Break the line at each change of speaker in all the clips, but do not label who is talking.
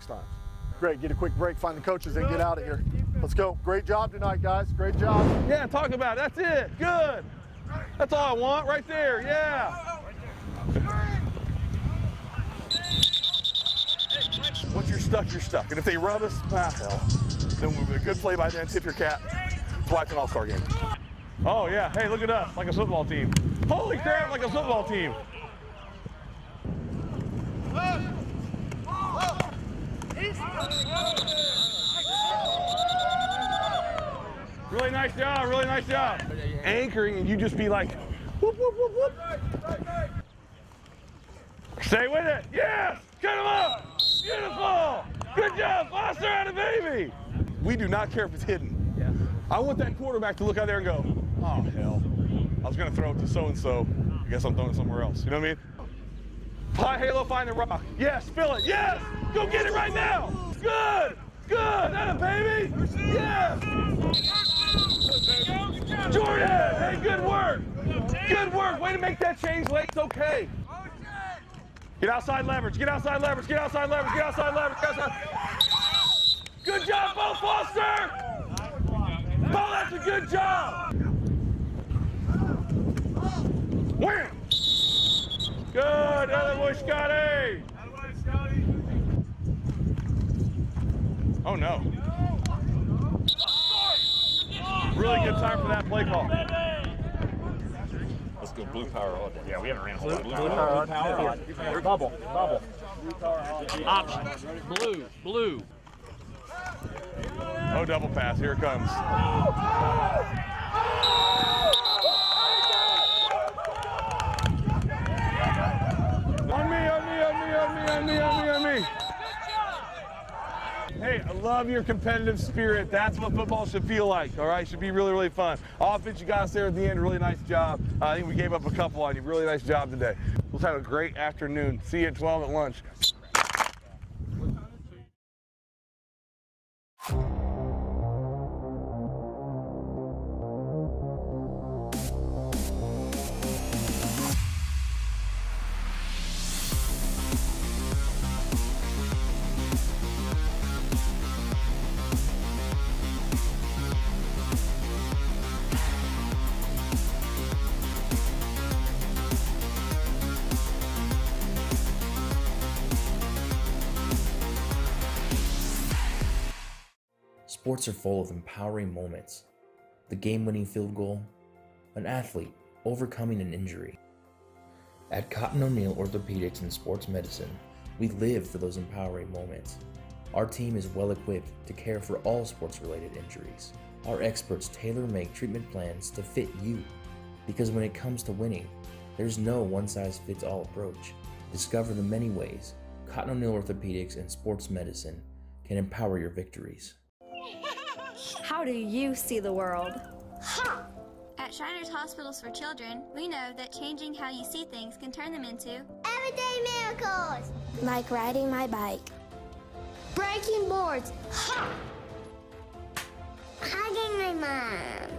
next time. Great, get a quick break, find the coaches, and get out of here. Let's go. Great job tonight, guys. Great job.
Yeah, talk about it. That's it. Good. That's all I want right there. Yeah. Once you're stuck, you're stuck. And if they rub us, hell. Then with a good play by then, tip your cap. That's why it's an all-star game. Oh, yeah. Hey, look at us, like a football team. Holy crap, like a football team. Really nice job, really nice job. Anchoring, and you just be like, whoop, whoop, whoop, whoop. Stay with it. Yes, cut him up. Beautiful. Good job, Foster out of baby. We do not care if it's hidden. Yeah. I want that quarterback to look out there and go, oh, hell. I was going to throw it to so-and-so. I guess I'm throwing it somewhere else. You know what I mean? High halo, find the rock. Yes, fill it. Yes. Go get it right now. Good. Good. That a baby. Yes. Jordan. Hey, good work. Good work. Way to make that change late. It's okay. Get outside leverage. Get outside leverage. Get outside leverage. Get outside leverage. Get outside. Good job, Bo Foster. Bo, that's a good job. Wham. Good. Other boy, Scotty. Oh, no. Really good time for that play call.
Let's go blue power all day.
Yeah, we haven't ran a whole lot.
Blue power.
Bubble.
Option. Blue.
Oh, double pass. Here it comes. On me. Hey, I love your competitive spirit. That's what football should feel like, all right? It should be really, really fun. Offense, you got us there at the end. Really nice job. I think we gave up a couple on you. Really nice job today. Let's have a great afternoon. See you at 12 at lunch.
Sports are full of empowering moments. The game-winning field goal, an athlete overcoming an injury. At Cotton O'Neill Orthopedics and Sports Medicine, we live for those empowering moments. Our team is well equipped to care for all sports-related injuries. Our experts tailor-make treatment plans to fit you. Because when it comes to winning, there's no one-size-fits-all approach. Discover the many ways Cotton O'Neill Orthopedics and Sports Medicine can empower your victories.
How do you see the world?
At Shriners Hospitals for Children, we know that changing how you see things can turn them into
everyday miracles.
Like riding my bike.
Breaking boards. Hugging my mom.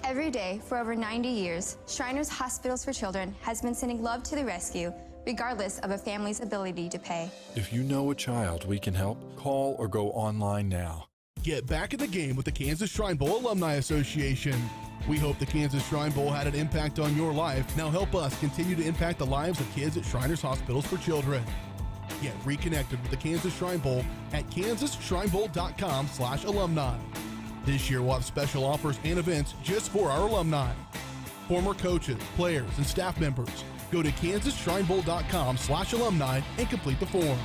Every day for over 90 years, Shriners Hospitals for Children has been sending love to the rescue, regardless of a family's ability to pay.
If you know a child we can help, call or go online now.
Get back in the game with the Kansas Shrine Bowl Alumni Association. We hope the Kansas Shrine Bowl had an impact on your life. Now help us continue to impact the lives of kids at Shriners Hospitals for Children. Get reconnected with the Kansas Shrine Bowl at kansasshrinebowl.com/alumni. This year we'll have special offers and events just for our alumni. Former coaches, players, and staff members. Go to kansasshrinebowl.com/alumni and complete the form.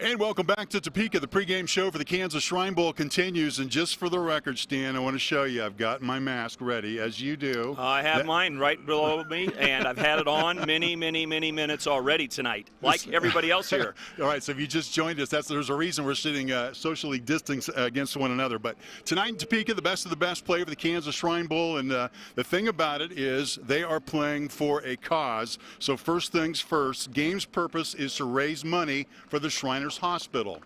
And welcome back to Topeka. The pregame show for the Kansas Shrine Bowl continues. And just for the record, Stan, I want to show you, I've got my mask ready, as you do.
I have mine right below me, and I've had it on many minutes already tonight, like everybody else here.
All right, so if you just joined us, there's a reason we're sitting socially distanced against one another. But tonight in Topeka, the best of the best play for the Kansas Shrine Bowl. And the thing about it is they are playing for a cause. So first things first, game's purpose is to raise money for the Shriners Hospital.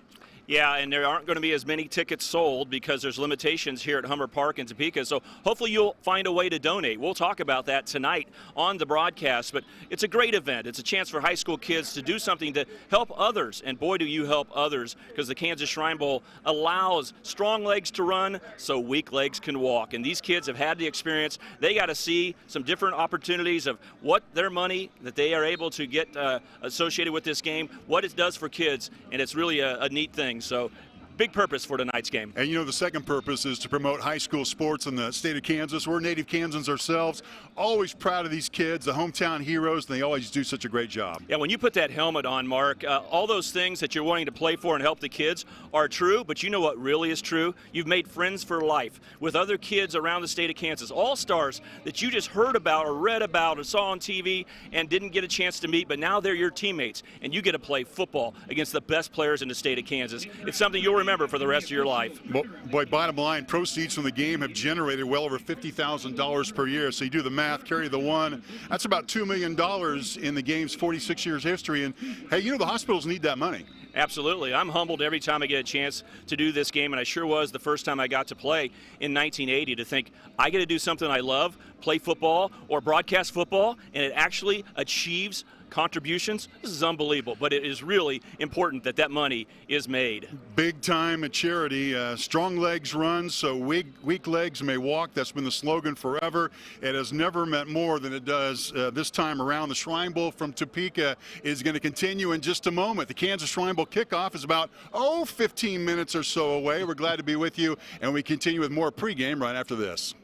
Yeah, and there aren't going to be as many tickets sold because there's limitations here at Hummer Park in Topeka. So hopefully you'll find a way to donate. We'll talk about that tonight on the broadcast. But it's a great event. It's a chance for high school kids to do something to help others. And boy, do you help others, because the Kansas Shrine Bowl allows strong legs to run so weak legs can walk. And these kids have had the experience. They got to see some different opportunities of what their money that they are able to get associated with this game, what it does for kids. And it's really a neat thing. So big purpose for tonight's game.
And you know, the second purpose is to promote high school sports in the state of Kansas. We're native Kansans ourselves, always proud of these kids, the hometown heroes, and they always do such a great job.
Yeah, when you put that helmet on, Mark, all those things that you're wanting to play for and help the kids are true, but you know what really is true? You've made friends for life with other kids around the state of Kansas, all-stars that you just heard about or read about or saw on TV and didn't get a chance to meet, but now they're your teammates, and you get to play football against the best players in the state of Kansas. It's something you'll remember for the rest of your life.
Boy, bottom line, proceeds from the game have generated well over $50,000 per year. So you do the math, carry the one. That's about $2 million in the game's 46 years history. And hey, you know, the hospitals need that money.
Absolutely. I'm humbled every time I get a chance to do this game, and I sure was the first time I got to play in 1980 to think I get to do something I love, play football or broadcast football, and it actually achieves contributions. This is unbelievable, but it is really important that that money is made.
Big time at charity. Strong legs run so weak legs may walk. That's been the slogan forever. It has never meant more than it does this time around. The Shrine Bowl from Topeka is going to continue in just a moment. The Kansas Shrine Bowl kickoff is about 15 minutes or so away. We're glad to be with you, and we continue with more pregame right after this.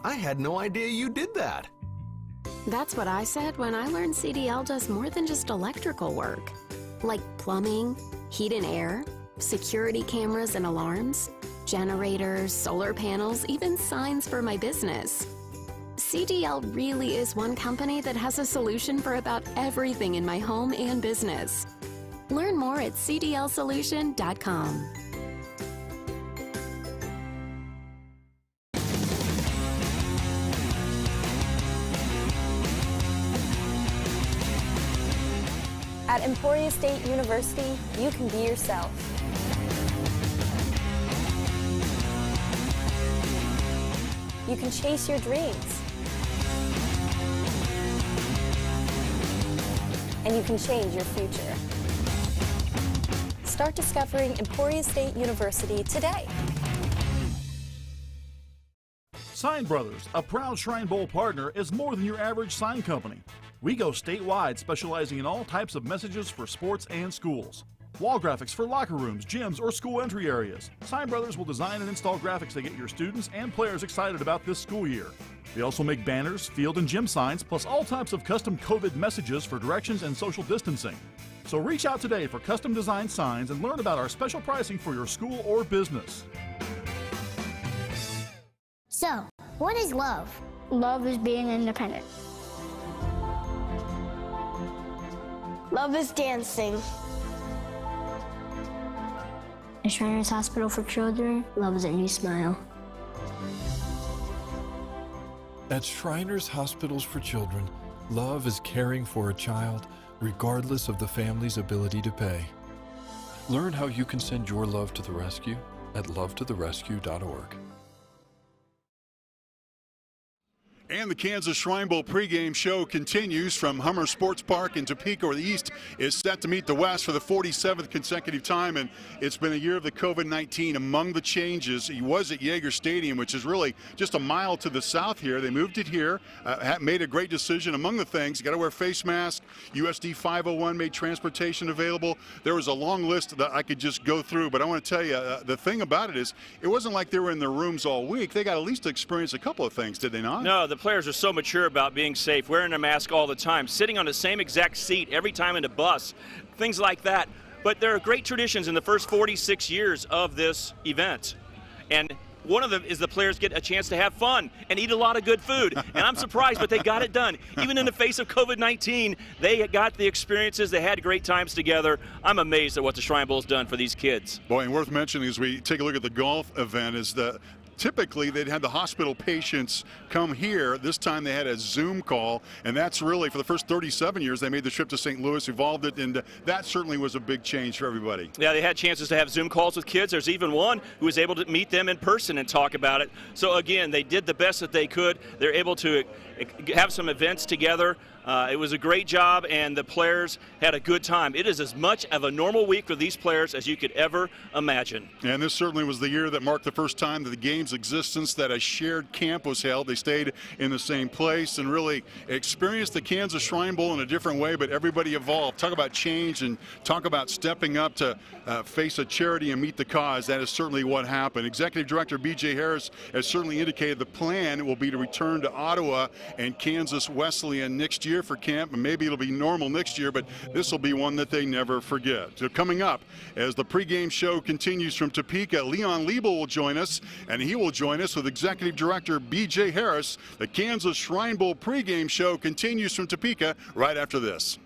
I had no idea you did that.
That's what I said when I learned CDL does more than just electrical work. Like plumbing, heat and air, security cameras and alarms, generators, solar panels, even signs for my business. CDL really is one company that has a solution for about everything in my home and business. Learn more at cdlsolution.com.
At Emporia State University, you can be yourself. You can chase your dreams. And you can change your future. Start discovering Emporia State University today.
Sign Brothers, a proud Shrine Bowl partner, is more than your average sign company. We go statewide, specializing in all types of messages for sports and schools. Wall graphics for locker rooms, gyms, or school entry areas. Sign Brothers will design and install graphics to get your students and players excited about this school year. They also make banners, field and gym signs, plus all types of custom COVID messages for directions and social distancing. So reach out today for custom designed signs and learn about our special pricing for your school or business.
So, what is love? Love is being independent. Love is dancing. At Shriners Hospital for Children, love is a new smile.
At Shriners Hospitals for Children, love is caring for a child regardless of the family's ability to pay. Learn how you can send your love to the rescue at lovetotherescue.org.
And the Kansas Shrine Bowl pregame show continues from Hummer Sports Park in Topeka, where the East is set to meet the West for the 47th consecutive time. And it's been a year of the COVID-19. Among the changes, he was at Yager Stadium, which is really just a mile to the south here. They moved it here, made a great decision. Among the things, you got to wear face mask. USD 501 made transportation available. There was a long list that I could just go through, but I want to tell you, the thing about it is, it wasn't like they were in their rooms all week. They got at least to experience a couple of things, did they not?
No, the players are so mature about being safe, wearing a mask all the time, sitting on the same exact seat every time in the bus, things like that. But there are great traditions in the first 46 years of this event. And one of them is the players get a chance to have fun and eat a lot of good food. And I'm surprised, but they got it done. Even in the face of COVID-19, they got the experiences. They had great times together. I'm amazed at what the Shrine Bowl's done for these kids.
Boy, and worth mentioning as we take a look at the golf event is the typically they'd had the hospital patients come here. This time they had a Zoom call, and that's really, for the first 37 years, they made the trip to St. Louis, evolved it, and that certainly was a big change for everybody.
Yeah, they had chances to have Zoom calls with kids. There's even one who was able to meet them in person and talk about it. So again, they did the best that they could. They're able to have some events together. It was a great job, and the players had a good time. It is as much of a normal week for these players as you could ever imagine.
And this certainly was the year that marked the first time that the game's existence, that a shared camp was held. They stayed in the same place and really experienced the Kansas Shrine Bowl in a different way, but everybody evolved. Talk about change and talk about stepping up to face a charity and meet the cause. That is certainly what happened. Executive Director B.J. Harris has certainly indicated the plan will be to return to Ottawa and Kansas Wesleyan next year for camp, and maybe it'll be normal next year, but this will be one that they never forget. So coming up, as the pregame show continues from Topeka, Leon Liebel will join us, and he will join us with Executive Director B.J. Harris. The Kansas Shrine Bowl pregame show continues from Topeka right after this.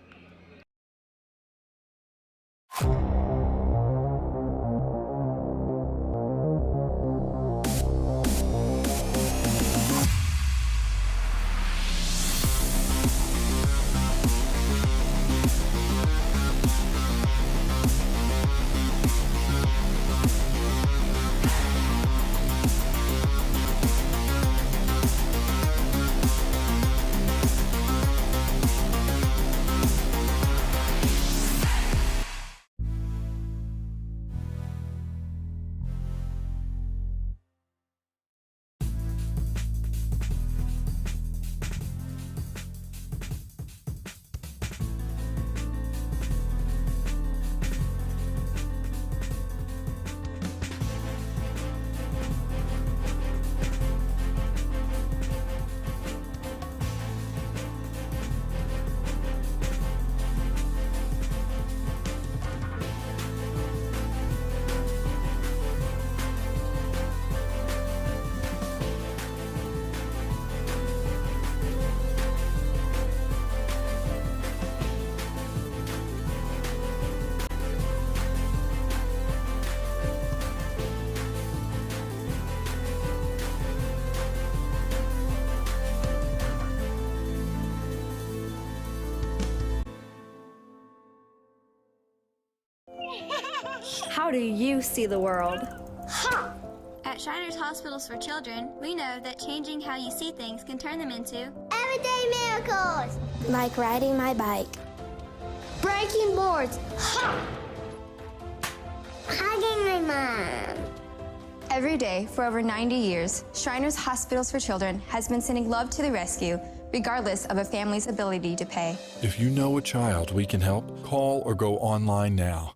How do you see the world?
At Shriners Hospitals for Children, we know that changing how you see things can turn them into
Everyday miracles! Like riding my bike. Breaking boards. Hugging my mom.
Every day for over 90 years, Shriners Hospitals for Children has been sending love to the rescue, regardless of a family's ability to pay.
If you know a child we can help, call or go online now.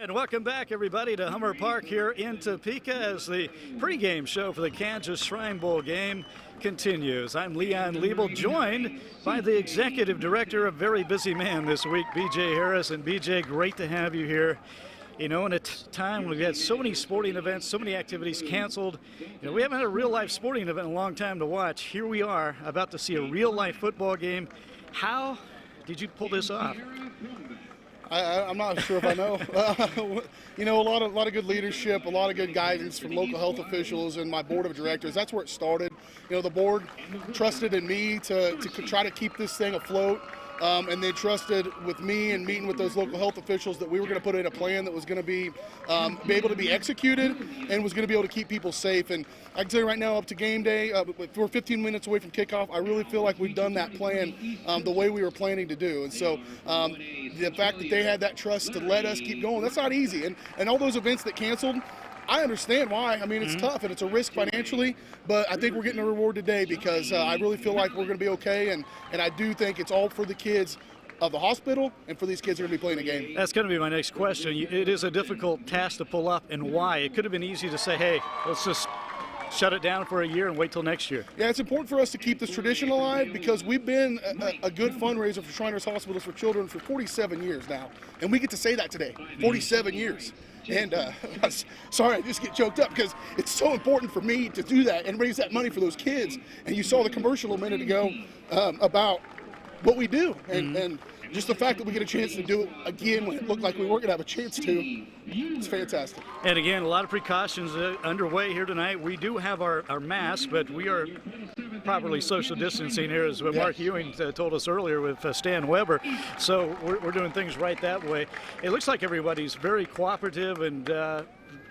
And welcome back, everybody, to Hummer Park here in Topeka as the pregame show for the Kansas Shrine Bowl game continues. I'm Leon Liebel, joined by the executive director, a very busy man this week, B.J. Harris. And B.J., great to have you here. You know, in a time when we've had so many sporting events, so many activities canceled, you know, we haven't had a real-life sporting event in a long time to watch. Here we are, about to see a real-life football game. How did you pull this off?
I'm not sure if I know. You know, a lot of good leadership, a lot of good guidance from local health officials and my board of directors. That's where it started. You know, the board trusted in me to try to keep this thing afloat. And they trusted with me and meeting with those local health officials that we were going to put in a plan that was going to be able to be executed and was going to be able to keep people safe. And I can tell you right now, up to game day, we're 15 minutes away from kickoff. I really feel like we've done that plan the way we were planning to do. And so the fact that they had that trust to let us keep going, that's not easy. And all those events that canceled, I understand why. I mean, it's tough and it's a risk financially, but I think we're getting a reward today because I really feel like we're going to be okay, and I do think it's all for the kids of the hospital and for these kids who are going to be playing the game.
That's going to be my next question. It is a difficult task to pull up, and why? It could have been easy to say, hey, let's just shut it down for a year and wait till next year.
Yeah, it's important for us to keep this tradition alive because we've been a good fundraiser for Shriners Hospitals for Children for 47 years now, and we get to say that today, 47 years. And sorry, I just get choked up because it's so important for me to do that and raise that money for those kids. And you saw the commercial a minute ago about what we do. And just the fact that we get a chance to do it again when it looked like we weren't going to have a chance to, it's fantastic.
And again, a lot of precautions underway here tonight. We do have our masks, but we are properly social distancing here, as Mark Ewing told us earlier with Stan Weber. So we're doing things right that way. It looks like everybody's very cooperative, and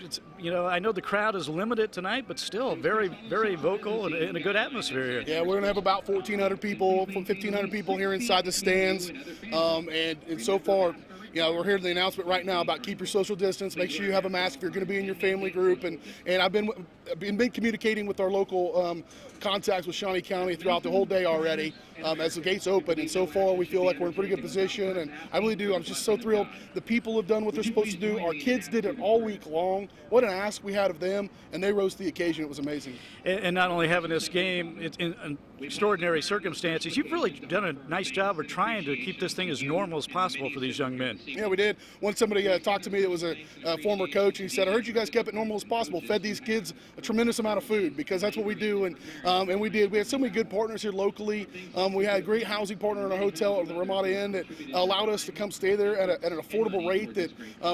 it's, I know the crowd is limited tonight, but still very, very vocal and in a good atmosphere here.
Yeah, we're going to have about 1,400 people, 1,500 people here inside the stands, and so far, we're hearing the announcement right now about keep your social distance, make sure you have a mask if you're going to be in your family group, and I've been communicating with our local contacts with Shawnee County throughout the whole day already as the gates open, and so far we feel like we're in pretty good position, and I really do. I'm just so thrilled. The people have done what they're supposed to do. Our kids did it all week long. What an ask we had of them, and they rose to the occasion. It was amazing.
And not only having this game in extraordinary circumstances, you've really done a nice job of trying to keep this thing as normal as possible for these young men.
Yeah, we did. Once somebody talked to me that was a former coach, and he said, I heard you guys kept it normal as possible, fed these kids a tremendous amount of food, because that's what we do, and we did. We had so many good partners here locally. We had a great housing partner in our hotel at the Ramada Inn that allowed us to come stay there at an affordable rate that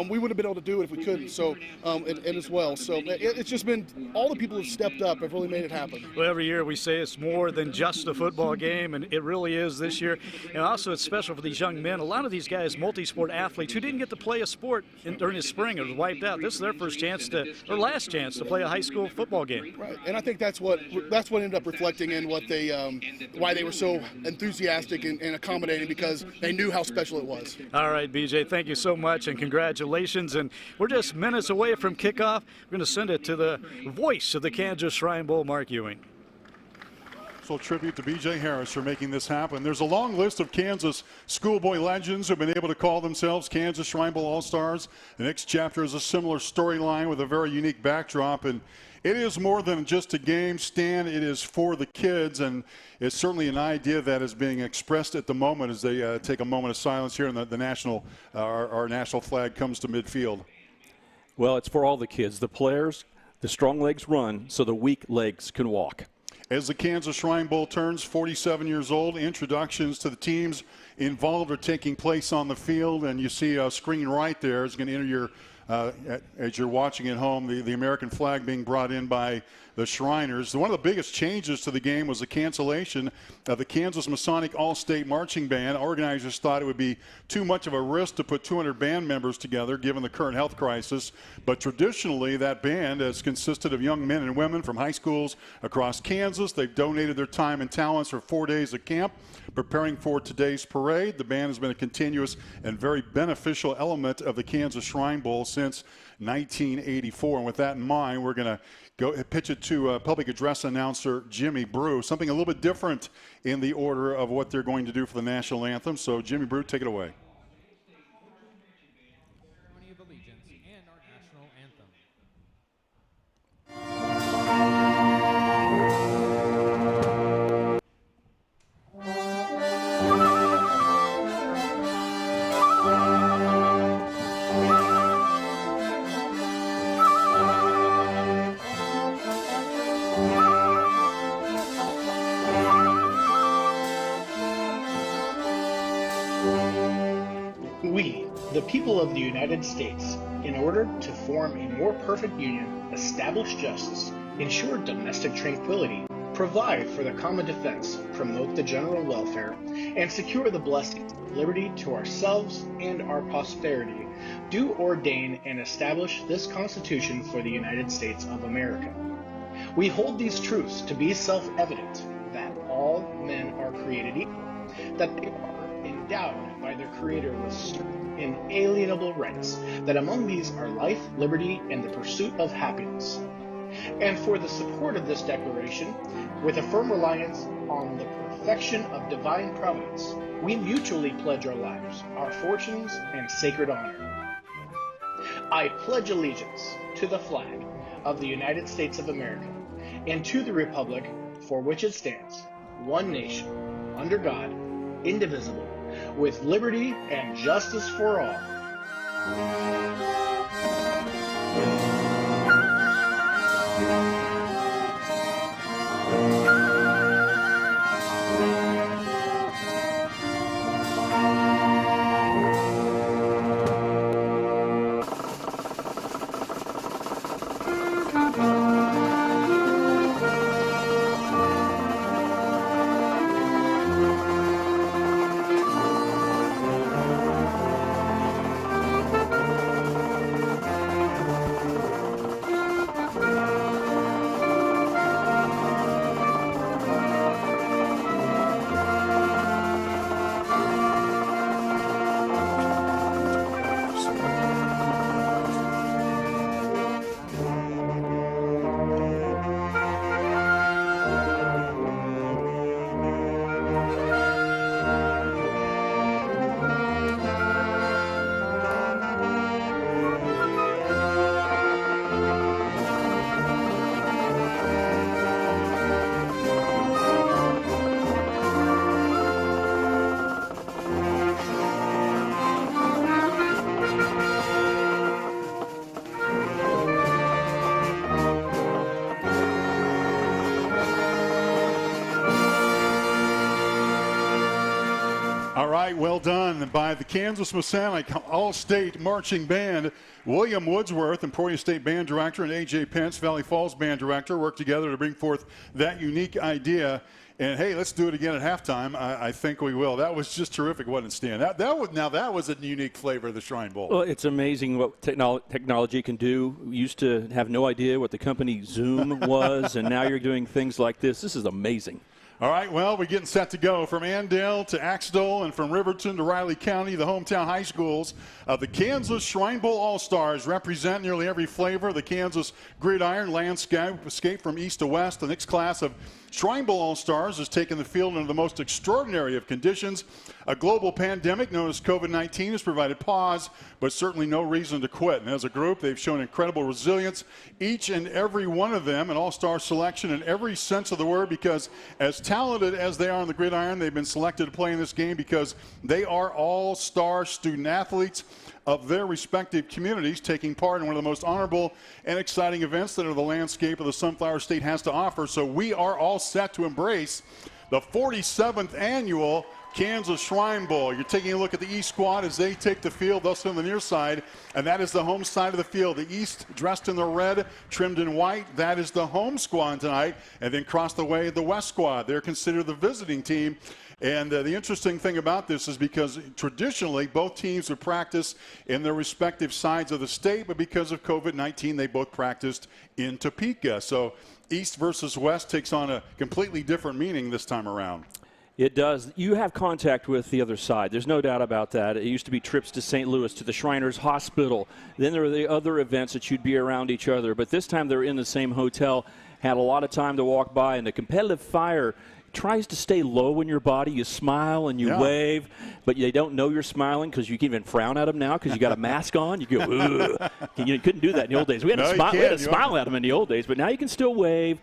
we wouldn't have been able to do it if we couldn't, so, and as well. So it's just been, all the people who have stepped up have really made it happen.
Well, every year we say it's more than just a football game, and it really is this year. And also it's special for these young men. A lot of these guys, multi-sport athletes, who didn't get to play a sport during the spring or was wiped out. This is their first chance or last chance to play a high school football game.
Right, and I think that's what ended up reflecting in what they, why they were so enthusiastic and accommodating, because they knew how special it was.
All right, BJ, thank you so much, and congratulations. And we're just minutes away from kickoff. We're going to send it to the voice of the Kansas Shrine Bowl, Mark Ewing.
So tribute to B.J. Harris for making this happen. There's a long list of Kansas schoolboy legends who have been able to call themselves Kansas Shrine Bowl All-Stars. The next chapter is a similar storyline with a very unique backdrop, and it is more than just a game, Stan. It is for the kids, and it's certainly an idea that is being expressed at the moment as they take a moment of silence here, and the national, our national flag comes to midfield.
Well, it's for all the kids. The players, the strong legs run so the weak legs can walk.
As the Kansas Shrine Bowl turns 47 years old, introductions to the teams involved are taking place on the field, and you see a screen right there is going to enter your, as you're watching at home, the American flag being brought in by the Shriners. One of the biggest changes to the game was the cancellation of the Kansas Masonic All-State Marching Band. Organizers thought it would be too much of a risk to put 200 band members together given the current health crisis. But traditionally, that band has consisted of young men and women from high schools across Kansas. They've donated their time and talents for 4 days of camp preparing for today's parade. The band has been a continuous and very beneficial element of the Kansas Shrine Bowl since 1984. And with that in mind, we're going to go pitch it to public address announcer Jimmy Brew. Something a little bit different in the order of what they're going to do for the national anthem. So Jimmy Brew, take it away.
Ceremony of Allegiance and our national anthem.
We, the people of the United States, in order to form a more perfect union, establish justice, ensure domestic tranquility, provide for the common defense, promote the general welfare, and secure the blessings of liberty to ourselves and our posterity, do ordain and establish this Constitution for the United States of America. We hold these truths to be self-evident, that all men are created equal, that they are endowed by their Creator with certain inalienable rights, that among these are life, liberty, and the pursuit of happiness. And for the support of this declaration, with a firm reliance on the perfection of divine providence, we mutually pledge our lives, our fortunes, and sacred honor. I pledge allegiance to the flag of the United States of America, and to the republic for which it stands, one nation, under God, indivisible, with liberty and justice for all.
All right, well done by the Kansas Masonic All-State Marching Band. William Woodsworth, Emporia State Band Director, and A.J. Pence, Valley Falls Band Director, worked together to bring forth that unique idea. And, hey, let's do it again at halftime. I think we will. That was just terrific, wasn't it, Stan? That was a unique flavor of the Shrine Bowl.
Well, it's amazing what technology can do. We used to have no idea what the company Zoom was, and now you're doing things like this. This is amazing.
All right, well, we're getting set to go. From Andale to Axtell and from Riverton to Riley County, the hometown high schools of the Kansas Shrine Bowl All-Stars represent nearly every flavor of the Kansas gridiron landscape from east to west. The next class of Shrine Bowl All-Stars has taken the field under the most extraordinary of conditions. A global pandemic known as COVID-19 has provided pause, but certainly no reason to quit. And as a group, they've shown incredible resilience, each and every one of them, an all-star selection in every sense of the word, because as talented as they are on the gridiron, they've been selected to play in this game because they are all-star student athletes of their respective communities, taking part in one of the most honorable and exciting events that the landscape of the Sunflower State has to offer. So we are all set to embrace the 47th annual Kansas Shrine Bowl. You're taking a look at the East squad as they take the field. They'll sit on the near side, and that is the home side of the field. The East dressed in the red, trimmed in white. That is the home squad tonight. And then across the way, the West squad. They're considered the visiting team. And the interesting thing about this is because traditionally both teams would practice in their respective sides of the state, but because of COVID-19, they both practiced in Topeka. So East versus West takes on a completely different meaning this time around.
It does. You have contact with the other side. There's no doubt about that. It used to be trips to St. Louis, to the Shriners Hospital. Then there were the other events that you'd be around each other. But this time they're in the same hotel, had a lot of time to walk by, and the competitive fire tries to stay low in your body. You smile and you wave, but they don't know you're smiling because you can even frown at them now because you got a mask on. You go, ugh. You couldn't do that in the old days. We had to smile at them in the old days, but now you can still wave,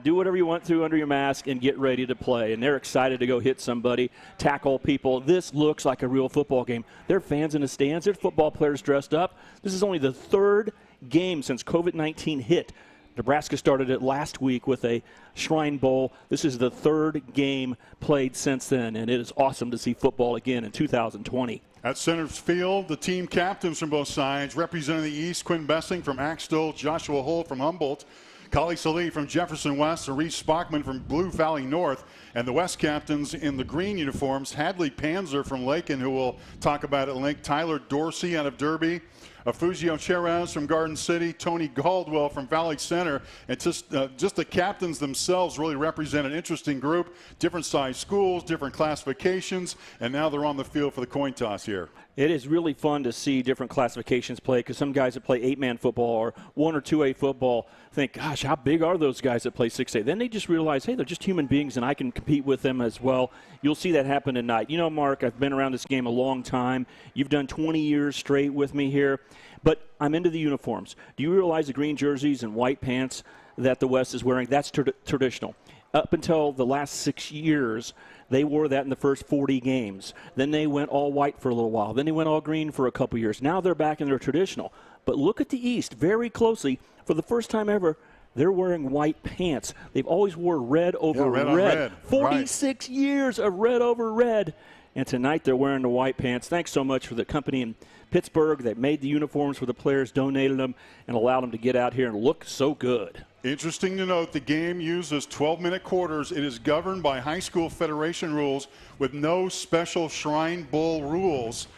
do whatever you want to under your mask, and get ready to play. And they're excited to go hit somebody, tackle people. This looks like a real football game. There are fans in the stands. There's football players dressed up. This is only the third game since COVID-19 hit. Nebraska started it last week with a Shrine Bowl. This is the third game played since then, and it is awesome to see football again in 2020.
At center field, the team captains from both sides, representing the East, Quinn Bessing from Axtell, Joshua Holt from Humboldt, Kali Salih from Jefferson West, and Reese Spockman from Blue Valley North. And the West captains in the green uniforms, Hadley Panzer from Lakin, who we'll talk about at length, Tyler Dorsey out of Derby, Afuzio Cherez from Garden City, Tony Caldwell from Valley Center. And just the captains themselves really represent an interesting group, different size schools, different classifications, and now they're on the field for the coin toss here.
It is really fun to see different classifications play because some guys that play 8-man football or 1 or 2A football think, gosh, how big are those guys that play 6A? Then they just realize, hey, they're just human beings and I can compete with them as well. You'll see that happen tonight. You know, Mark, I've been around this game a long time. You've done 20 years straight with me here, but I'm into the uniforms. Do you realize the green jerseys and white pants that the West is wearing? That's traditional. Up until the last 6 years, they wore that in the first 40 games. Then they went all white for a little while. Then they went all green for a couple years. Now they're back in their traditional. But look at the East very closely. For the first time ever, they're wearing white pants. They've always wore red over red. 46 years of red over red. And tonight they're wearing the white pants. Thanks so much for the company in Pittsburgh that made the uniforms for the players, donated them, and allowed them to get out here and look so good.
Interesting to note, the game uses 12-minute quarters. It is governed by high school federation rules with no special Shrine Bowl rules.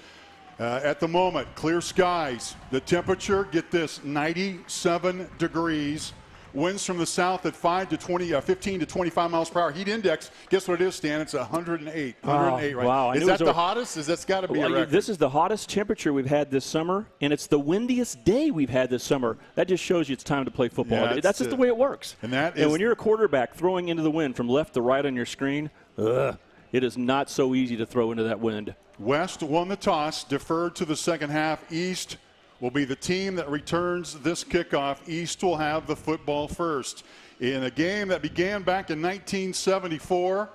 At the moment, clear skies. The temperature, get this, 97 degrees. Winds from the south at 15 to 25 miles per hour. Heat index, guess what it is, Stan? It's 108. 108 right
wow.
Is that the hottest? That's got to be a record.
This is the hottest temperature we've had this summer, and it's the windiest day we've had this summer. That just shows you it's time to play football.
Yeah,
that's just the way it works.
And
when you're a quarterback throwing into the wind from left to right on your screen, it is not so easy to throw into that wind.
West won the toss, deferred to the second half. East will be the team that returns this kickoff. East will have the football first. In a game that began back in 1974,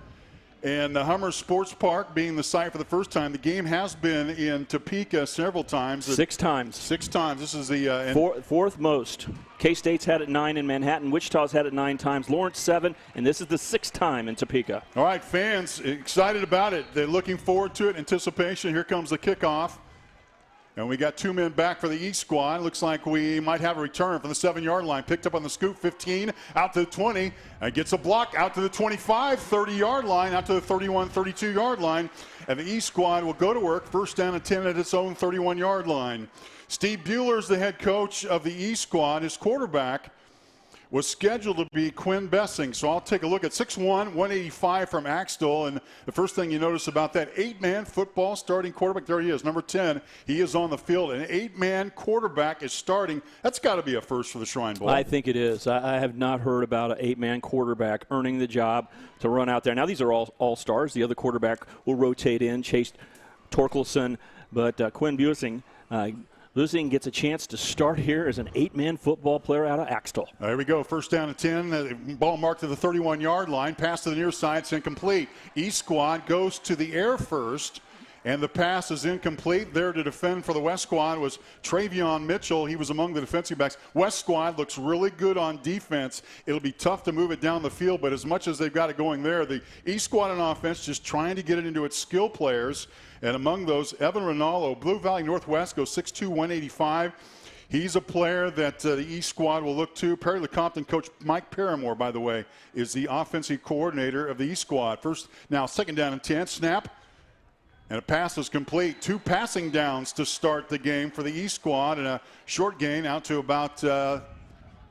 And the Hummer Sports Park being the site for the first time. The game has been in Topeka several times.
6 times.
6 times. This is the
fourth most. K-State's had it 9 in Manhattan. Wichita's had it 9 times. Lawrence 7, and this is the 6th time in Topeka.
All right, fans excited about it. They're looking forward to it. Anticipation. Here comes the kickoff. And we got 2 men back for the East squad. Looks like we might have a return from the 7-yard line. Picked up on the scoop, 15, out to the 20. And gets a block out to the 25, 30-yard line, out to the 31, 32-yard line. And the East squad will go to work, first down and 10 at its own 31-yard line. Steve Bueller's the head coach of the East squad. His quarterback was scheduled to be Quinn Bessing. So I'll take a look at 6'1", 185 from Axtell. And the first thing you notice about that 8-man football starting quarterback, there he is, number 10. He is on the field. An 8-man quarterback is starting. That's got to be a first for the Shrine Bowl.
I think it is. I have not heard about an 8-man quarterback earning the job to run out there. Now, these are all stars. The other quarterback will rotate in, Chase Torkelson. But Quinn Busing gets a chance to start here as an 8-man football player out of Axtell.
There we go. First down and 10. Ball marked to the 31-yard line. Pass to the near side. It's incomplete. East squad goes to the air first. And the pass is incomplete. There to defend for the West squad was Travion Mitchell. He was among the defensive backs. West squad looks really good on defense. It'll be tough to move it down the field, but as much as they've got it going there, the East squad on offense just trying to get it into its skill players. And among those, Evan Rinaldo, Blue Valley Northwest, goes 6'2", 185. He's a player that the East squad will look to. Perry LeCompton coach Mike Paramore, by the way, is the offensive coordinator of the East squad. Second down and 10. Snap. And a pass is complete. 2 passing downs to start the game for the East squad, and a short gain out to about,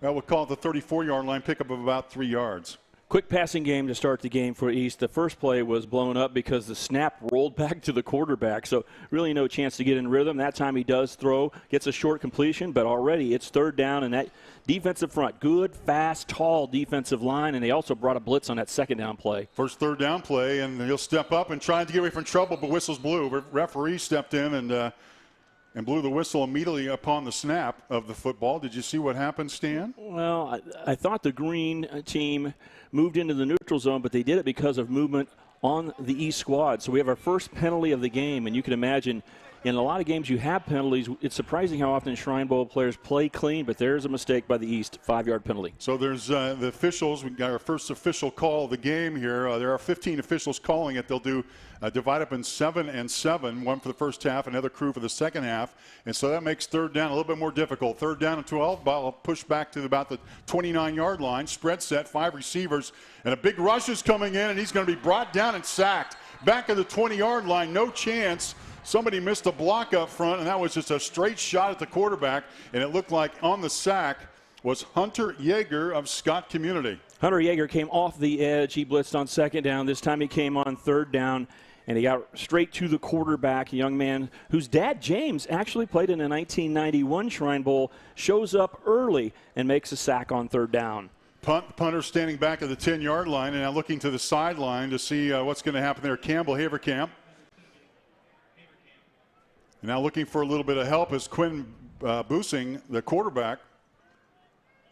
we'll call it the 34-yard line, pickup of about 3 yards.
Quick passing game to start the game for East. The first play was blown up because the snap rolled back to the quarterback, so really no chance to get in rhythm. That time he does throw, gets a short completion, but already it's third down, and that defensive front, good, fast, tall defensive line, and they also brought a blitz on that second down play.
First third down play, and he'll step up and try to get away from trouble, but whistles blew. Referee stepped in and blew the whistle immediately upon the snap of the football. Did you see what happened, Stan?
Well, I thought the green team moved into the neutral zone, but they did it because of movement on the East squad. So we have our first penalty of the game, and you can imagine in a lot of games you have penalties. It's surprising how often Shrine Bowl players play clean, but there's a mistake by the East, 5-yard penalty.
So there's the officials. We got our first official call of the game here. There are 15 officials calling it. They'll do divide up in 7 and 7, one for the first half, another crew for the second half. And so that makes third down a little bit more difficult. Third down and 12, ball pushed back to about the 29-yard line. Spread set, 5 receivers, and a big rush is coming in, and he's going to be brought down and sacked. Back at the 20-yard line, no chance. Somebody missed a block up front, and that was just a straight shot at the quarterback, and it looked like on the sack was Hunter Yeager of Scott Community.
Hunter Yeager came off the edge. He blitzed on second down. This time he came on third down, and he got straight to the quarterback, a young man whose dad, James, actually played in the 1991 Shrine Bowl, shows up early and makes a sack on third down.
Punter standing back at the 10-yard line and now looking to the sideline to see what's going to happen there. Campbell Haverkamp. And now looking for a little bit of help as Quinn Busing, the quarterback,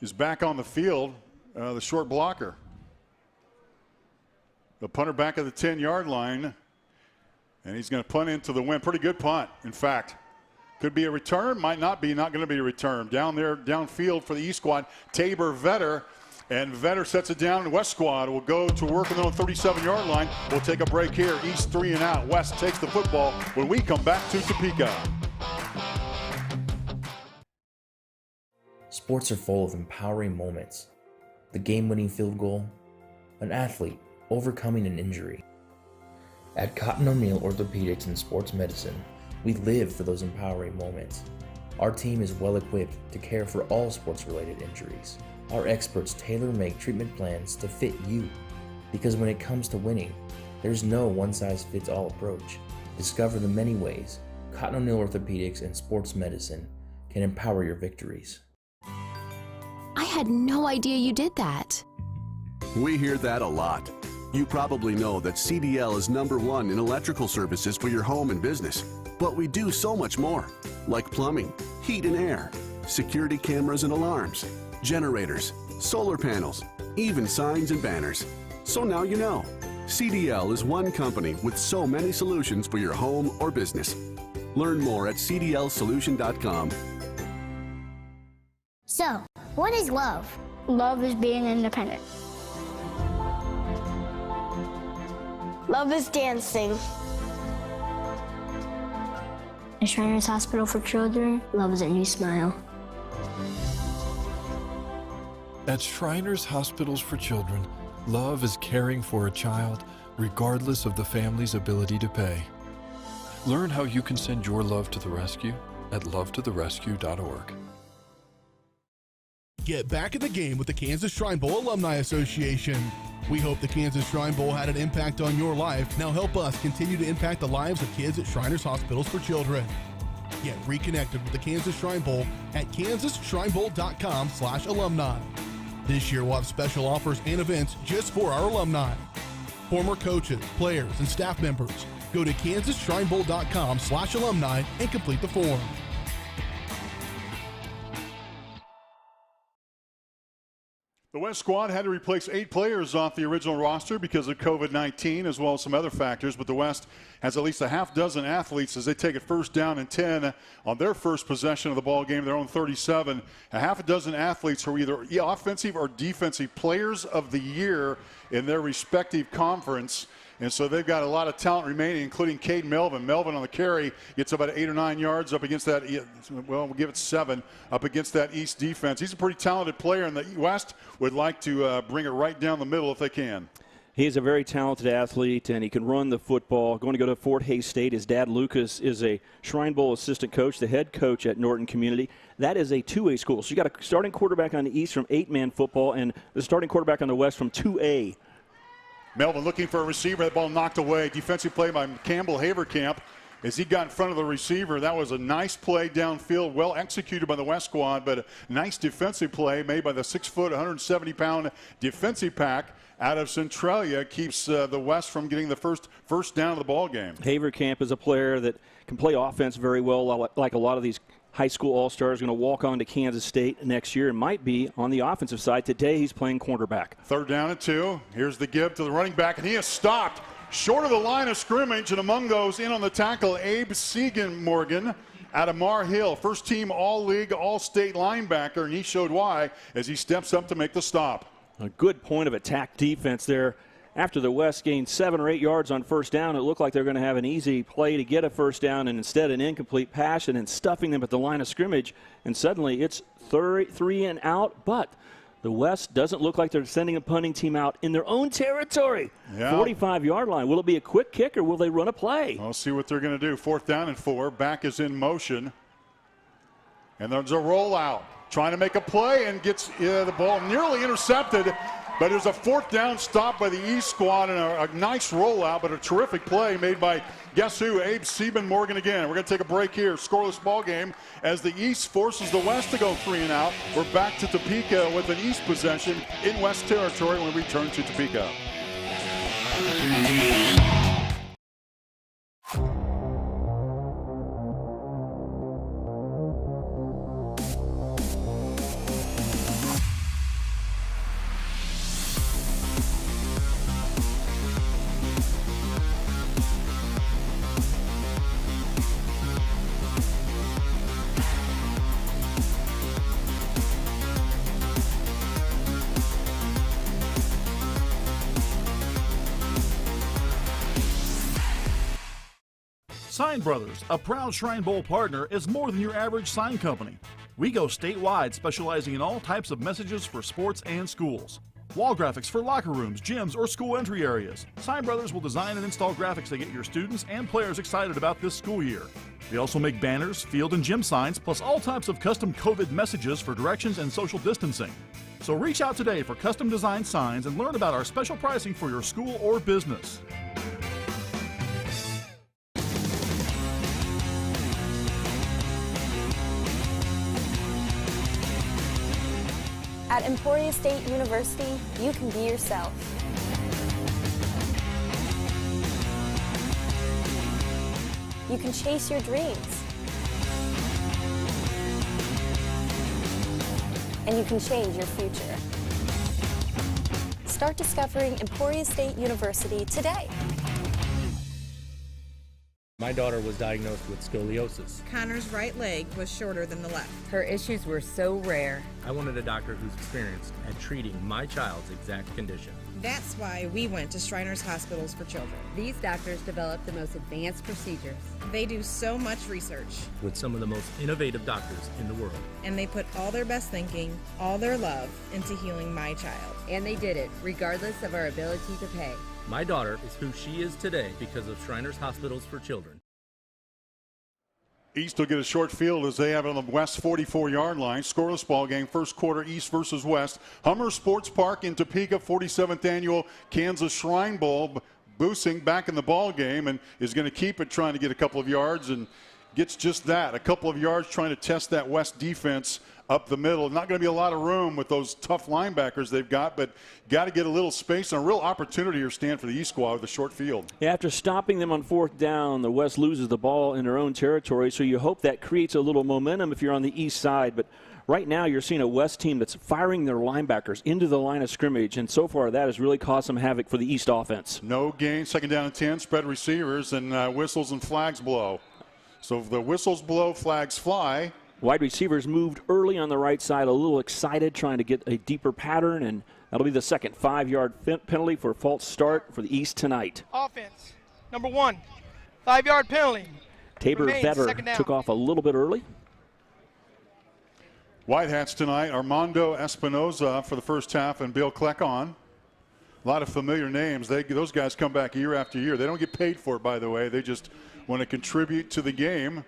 is back on the field, the short blocker. The punter back at the 10-yard line, and he's going to punt into the wind. Pretty good punt, in fact. Could be a return, might not be, not going to be a return. Down there, downfield for the East squad, Tabor Vetter. And Vetter sets it down, and West squad will go to work on the 37-yard line. We'll take a break here. East 3 and out. West takes the football when we come back to Topeka.
Sports are full of empowering moments. The game-winning field goal, an athlete overcoming an injury. At Cotton O'Neill Orthopedics and Sports Medicine, we live for those empowering moments. Our team is well equipped to care for all sports-related injuries. Our experts tailor-make treatment plans to fit you, because when it comes to winning, there's no one-size-fits-all approach. Discover the many ways Cotton O'Neill Orthopedics and Sports Medicine can empower your victories.
I had no idea you did that.
We hear that a lot. You probably know that CDL is #1 in electrical services for your home and business. But we do so much more, like plumbing, heat and air, security cameras and alarms, generators, solar panels, even signs and banners. So now you know. CDL is one company with so many solutions for your home or business. Learn more at cdlsolution.com.
So, what is love? Love is being independent. Love is dancing. At Shriners Hospital for Children, love is a new smile.
At Shriners Hospitals for Children, love is caring for a child regardless of the family's ability to pay. Learn how you can send your love to the rescue at lovetotherescue.org.
Get back in the game with the Kansas Shrine Bowl Alumni Association. We hope the Kansas Shrine Bowl had an impact on your life. Now help us continue to impact the lives of kids at Shriners Hospitals for Children. Get reconnected with the Kansas Shrine Bowl at kansasshrinebowl.com/alumni. This year we'll have special offers and events just for our alumni. Former coaches, players, and staff members, go to kansasshrinebowl.com/alumni and complete the form.
The West squad had to replace 8 players off the original roster because of COVID-19 as well as some other factors, but the West has at least a half dozen athletes as they take it first down and 10 on their first possession of the ball game, their own 37. A half a dozen athletes who are either offensive or defensive players of the year in their respective conference. And so they've got a lot of talent remaining, including Cade Melvin. Melvin on the carry gets about 8 or 9 yards up against that, well, we'll give it 7, up against that East defense. He's a pretty talented player, and the West would like to bring it right down the middle if they can.
He's a very talented athlete, and he can run the football. Going to go to Fort Hays State. His dad, Lucas, is a Shrine Bowl assistant coach, the head coach at Norton Community. That is a 2A school. So you got a starting quarterback on the East from 8-man football and the starting quarterback on the West from 2A.
Melvin looking for a receiver. That ball knocked away. Defensive play by Campbell Haverkamp as he got in front of the receiver. That was a nice play downfield, well executed by the West squad, but a nice defensive play made by the 6-foot, 170-pound defensive pack out of Centralia. Keeps the West from getting the first down of the ball game.
Haverkamp is a player that can play offense very well, like a lot of these high school all-stars. Going to walk on to Kansas State next year and might be on the offensive side. Today he's playing quarterback.
Third down and 2. Here's the give to the running back, and he is stopped short of the line of scrimmage, and among those in on the tackle, Abe Morgan out of Mar Hill, first team all-league, all-state linebacker, and he showed why as he steps up to make the stop.
A good point of attack defense there. After the West gained 7 or 8 yards on first down, it looked like they're going to have an easy play to get a first down, and instead an incomplete pass and stuffing them at the line of scrimmage. And suddenly it's 3 and out, but the West doesn't look like they're sending a punting team out in their own territory. Yeah. 45-yard line. Will it be a quick kick or will they run a play?
I'll see what they're going to do. 4th down and 4. Back is in motion. And there's a rollout. Trying to make a play and gets the ball nearly intercepted. But there's a 4th down stop by the East squad and a nice rollout, but a terrific play made by, guess who, Abe Morgan again. We're going to take a break here. Scoreless ball game as the East forces the West to go 3 and out. We're back to Topeka with an East possession in West territory when we return to Topeka.
Sign Brothers, a proud Shrine Bowl partner, is more than your average sign company. We go statewide, specializing in all types of messages for sports and schools. Wall graphics for locker rooms, gyms, or school entry areas. Sign Brothers will design and install graphics that get your students and players excited about this school year. They also make banners, field and gym signs, plus all types of custom COVID messages for directions and social distancing. So reach out today for custom designed signs and learn about our special pricing for your school or business.
At Emporia State University, you can be yourself. You can chase your dreams. And you can change your future. Start discovering Emporia State University today.
My daughter was diagnosed with scoliosis.
Connor's right leg was shorter than the left.
Her issues were so rare.
I wanted a doctor who's experienced at treating my child's exact condition.
That's why we went to Shriners Hospitals for Children.
These doctors develop the most advanced procedures.
They do so much research.
With some of the most innovative doctors in the world.
And they put all their best thinking, all their love into healing my child.
And they did it, regardless of our ability to pay.
My daughter is who she is today because of Shriners Hospitals for Children.
East will get a short field as they have it on the West 44-yard line. Scoreless ball game, first quarter, East versus West. Hummer Sports Park in Topeka, 47th annual Kansas Shrine Bowl. Boosing back in the ball game and is going to keep it, trying to get a couple of yards, and gets just that, a couple of yards, trying to test that West defense up the middle. Not going to be a lot of room with those tough linebackers they've got, but got to get a little space and a real opportunity here stand for the East squad with a short field.
Yeah, after stopping them on fourth down, the West loses the ball in their own territory, so you hope that creates a little momentum if you're on the East side. But right now you're seeing a West team that's firing their linebackers into the line of scrimmage, and so far that has really caused some havoc for the East offense.
No gain, second down and 10, spread receivers, and whistles and flags blow. So if the whistles blow, flags fly.
Wide receivers moved early on the right side, a little excited, trying to get a deeper pattern, and that'll be the second 5-yard penalty for a false start for the East tonight.
Offense, number 1, 5-yard penalty.
Tabor Vetter took off a little bit early.
White hats tonight, Armando Espinoza for the first half and Bill Kleckon. A lot of familiar names. Those guys come back year after year. They don't get paid for it, by the way. They just want to contribute to the game.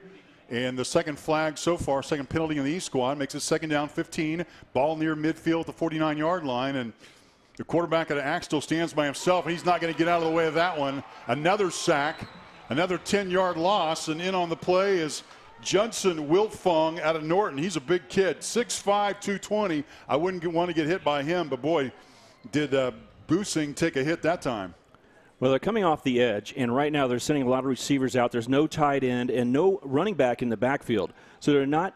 And the second flag so far, second penalty in the East squad, makes it second down 15. Ball near midfield at the 49-yard line. And the quarterback at Axtell stands by himself, and he's not going to get out of the way of that one. Another sack, another 10-yard loss, and in on the play is Judson Wiltfong out of Norton. He's a big kid, 6'5", 220. I wouldn't want to get hit by him, but boy, did Boosing take a hit that time.
Well, they're coming off the edge, and right now they're sending a lot of receivers out. There's no tight end and no running back in the backfield. So they're not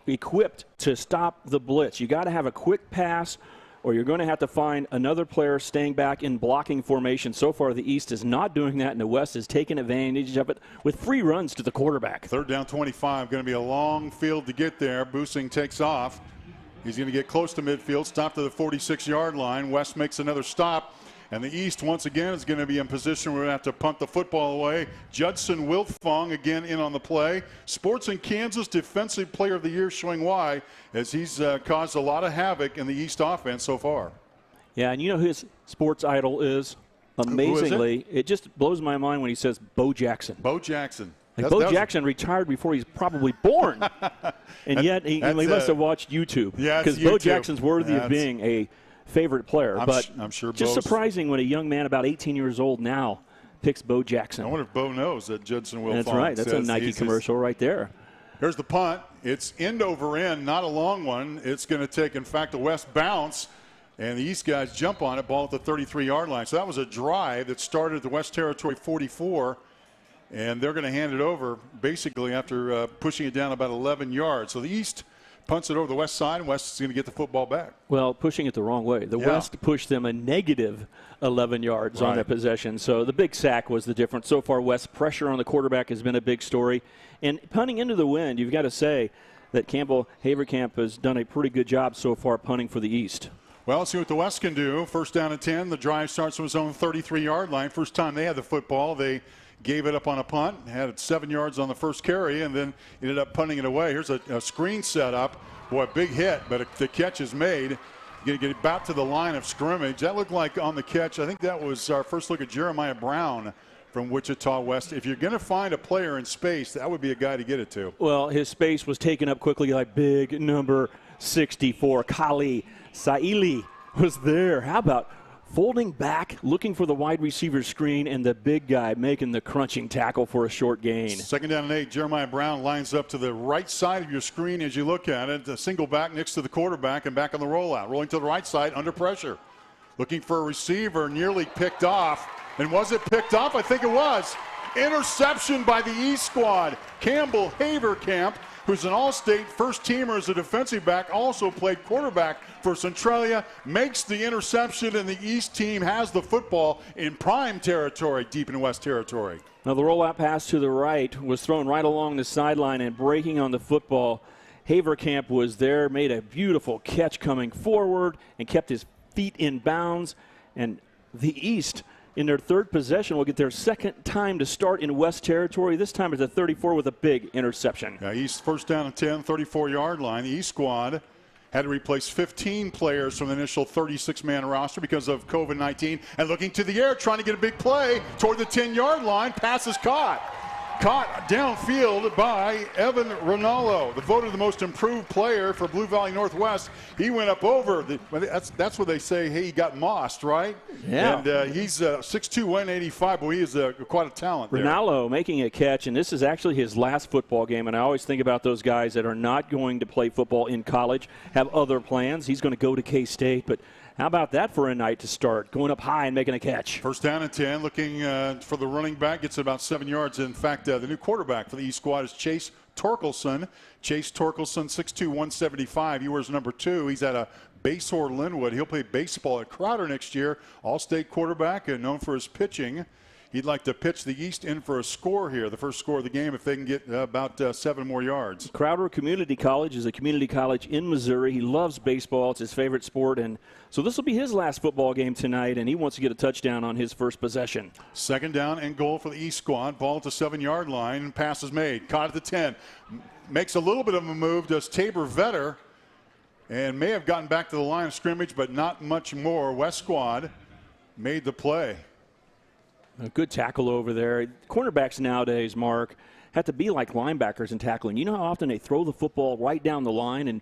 equipped to stop the blitz. You got to have a quick pass, or you're going to have to find another player staying back in blocking formation. So far, the East is not doing that, and the West is taking advantage of it with free runs to the quarterback.
Third down 25, going to be a long field to get there. Boosing takes off. He's going to get close to midfield, stop to the 46-yard line. West makes another stop. And the East, once again, is going to be in position where we're going to have to punt the football away. Judson Wiltfong again in on the play. Sports in Kansas Defensive Player of the Year, showing why, as he's caused a lot of havoc in the East offense so far.
Yeah, and you know who his sports idol is? Amazingly,
who is
it just blows my mind when he says Bo Jackson.
Bo Jackson.
Like Bo Jackson retired before he's probably born. And yet he must have watched YouTube.
Yeah,
because Bo Jackson's worthy of being a favorite player.
I'm sure
just surprising when a young man about 18 years old now picks Bo Jackson.
I wonder if Bo knows that Judson Wiltfong.
That's right. That's a Nike commercial right there.
Here's the punt. It's end over end, not a long one. It's going to take, in fact, a West bounce, and the East guys jump on it, ball at the 33-yard line. So that was a drive that started at the West Territory 44, and they're going to hand it over basically after pushing it down about 11 yards. So the East punts it over the West side, and West is going to get the football back.
Well, pushing it the wrong way. The West pushed them a negative 11 yards on their possession. So the big sack was the difference. So far, West pressure on the quarterback has been a big story. And punting into the wind, you've got to say that Campbell Haverkamp has done a pretty good job so far punting for the East.
Well, let's see what the West can do. First down and 10. The drive starts from his own 33-yard line. First time they had the football, they gave it up on a punt, had it 7 yards on the first carry, and then ended up punting it away. Here's a screen set up. Boy, a big hit, but the catch is made. Going to get back to the line of scrimmage. That looked like on the catch, I think that was our first look at Jeremiah Brown from Wichita West. If you're going to find a player in space, that would be a guy to get it to.
Well, his space was taken up quickly, like big number 64. Kali Saili was there. How about folding back, looking for the wide receiver screen, and the big guy making the crunching tackle for a short gain.
Second down and 8. Jeremiah Brown lines up to the right side of your screen as you look at it. A single back next to the quarterback and back on the rollout. Rolling to the right side under pressure. Looking for a receiver, nearly picked off. And was it picked off? I think it was. Interception by the East squad. Campbell Haverkamp who's an all-state first-teamer as a defensive back, also played quarterback for Centralia, makes the interception, and the East team has the football in prime territory, deep in West territory.
Now the rollout pass to the right was thrown right along the sideline, and breaking on the football, Haverkamp was there, made a beautiful catch coming forward and kept his feet in bounds. And the East, in their third possession, will get their second time to start in West territory. This time it's a 34 with a big interception.
East first down and 10, 34-yard line. The East squad had to replace 15 players from the initial 36-man roster because of COVID-19. And looking to the air, trying to get a big play toward the 10-yard line. Pass is caught. Caught downfield by Evan Ronaldo, the voted the most improved player for Blue Valley Northwest. He went up over. That's what they say, hey, he got mossed, right?
Yeah.
And he's 6'2", 185, but he is quite a talent there.
Ronaldo making a catch, and this is actually his last football game. And I always think about those guys that are not going to play football in college, have other plans. He's going to go to K-State, but how about that for a night to start, going up high and making a catch?
First down and 10, looking for the running back, gets about 7 yards. In fact, the new quarterback for the East squad is Chase Torkelson. Chase Torkelson, 6'2", 175. He wears number 2. He's at a Basehor Linwood. He'll play baseball at Crowder next year. All-state quarterback and known for his pitching. He'd like to pitch the East in for a score here, the first score of the game, if they can get about 7 more yards.
Crowder Community College is a community college in Missouri. He loves baseball. It's his favorite sport. And so this will be his last football game tonight, and he wants to get a touchdown on his first possession.
Second down and goal for the East squad. Ball at the 7-yard line. Pass is made. Caught at the 10. Makes a little bit of a move. Does Tabor Vetter. And may have gotten back to the line of scrimmage, but not much more. West squad made the play.
A good tackle over there. Cornerbacks nowadays, Mark, have to be like linebackers in tackling. You know how often they throw the football right down the line and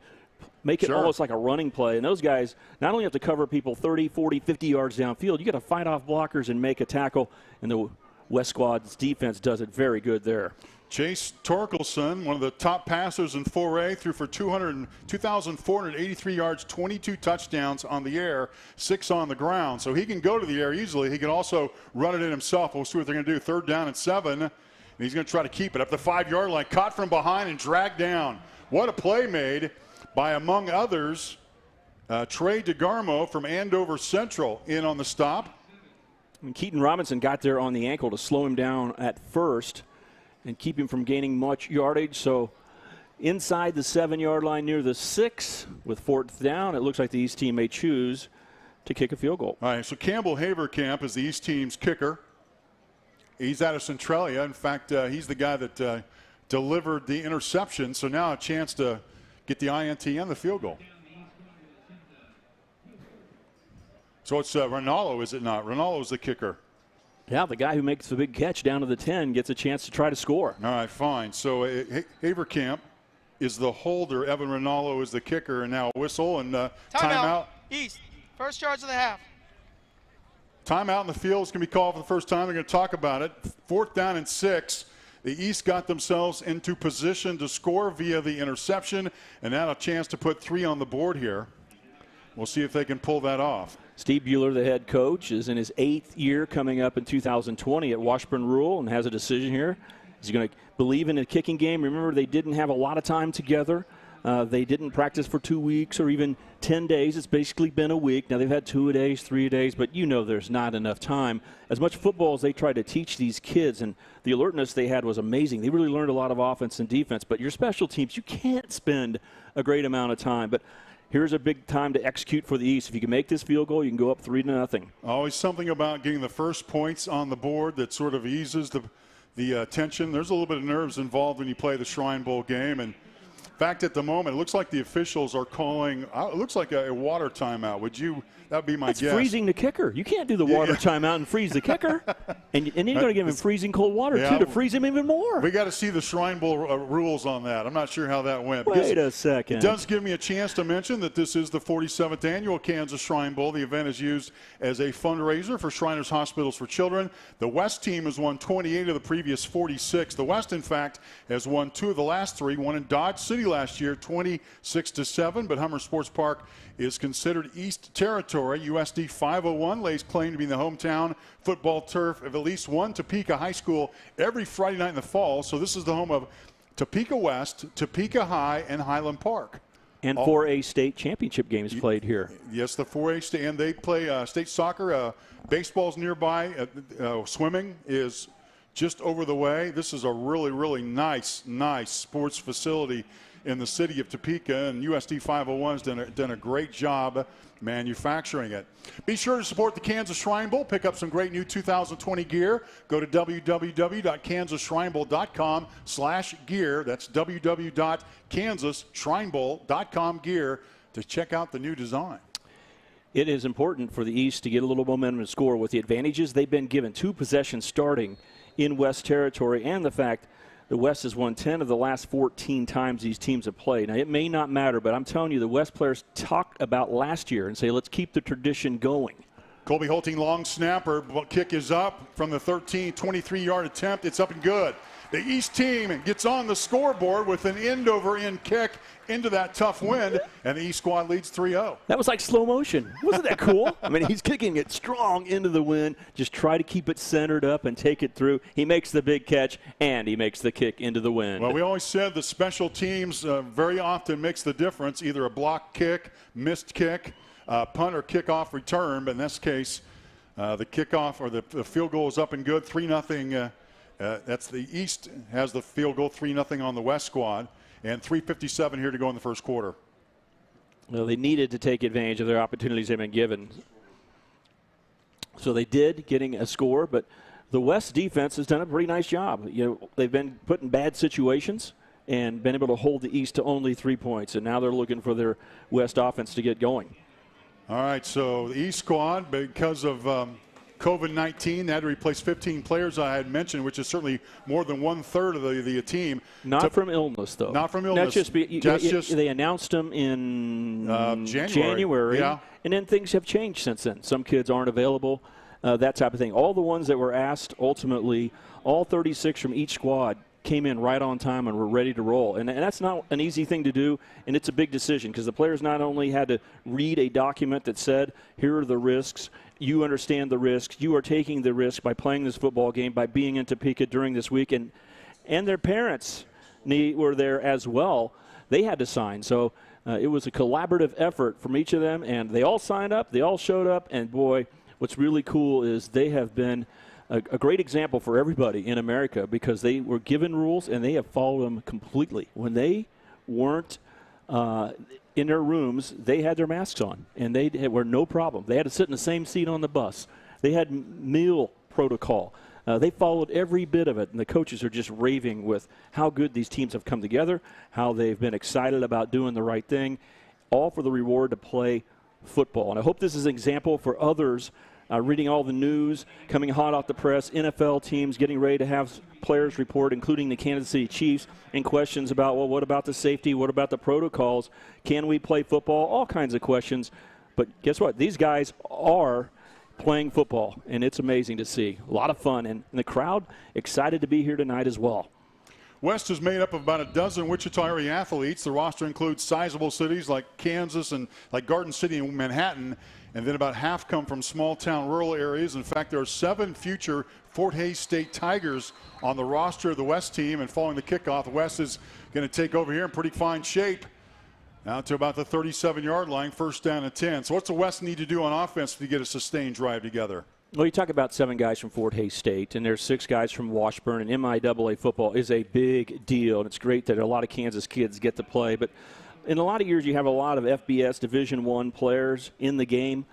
make it almost like a running play. And those guys not only have to cover people 30, 40, 50 yards downfield, you got to fight off blockers and make a tackle. And the West squad's defense does it very good there.
Chase Torkelson, one of the top passers in 4A, threw for 2,483 yards, 22 touchdowns on the air, 6 on the ground. So he can go to the air easily. He can also run it in himself. We'll see what they're going to do. Third down and 7. And he's going to try to keep it up the 5-yard line. Caught from behind and dragged down. What a play made by, among others, Trey DeGarmo from Andover Central in on the stop.
And Keaton Robinson got there on the ankle to slow him down at first and keep him from gaining much yardage. So inside the 7-yard line near the 6 with 4th down, it looks like the East team may choose to kick a field goal.
All right, so Campbell Haverkamp is the East team's kicker. He's out of Centralia. In fact, he's the guy that delivered the interception. So now a chance to get the INT and the field goal. So it's Ronaldo, is it not? Ronaldo's the kicker.
Yeah, the guy who makes the big catch down to the 10 gets a chance to try to score.
All right, fine. So Haverkamp is the holder. Evan Ronaldo is the kicker. And now a whistle and timeout.
East, first charge of the half.
Timeout in the field is going to be called for the first time. They're going to talk about it. 4th down and 6. The East got themselves into position to score via the interception. And now a chance to put 3 on the board here. We'll see if they can pull that off.
Steve Bueller, the head coach, is in his 8th year coming up in 2020 at Washburn Rural and has a decision here. Is he going to believe in a kicking game? Remember, they didn't have a lot of time together. They didn't practice for 2 weeks or even 10 days. It's basically been a week. Now, they've had 2-a-days, 3-a-days, but you know there's not enough time. As much football as they try to teach these kids, and the alertness they had was amazing. They really learned a lot of offense and defense, but your special teams, you can't spend a great amount of time. But here's a big time to execute for the East. If you can make this field goal, you can go up 3-0.
Always something about getting the first points on the board that sort of eases the tension. There's a little bit of nerves involved when you play the Shrine Bowl game. And in fact, at the moment, it looks like the officials are calling, it looks like a water timeout. That would be my guess.
That's freezing the kicker. You can't do the water timeout and freeze the kicker. And then you got to give him freezing cold water, too, to freeze him even more.
We got to see the Shrine Bowl rules on that. I'm not sure how that went.
Wait a second.
It does give me a chance to mention that this is the 47th annual Kansas Shrine Bowl. The event is used as a fundraiser for Shriners Hospitals for Children. The West team has won 28 of the previous 46. The West, in fact, has won 2 of the last 3. One in Dodge City last year, 26-7. But Hummer Sports Park is considered East Territory. USD 501 lays claim to be the hometown football turf of at least one Topeka high school every Friday night in the fall. So this is the home of Topeka West, Topeka High, and Highland Park.
And 4A state championship games played here.
Yes, the 4A state, and they play state soccer. Baseball's nearby. Swimming is just over the way. This is a really, really nice sports facility in the city of Topeka, and USD 501's done a great job manufacturing it. Be sure to support the Kansas Shrine Bowl. Pick up some great new 2020 gear. Go to www.kansasshrinebowl.com/gear. That's www.kansasshrinebowl.com/gear to check out the new design.
It is important for the East to get a little momentum and score with the advantages they've been given. 2 possessions starting in West territory, and the fact the West has won 10 of the last 14 times these teams have played. Now, it may not matter, but I'm telling you, the West players talk about last year and say, let's keep the tradition going.
Colby Holting, long snapper. Kick is up from the 23-yard attempt. It's up and good. The East team gets on the scoreboard with an end-over-end kick into that tough wind, and the East squad leads 3-0.
That was like slow motion. Wasn't that cool? I mean, he's kicking it strong into the wind. Just try to keep it centered up and take it through. He makes the big catch, and he makes the kick into the wind.
Well, we always said the special teams very often makes the difference, either a block kick, missed kick, punt or kickoff return. But in this case, the kickoff or the field goal is up and good, 3-0. That's the East has the field goal, 3-0 on the West squad. And 3:57 here to go in the first quarter.
Well, they needed to take advantage of their opportunities they've been given. So they did, getting a score, but the West defense has done a pretty nice job. You know, they've been put in bad situations and been able to hold the East to only 3 points, and now they're looking for their West offense to get going.
All right, so the East squad, because of COVID-19, they had to replace 15 players I had mentioned, which is certainly more than 1/3 of the team.
Not from illness, though.
Not from illness.
They announced them in January,
yeah.
And then things have changed since then. Some kids aren't available, that type of thing. All the ones that were asked, ultimately, all 36 from each squad came in right on time and were ready to roll. And that's not an easy thing to do, and it's a big decision because the players not only had to read a document that said, here are the risks, you understand the risks, you are taking the risk by playing this football game, by being in Topeka during this week, and their parents were there as well. They had to sign. So it was a collaborative effort from each of them, and they all signed up, they all showed up, and boy, what's really cool is they have been a great example for everybody in America because they were given rules and they have followed them completely. When they weren't in their rooms, they had their masks on, and they were no problem. They had to sit in the same seat on the bus. They had meal protocol. They followed every bit of it, and the coaches are just raving with how good these teams have come together, how they've been excited about doing the right thing, all for the reward to play football. And I hope this is an example for others. Reading all the news, coming hot off the press, NFL teams getting ready to have players report, including the Kansas City Chiefs, and questions about, well, what about the safety? What about the protocols? Can we play football? All kinds of questions. But guess what? These guys are playing football, and it's amazing to see. A lot of fun, and the crowd excited to be here tonight as well.
West is made up of about a dozen Wichita area athletes. The roster includes sizable cities like Kansas and like Garden City and Manhattan, and then about half come from small-town rural areas. In fact, there are 7 future Fort Hays State Tigers on the roster of the West team, and following the kickoff, West is going to take over here in pretty fine shape. Now to about the 37-yard line, first down and 10. So what's the West need to do on offense to get a sustained drive together?
Well, you talk about 7 guys from Fort Hays State, and there's 6 guys from Washburn, and MIAA football is a big deal, and it's great that a lot of Kansas kids get to play. But in a lot of years, you have a lot of FBS Division I players in the game.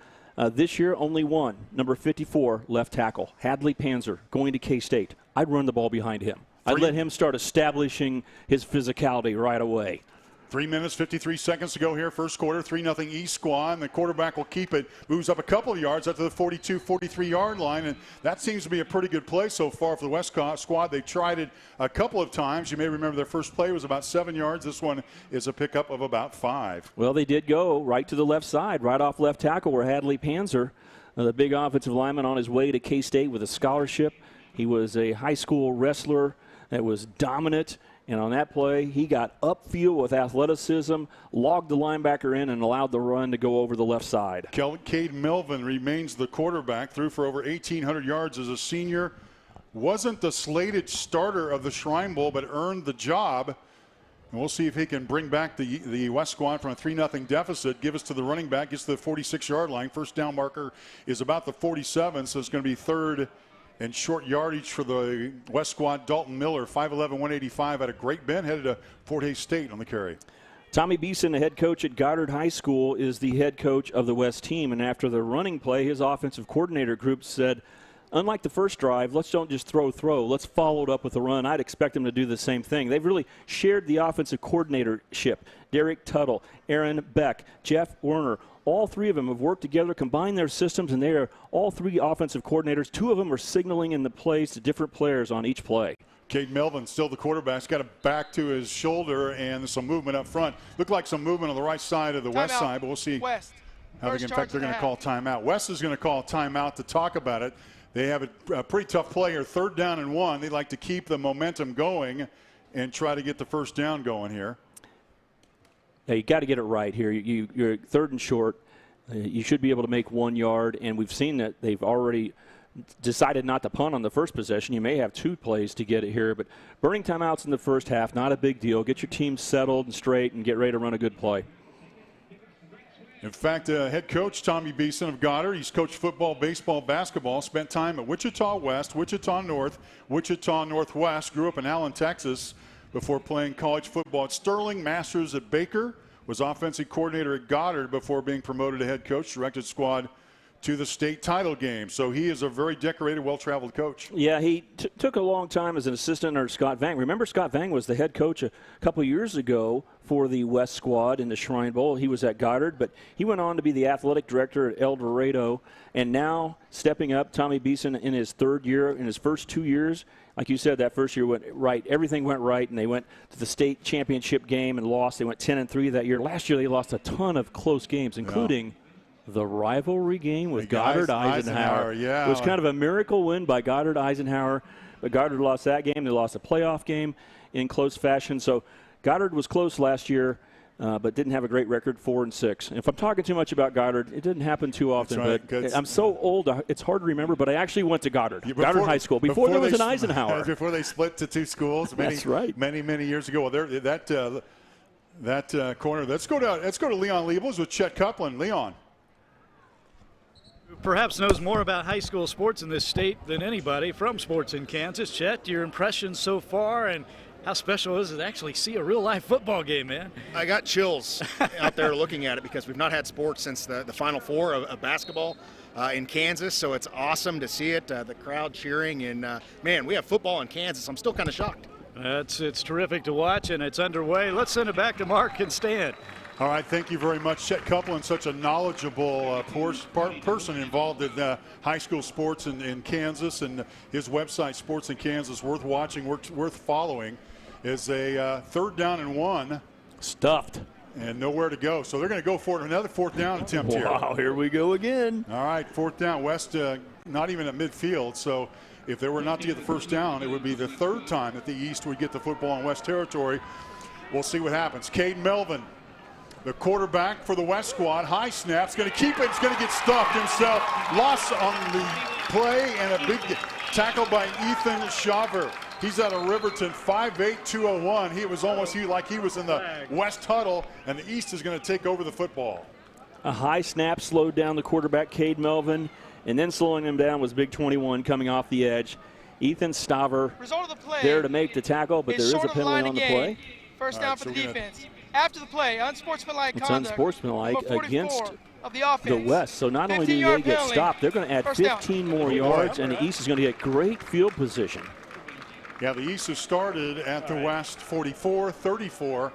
This year, only one, number 54, left tackle, Hadley Panzer, going to K-State. I'd run the ball behind him. I'd let him start establishing his physicality right away.
3 minutes, 53 seconds to go here, first quarter, 3-0 East squad, and the quarterback will keep it, moves up a couple of yards up to the 42, 43-yard line, and that seems to be a pretty good play so far for the West squad. They've tried it a couple of times. You may remember their first play was about 7 yards. This one is a pickup of about 5.
Well, they did go right to the left side, right off left tackle where Hadley Panzer, the big offensive lineman on his way to K-State with a scholarship. He was a high school wrestler that was dominant. And on that play, he got upfield with athleticism, logged the linebacker in, and allowed the run to go over the left side.
Cade Melvin remains the quarterback, threw for over 1,800 yards as a senior. wasn't the slated starter of the Shrine Bowl, but earned the job. And we'll see if he can bring back the West squad from a 3-0 deficit. Give us to the running back, gets to the 46-yard line. First down marker is about the 47, so it's going to be third and short yardage for the West squad. Dalton Miller, 5'11", 185, out of Great Bend, headed to Fort Hays State on the carry.
Tommy Beeson, the head coach at Goddard High School, is the head coach of the West team. And after the running play, his offensive coordinator group said, unlike the first drive, let's don't just throw. Let's follow it up with a run. I'd expect them to do the same thing. They've really shared the offensive coordinatorship. Derek Tuttle, Aaron Beck, Jeff Werner, all three of them have worked together, combined their systems, and they are all three offensive coordinators. Two of them are signaling in the plays to different players on each play.
Cade Melvin, still the quarterback. He's got it back to his shoulder and some movement up front. Looked like some movement on the right side of the West side, but we'll see how they get. In fact, they're going to call timeout. West is going to call timeout to talk about it. They have a pretty tough play here, 3rd down and 1. They like to keep the momentum going and try to get the first down going here.
Yeah, you got to get it right here. You're 3rd and short. You should be able to make 1 yard, and we've seen that they've already decided not to punt on the first possession. You may have 2 plays to get it here, but burning timeouts in the first half, not a big deal. Get your team settled and straight and get ready to run a good play.
In fact, head coach Tommy Beeson of Goddard, he's coached football, baseball, basketball, spent time at Wichita West, Wichita North, Wichita Northwest, grew up in Allen, Texas, before playing college football at Sterling, Masters at Baker, was offensive coordinator at Goddard before being promoted to head coach, directed squad to the state title game. So he is a very decorated, well-traveled coach.
Yeah, he took a long time as an assistant under Scott Vang. Remember, Scott Vang was the head coach a couple years ago for the West squad in the Shrine Bowl. He was at Goddard, but he went on to be the athletic director at El Dorado. And now, stepping up, Tommy Beeson in his 3rd year, in his first 2 years, like you said, that first year went right. Everything went right, and they went to the state championship game and lost. They went 10-3 that year. Last year, they lost a ton of close games, including the rivalry game with Goddard Eisenhower.
Yeah.
It was kind of a miracle win by Goddard Eisenhower, but Goddard lost that game. They lost a playoff game in close fashion. So Goddard was close last year, but didn't have a great record, 4-6. And if I'm talking too much about Goddard, it didn't happen too often.
Right.
But I'm so old, it's hard to remember, but I actually went to Goddard, Goddard High School, before there was an Eisenhower.
Before they split to 2 schools.
That's right.
Many years ago. Well, that corner. Let's go to Leon Liebels with Chet Copeland. Leon.
Perhaps knows more about high school sports in this state than anybody from sports in Kansas. Chet, your impressions so far, and how special is it to actually see a real-life football game, man?
I got chills out there looking at it because we've not had sports since the Final Four of basketball in Kansas, so it's awesome to see it, the crowd cheering, and, man, we have football in Kansas. I'm still kind of shocked.
It's terrific to watch, and it's underway. Let's send it back to Mark and Stan.
All right, thank you very much, Chet Copeland, such a knowledgeable person involved in high school sports in Kansas, and his website, Sports in Kansas, worth watching, worth following, is a 3rd down and 1.
Stuffed.
And nowhere to go. So they're going to go for another 4th down attempt here.
Wow, here we go again.
All right, 4th down. West not even at midfield, so if they were not to get the first down, it would be the 3rd time that the East would get the football in West territory. We'll see what happens. Cade Melvin, the quarterback for the West squad, high snaps, going to keep it. He's going to get stuffed himself. Loss on the play and a big tackle by Ethan Shaver. He's out of Riverton, 5'8", 201. He was almost like he was in the West huddle, and the East is going to take over the football.
A high snap slowed down the quarterback, Cade Melvin, and then slowing him down was Big 21 coming off the edge. Ethan Staver there to make the tackle, but there is a penalty on the play.
First down for the defense. After the play, unsportsmanlike
conduct.
It's
unsportsmanlike against
of the
West. So not only do they get stopped, they're going to add 15 more yards, and the East is going to get great field position.
Yeah, the East has started at the West 44-34,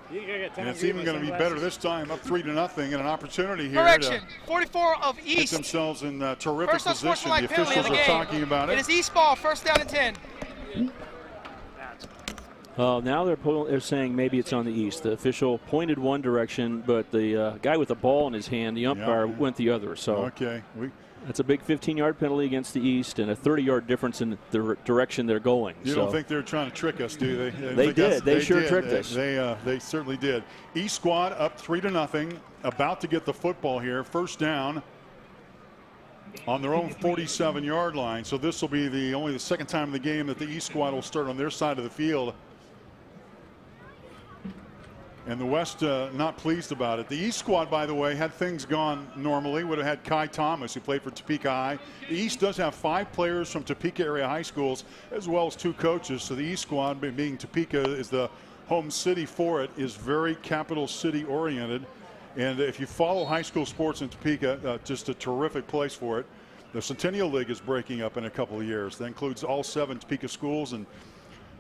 and it's even going to be better this time, up 3-0, and an opportunity here
to 44 of East.
Get themselves in terrific position. The officials are talking about it.
It is East ball, first down and 10.
Now they're saying maybe it's on the East. The official pointed one direction, but the guy with the ball in his hand, the umpire, went the other. So
okay,
that's a big 15-yard penalty against the East and a 30-yard difference in the direction they're going.
You don't think they're trying to trick us, do they?
They did. They sure tricked us.
They certainly did. East squad up 3-0, about to get the football here. First down on their own 47-yard line. So this will be only the second time in the game that the East squad will start on their side of the field. And the West not pleased about it. The East squad, by the way, had things gone normally, would have had Kai Thomas, who played for Topeka High. The East does have 5 players from Topeka area high schools, as well as 2 coaches. So the East squad, being Topeka is the home city for it, is very capital city oriented. And if you follow high school sports in Topeka, just a terrific place for it. The Centennial League is breaking up in a couple of years. That includes all 7 Topeka schools in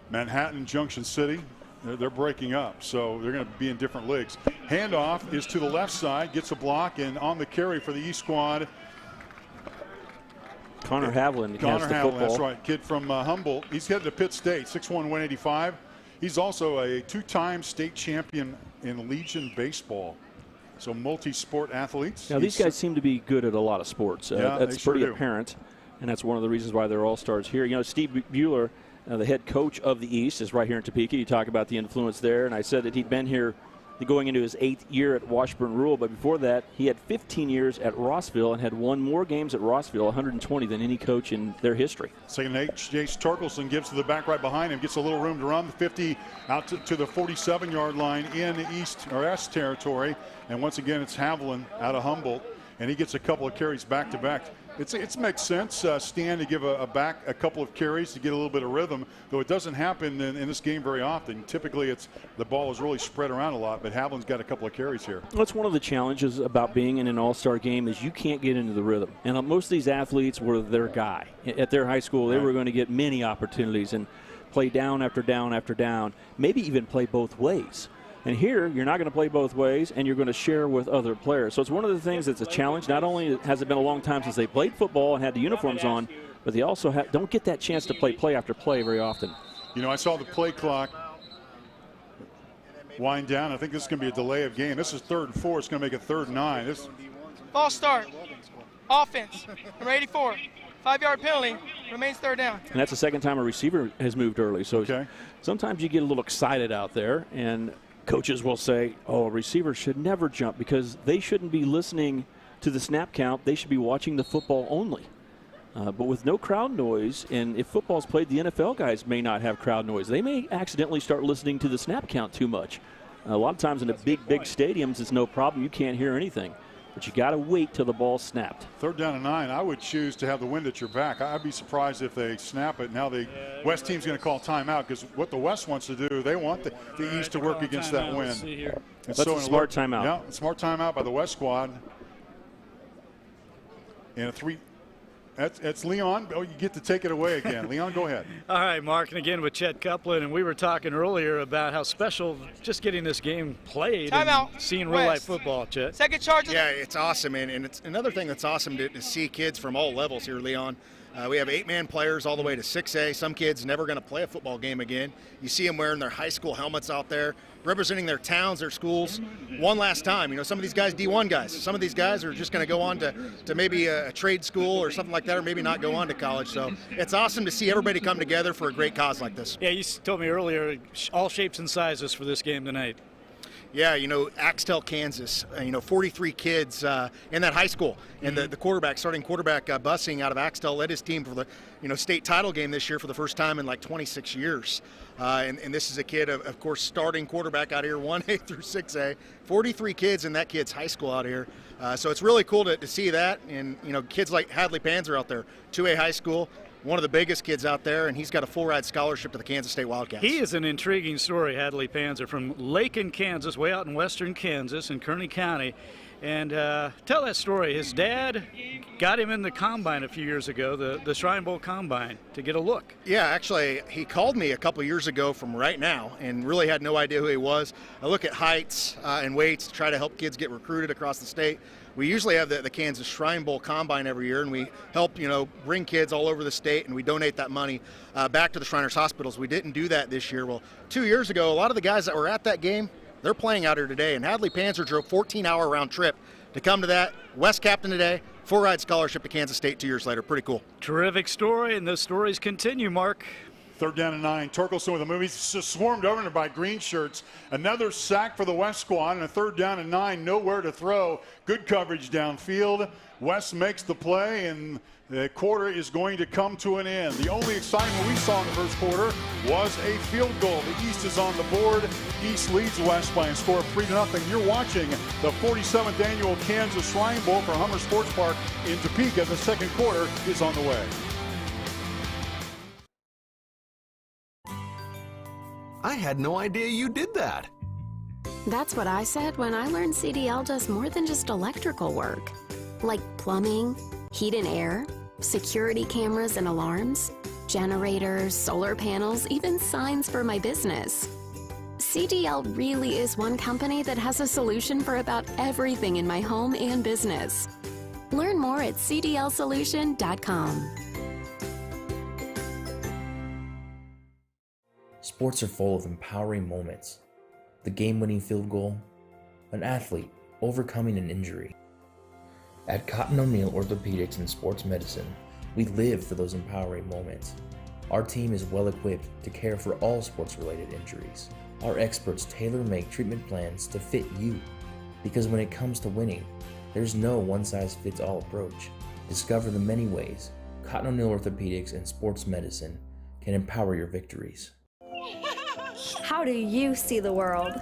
Manhattan, Junction City. They're breaking up, so they're going to be in different leagues. Handoff is to the left side, gets a block, and on the carry for the East squad,
Connor Havlin.
Connor Havlin, that's right. Kid from Humboldt. He's headed to Pitt State, 6'1", 185. He's also a 2-time state champion in Legion baseball. So multi-sport athletes.
Now, these guys seem to be good at a lot of sports. That's pretty apparent, and that's one of the reasons why they're all-stars here. You know, Steve Bueller, the head coach of the East, is right here in Topeka. You talk about the influence there, and I said that he'd been here going into his 8th year at Washburn Rural, but before that, he had 15 years at Rossville and had won more games at Rossville, 120, than any coach in their history.
Second, Jace Torkelson gives to the back right behind him, gets a little room to run the 50 out to the 47-yard line in East or S territory, and once again, it's Havlin out of Humboldt, and he gets a couple of carries back-to-back. It makes sense, Stan, to give a couple of carries to get a little bit of rhythm, though it doesn't happen in this game very often. Typically, the ball is really spread around a lot, but Havlin's got a couple of carries here.
That's one of the challenges about being in an all-star game is you can't get into the rhythm. And most of these athletes were their guy. At their high school, they were going to get many opportunities and play down after down after down, maybe even play both ways. And here, you're not going to play both ways, and you're going to share with other players. So it's one of the things that's a challenge. Not only has it been a long time since they played football and had the uniforms on, but they also don't get that chance to play after play very often.
You know, I saw the play clock wind down. I think this is going to be a delay of game. This is 3rd and 4. It's going to make it 3rd and 9.
False start. Offense. Number 84. 5-yard penalty. Remains 3rd down.
And that's the second time a receiver has moved early. So sometimes you get a little excited out there, and coaches will say, a receiver should never jump because they shouldn't be listening to the snap count. They should be watching the football only. But with no crowd noise, and if football's played, the NFL guys may not have crowd noise. They may accidentally start listening to the snap count too much. A lot of times in the big stadiums, it's no problem. You can't hear anything. But you got to wait till the ball's snapped.
3rd down and 9. I would choose to have the wind at your back. I'd be surprised if they snap it. Now the West team's going to call timeout because what the West wants to do, they want the East to work against that wind.
That's a smart timeout.
Yeah, smart timeout by the West squad. And that's Leon. Oh, you get to take it away again. Leon, go ahead.
All right, Mark, and again with Chet Copeland, and we were talking earlier about how special just getting this game played and seeing real-life football, Chet.
Second charge.
Yeah, it's awesome, and it's another thing that's awesome to see kids from all levels here, Leon. We have 8-man players all the way to 6A. Some kids never going to play a football game again. You see them wearing their high school helmets out there, representing their towns, their schools, one last time. You know, some of these guys, D1 guys, some of these guys are just going to go on to maybe a trade school or something like that, or maybe not go on to college. So it's awesome to see everybody come together for a great cause like this.
Yeah, you told me earlier, all shapes and sizes for this game tonight.
Yeah, you know, Axtell, Kansas, 43 kids in that high school. And the starting quarterback, Bussing out of Axtell, led his team for the, state title game this year for the first time in like 26 years. And this is a kid, of course, starting quarterback out here, 1A through 6A. 43 kids in that kid's high school out here. So it's really cool to see that. And, kids like Hadley Panzer out there, 2A high school. One of the biggest kids out there, and he's got a full-ride scholarship to the Kansas State Wildcats.
He is an intriguing story, Hadley Panzer, from Lake, Kansas, way out in western Kansas in Kearney County. And tell that story. His dad got him in the combine a few years ago, the Shrine Bowl combine, to get a look.
Yeah, actually, he called me a couple years ago from right now and really had no idea who he was. I look at heights and weights to try to help kids get recruited across the state. We usually have the Kansas Shrine Bowl Combine every year, and we help, bring kids all over the state, and we donate that money back to the Shriners Hospitals. We didn't do that this year. Well, 2 years ago, a lot of the guys that were at that game, they're playing out here today, and Hadley Panzer drove 14-hour round trip to come to that. West captain today, full-ride scholarship to Kansas State 2 years later. Pretty cool.
Terrific story, and those stories continue, Mark.
3rd down and 9. Torkelson with a move. He's swarmed over by green shirts. Another sack for the West squad, and a 3rd down and 9. Nowhere to throw. Good coverage downfield. West makes the play, and the quarter is going to come to an end. The only excitement we saw in the first quarter was a field goal. The East is on the board. East leads West by a score of 3-0. You're watching the 47th annual Kansas Shrine Bowl for Hummer Sports Park in Topeka. The second quarter is on the way.
I had no idea you did that.
That's what I said when I learned CDL does more than just electrical work. Like plumbing, heat and air, security cameras and alarms, generators, solar panels, even signs for my business. CDL really is one company that has a solution for about everything in my home and business. Learn more at cdlsolution.com.
Sports are full of empowering moments. The game-winning field goal, an athlete overcoming an injury. At Cotton O'Neill Orthopedics and Sports Medicine, we live for those empowering moments. Our team is well equipped to care for all sports-related injuries. Our experts tailor-make treatment plans to fit you, because when it comes to winning, there's no one-size-fits-all approach. Discover the many ways Cotton O'Neill Orthopedics and Sports Medicine can empower your victories.
How do you see the world?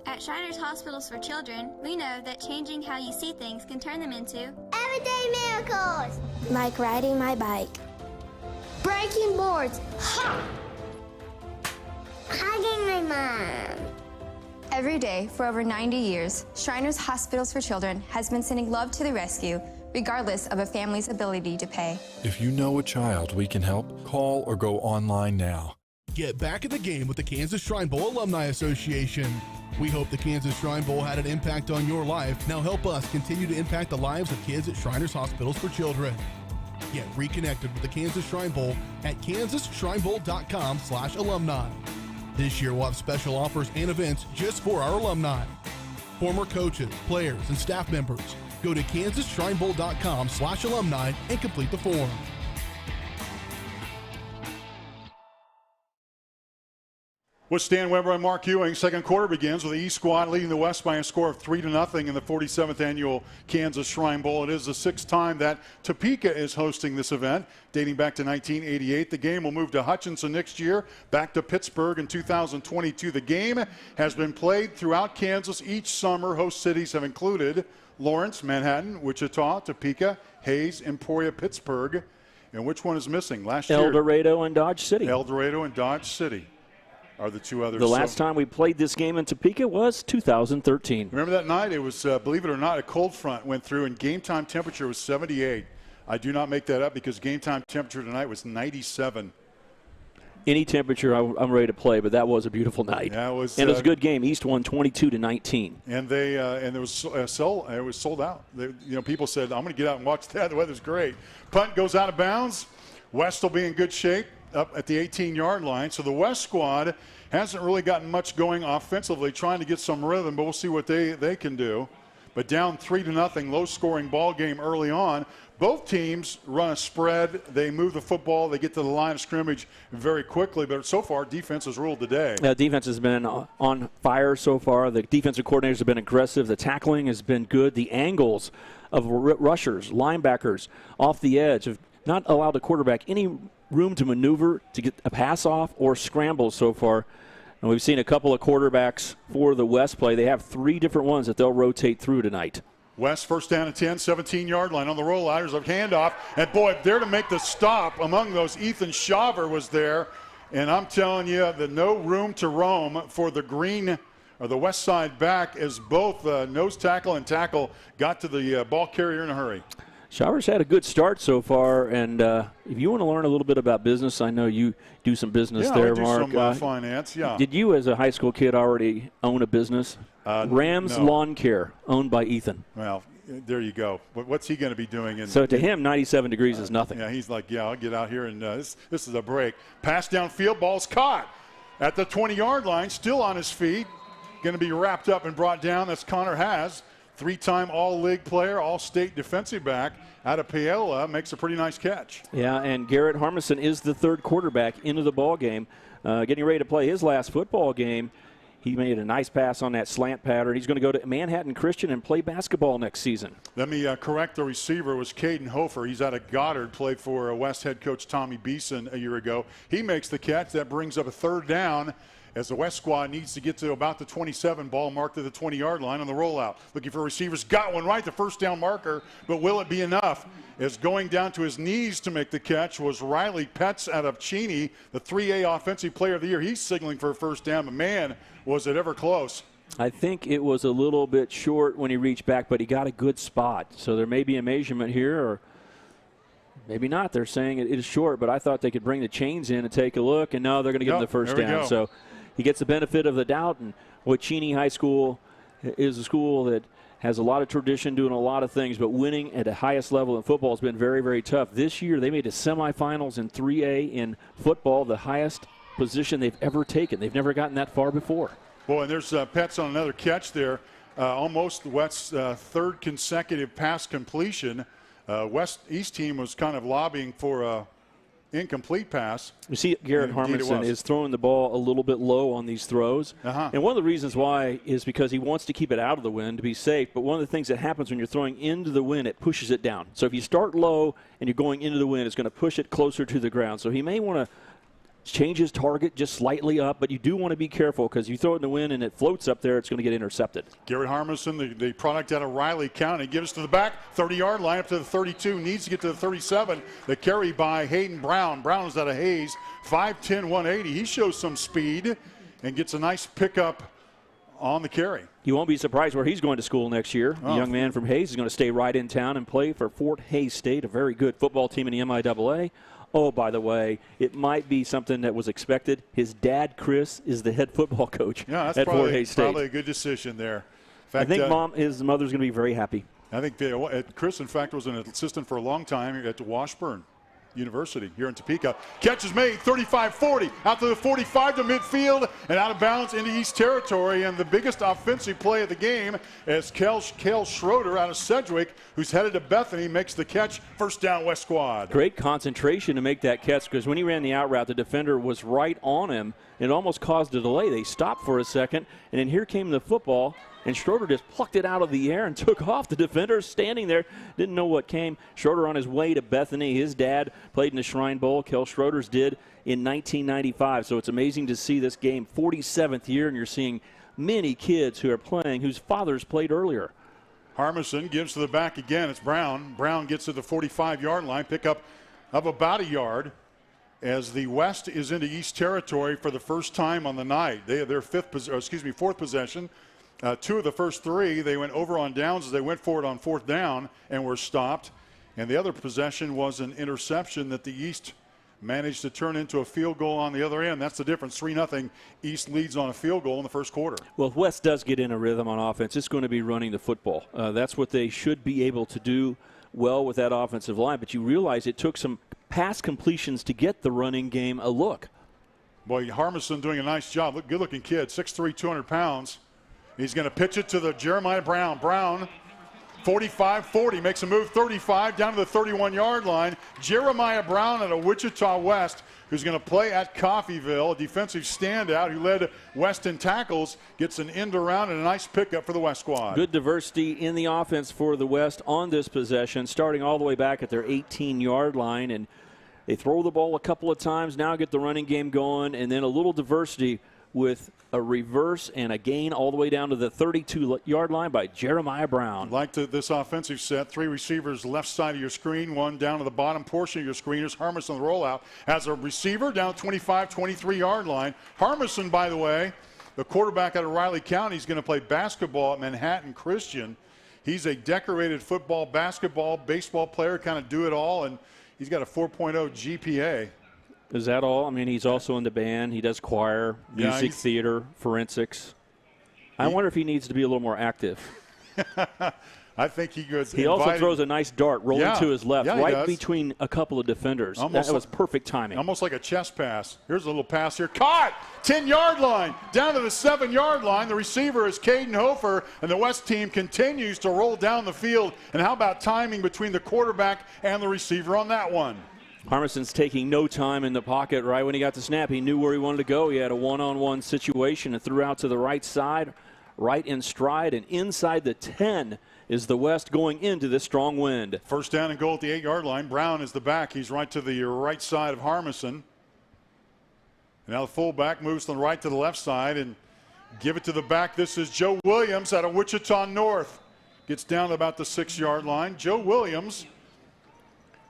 At Shriners Hospitals for Children, we know that changing how you see things can turn them into
everyday miracles.
Like riding my bike.
Breaking boards. Hugging my mom.
Every day for over 90 years, Shriners Hospitals for Children has been sending love to the rescue, regardless of a family's ability to pay.
If you know a child we can help, call or go online now.
Get back in the game with the Kansas Shrine Bowl Alumni Association. We hope the Kansas Shrine Bowl had an impact on your life. Now help us continue to impact the lives of kids at Shriners Hospitals for Children. Get reconnected with the Kansas Shrine Bowl at kansasshrinebowl.com/alumni. This year we'll have special offers and events just for our alumni. Former coaches, players, and staff members, go to kansasshrinebowl.com/alumni and complete the form.
With Stan Weber and Mark Ewing, second quarter begins with the East squad leading the West by a score of 3-0 in the 47th annual Kansas Shrine Bowl. It is the 6th time that Topeka is hosting this event, dating back to 1988. The game will move to Hutchinson next year, back to Pittsburgh in 2022. The game has been played throughout Kansas each summer. Host cities have included Lawrence, Manhattan, Wichita, Topeka, Hayes, Emporia, Pittsburgh. And which one is missing? Last year,
El Dorado and Dodge City.
El Dorado and Dodge City are the two others.
The last time we played this game in Topeka was 2013.
Remember that night? It was, believe it or not, a cold front went through, and game time temperature was 78. I do not make that up because game time temperature tonight was 97.
Any temperature, I'm ready to play, but that was a beautiful night.
Yeah, it was,
and it was a good game. East won 22-19.
And they and it was sold out. People said, "I'm going to get out and watch that. The weather's great." Punt goes out of bounds. West will be in good shape up at the 18-yard line. So the West squad hasn't really gotten much going offensively, trying to get some rhythm, but we'll see what they can do. But down 3-0, low-scoring ball game early on. Both teams run a spread. They move the football. They get to the line of scrimmage very quickly. But so far, defense has ruled the day.
The defense has been on fire so far. The defensive coordinators have been aggressive. The tackling has been good. The angles of rushers, linebackers off the edge have not allowed the quarterback any room to maneuver to get a pass off or scramble so far. And we've seen a couple of quarterbacks for the West play. They have 3 different ones that they'll rotate through tonight.
West first down and 10, 17-yard line on the rollout. There's a handoff. And, boy, there to make the stop among those, Ethan Shaver was there. And I'm telling you, the no room to roam for the green or the West side back as both nose tackle and tackle got to the ball carrier in a hurry.
Shaver's had a good start so far, and if you want to learn a little bit about business, I know you do some business there, Mark.
I do some finance, yeah.
Did you, as a high school kid, already own a business? Rams Lawn Care, owned by Ethan.
Well, there you go. What's he going to be doing?
So to him, 97 degrees is nothing.
Yeah, he's like, I'll get out here, and this is a break. Pass downfield, ball's caught at the 20-yard line, still on his feet. Going to be wrapped up and brought down. That's Connor Haas. three-time All-League player, All-State defensive back out of Paola, makes a pretty nice catch.
Yeah, and Garrett Harmison is the third quarterback into the ball game. Getting ready to play his last football game. He made a nice pass on that slant pattern. He's going to go to Manhattan Christian and play basketball next season.
Let me correct the receiver. It was Caden Hofer. He's out of Goddard, played for West head coach Tommy Beeson a year ago. He makes the catch. That brings up a third down as the West squad needs to get to about the 27, ball marked at the 20-yard line on the rollout. Looking for receivers. Got one right, the first down marker, but will it be enough? As going down to his knees to make the catch was Riley Petz out of Cheney, the 3A Offensive Player of the Year. He's signaling for a first down, but man, was it ever close.
I think it was a little bit short when he reached back, but he got a good spot. So there may be a measurement here, or maybe not. They're saying it is short, but I thought they could bring the chains in and take a look, and no, they're going to give him the first down. So he gets the benefit of the doubt, and Cheney High School is a school that has a lot of tradition doing a lot of things, but winning at the highest level in football has been very, very tough. This year they made the semifinals in 3A in football, the highest position they've ever taken. They've never gotten that far before.
Boy, and there's Petz on another catch there. Almost West's third consecutive pass completion. West East team was kind of lobbying for a incomplete pass.
You see Garrett Harmison is throwing the ball a little bit low on these throws. And one of the reasons why is because he wants to keep it out of the wind to be safe. But one of the things that happens when you're throwing into the wind, it pushes it down. So if you start low and you're going into the wind, it's going to push it closer to the ground. So he may want to change his target just slightly up, but you do want to be careful because you throw it in the wind and it floats up there, it's going to get intercepted.
Garrett Harmison, the product out of Riley County, gives to the back, 30-yard line up to the 32, needs to get to the 37. The carry by Hayden Brown. Brown is out of Hayes, 5'10", 180. He shows some speed and gets a nice pickup on the carry.
You won't be surprised where he's going to school next year. The young man from Hayes is going to stay right in town and play for Fort Hays State, a very good football team in the MIAA. Oh, by the way, it might be something that was expected. His dad, Chris, is the head football coach at Fort Hays State.
Probably a good decision there. In fact,
I think his mother's going to be very happy.
I think Chris, in fact, was an assistant for a long time at Washburn University here in Topeka. Catch is made, 35-40, out to the 45 to midfield and out of bounds into East Territory. And the biggest offensive play of the game as Kale Schroeder out of Sedgwick, who's headed to Bethany, makes the catch. First down, West squad.
Great concentration to make that catch because when he ran the out route, the defender was right on him. It almost caused a delay. They stopped for a second, and then here came the football. And Schroeder just plucked it out of the air and took off. The defender standing there didn't know what came. Schroeder on his way to Bethany. His dad played in the Shrine Bowl. Kel Schroeder's did in 1995. So it's amazing to see this game, 47th year, and you're seeing many kids who are playing whose fathers played earlier.
Harmison gives to the back again. It's Brown. Brown gets to the 45-yard line. Pickup of about a yard as the West is into East Territory for the first time on the night. Their fourth possession. Two of the first three, they went over on downs as they went for it on fourth down and were stopped. And the other possession was an interception that the East managed to turn into a field goal on the other end. That's the difference. 3-0. East leads on a field goal in the first quarter.
Well, if West does get in a rhythm on offense, it's going to be running the football. That's what they should be able to do well with that offensive line. But you realize it took some pass completions to get the running game a look.
Boy, Harmison doing a nice job. Good-looking kid, 6'3", 200 pounds. He's going to pitch it to the Jeremiah Brown. Brown, 45-40, makes a move 35 down to the 31-yard line. Jeremiah Brown out of Wichita West, who's going to play at Coffeyville, a defensive standout who led West in tackles, gets an end around and a nice pickup for the West squad.
Good diversity in the offense for the West on this possession, starting all the way back at their 18-yard line. And they throw the ball a couple of times, now get the running game going, and then a little diversity with a reverse and a gain all the way down to the 32-yard line by Jeremiah Brown.
Like this offensive set, three receivers left side of your screen, one down to the bottom portion of your screen. Here's Harmison on the rollout. Has a receiver down 25, 23-yard line. Harmison, by the way, the quarterback out of Riley County, is going to play basketball at Manhattan Christian. He's a decorated football, basketball, baseball player, kind of do it all, and he's got a 4.0 GPA.
Is that all? I mean, he's also in the band. He does choir, music, theater, forensics. I wonder if he needs to be a little more active.
I think he goes.
He also throws a nice dart rolling to his left, right between a couple of defenders. That was perfect timing.
Almost like a chest pass. Here's a little pass here. Caught! 10-yard line. Down to the 7-yard line. The receiver is Caden Hofer, and the West team continues to roll down the field. And how about timing between the quarterback and the receiver on that one?
Harmison's taking no time in the pocket. Right when he got the snap, he knew where he wanted to go. He had a one-on-one situation and threw out to the right side, right in stride, and inside the 10 is the West going into this strong wind.
First down and goal at the 8-yard line. Brown is the back. He's right to the right side of Harmison. Now the fullback moves from the right to the left side and give it to the back. This is Joe Williams out of Wichita North. Gets down to about the 6-yard line. Joe Williams,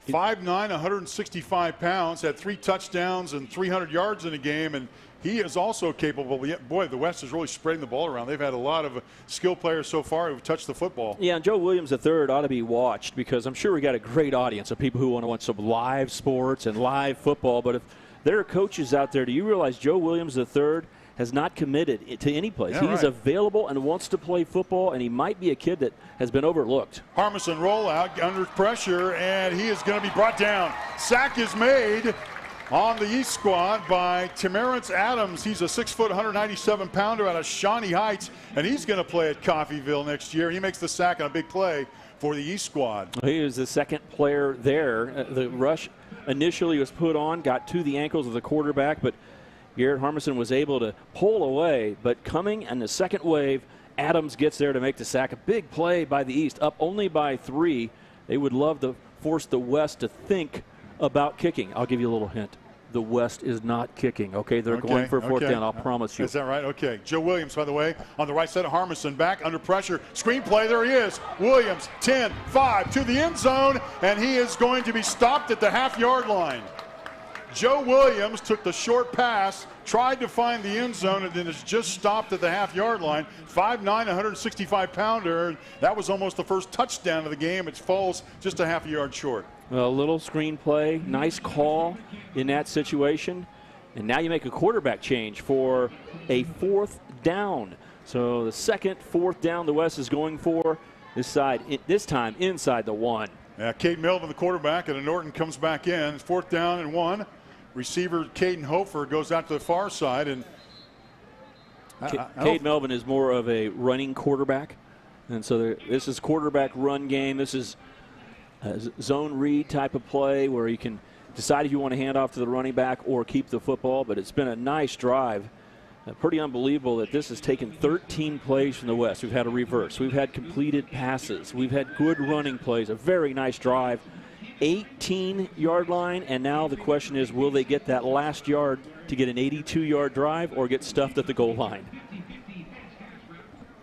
5'9", 165 pounds, had 3 touchdowns and 300 yards in a game, and he is also capable. Boy, the West is really spreading the ball around. They've had a lot of skill players so far who've touched the football.
Yeah, and Joe Williams III ought to be watched because I'm sure we got a great audience of people who want to watch some live sports and live football. But if there are coaches out there, do you realize Joe Williams III has not committed to any place? He is available and wants to play football, and he might be a kid that has been overlooked.
Harmison rollout under pressure, and he is going to be brought down. Sack is made on the East squad by Terrence Adams. He's a 6', 197-pounder out of Shawnee Heights, and he's going to play at Coffeyville next year. He makes the sack on a big play for the East squad.
He was the second player there. The rush initially was put on, got to the ankles of the quarterback, but Garrett Harmison was able to pull away. But coming in the second wave, Adams gets there to make the sack. A big play by the East, up only by 3. They would love to force the West to think about kicking. I'll give you a little hint. The West is not kicking, okay? They're going for 4th down, I'll promise you.
Is that right? Okay. Joe Williams, by the way, on the right side of Harmison, back under pressure. Screen play, there he is. Williams, 10-5 to the end zone, and he is going to be stopped at the half-yard line. Joe Williams took the short pass, tried to find the end zone, and then is just stopped at the half-yard line. 5'9", 165-pounder. That was almost the first touchdown of the game. It falls just a half a yard short.
A little screen play, nice call in that situation. And now you make a quarterback change for a 4th down. So the second 4th down the West is going for this time inside the 1.
Yeah, Cade Melvin, the quarterback, and Norton comes back in. 4th down and 1. Receiver Caden Hofer goes out to the far side, and
Cade Melvin is more of a running quarterback, and so this is quarterback run game. This is a zone read type of play where you can decide if you want to hand off to the running back or keep the football. But it's been a nice drive. Pretty unbelievable that this has taken 13 plays from the West. We've had a reverse. We've had completed passes. We've had good running plays. A very nice drive. 18-yard line, and now the question is, will they get that last yard to get an 82-yard drive or get stuffed at the goal line?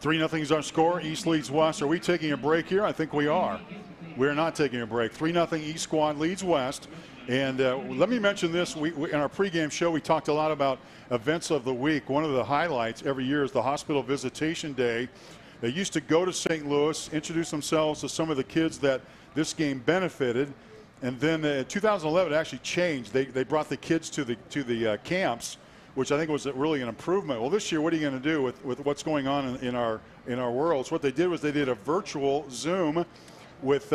3-0 is our score. East leads West. Are we taking a break here? I think we are. We're not taking a break. 3-0 East squad leads West. And let me mention this. We in our pregame show, we talked a lot about events of the week. One of the highlights every year is the Hospital Visitation Day. They used to go to St. Louis, introduce themselves to some of the kids that this game benefited, and then in 2011 it actually changed. They brought the kids to the camps, which I think was really an improvement. Well, this year, what are you going to do with what's going on in our world? So what they did was they did a virtual Zoom with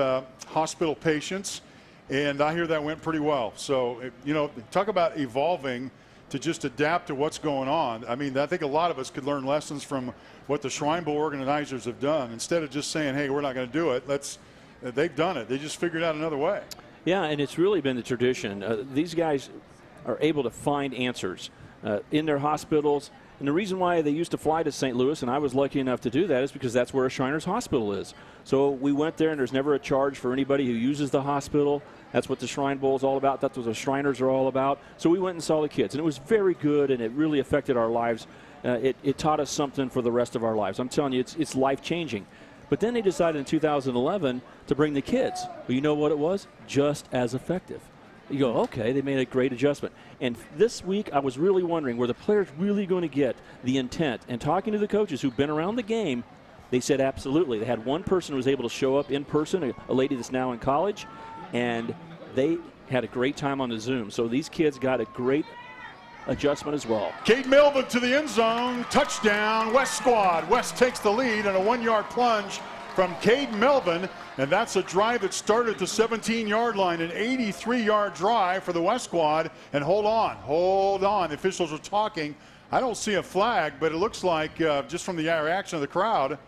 hospital patients, and I hear that went pretty well. So talk about evolving to just adapt to what's going on. I mean, I think a lot of us could learn lessons from what the Shrine Bowl organizers have done. Instead of just saying, hey, we're not going to do it, they've done it. They just figured out another way.
Yeah, and it's really been the tradition. These guys are able to find answers in their hospitals. And the reason why they used to fly to St. Louis, and I was lucky enough to do that, is because that's where a Shriners Hospital is. So we went there, and there's never a charge for anybody who uses the hospital. That's what the Shrine Bowl is all about. That's what the Shriners are all about. So we went and saw the kids, and it was very good, and it really affected our lives. It taught us something for the rest of our lives. I'm telling you, it's life-changing. But then they decided in 2011 to bring the kids. Well, you know what it was? Just as effective. You go, okay, they made a great adjustment. And this week I was really wondering, were the players really going to get the intent? And talking to the coaches who've been around the game, they said absolutely. They had one person who was able to show up in person, a lady that's now in college, and they had a great time on the Zoom. So these kids got a great adjustment as well.
Cade Melvin to the end zone. Touchdown, West squad. West takes the lead in a 1-yard plunge from Cade Melvin, and that's a drive that started at the 17-yard line, an 83-yard drive for the West Squad. And hold on. The officials are talking. I don't see a flag, but it looks like just from the reaction of the crowd,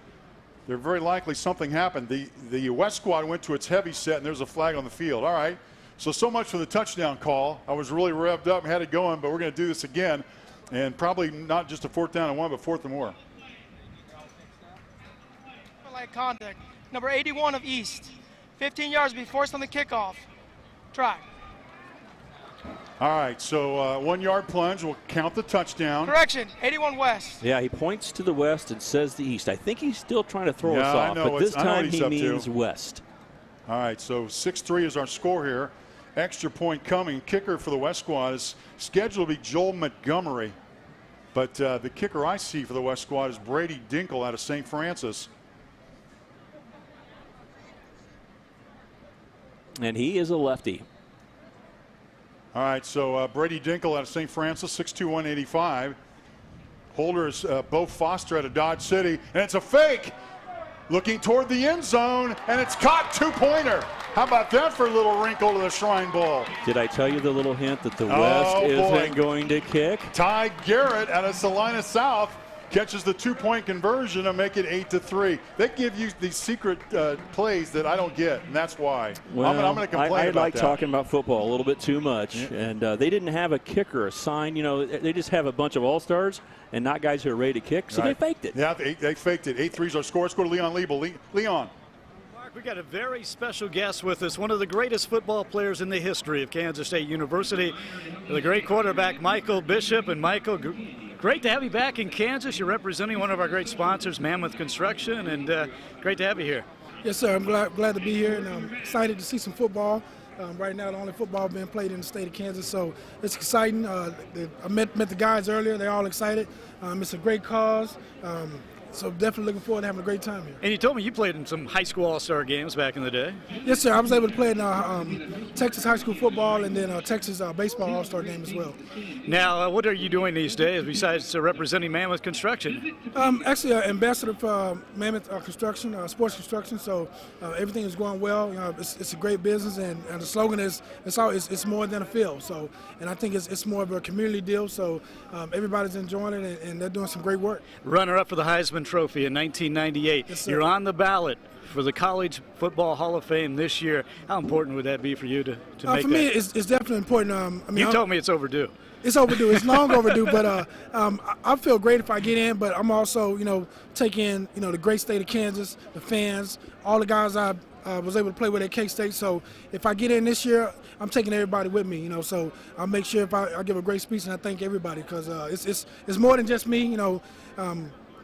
they're very likely something happened. The West Squad went to its heavy set, and there's a flag on the field. All right. So much for the touchdown call. I was really revved up and had it going, but we're going to do this again. And probably not just a 4th down and 1, but 4th and more.
Conduct. Number 81 of East. 15 yards be forced on the kickoff. Try.
All right, so 1 yard plunge will count the touchdown.
Correction, 81 West.
Yeah, he points to the west and says the east. I think he's still trying to throw us off, but this time he means west.
All right, so 6-3 is our score here. Extra point coming. Kicker for the West Squad is scheduled to be Joel Montgomery. But the kicker I see for the West Squad is Brady Dinkle out of St. Francis.
And he is a lefty.
All right, so Brady Dinkle out of St. Francis, 6'2", 185. Holder is Bo Foster out of Dodge City, and it's a fake. Looking toward the end zone, and it's caught. 2-pointer. How about that for a little wrinkle to the Shrine Bowl?
Did I tell you the little hint that the West isn't going to kick?
Ty Garrett out of Salina South catches the 2-point conversion and make it 8-3. They give you these secret plays that I don't get, and that's why.
Well,
I'm going to complain
I
about
like
that.
talking about football a little bit too much, and they didn't have a kicker assigned. You know, they just have a bunch of all-stars and not guys who are ready to kick, so they faked it.
Yeah, they faked it. 8-3 is our score. Let's go to Leon Liebel. Leon.
Mark, we got a very special guest with us, one of the greatest football players in the history of Kansas State University, the great quarterback Michael Bishop. And Michael, great to have you back in Kansas. You're representing one of our great sponsors, Mammoth Construction, and great to have you here.
Yes, sir. I'm glad to be here, and I'm excited to see some football. Right now, the only football being played in the state of Kansas, so it's exciting. I met the guys earlier. They're all excited. It's a great cause. So definitely looking forward to having a great time here.
And you told me you played in some high school all-star games back in the day.
Yes, sir. I was able to play in Texas high school football and then Texas baseball all-star game as well.
Now, what are you doing these days besides representing Mammoth Construction?
Actually, ambassador for Mammoth Construction, sports construction. So everything is going well. It's a great business, and the slogan is it's more than a field. So, and I think it's more of a community deal. So everybody's enjoying it, and they're doing some great work.
Runner-up for the Heisman Trophy in 1998.
Yes, sir.
You're on the ballot for the College Football Hall of Fame this year. How important would that be for you to make that?
For me, it's definitely important.
You told me it's overdue.
It's overdue. It's long overdue, but I feel great if I get in. But I'm also, taking, the great state of Kansas, the fans, all the guys I was able to play with at K-State. So if I get in this year, I'm taking everybody with me. So I'll make sure if I give a great speech, and I thank everybody because it's more than just me.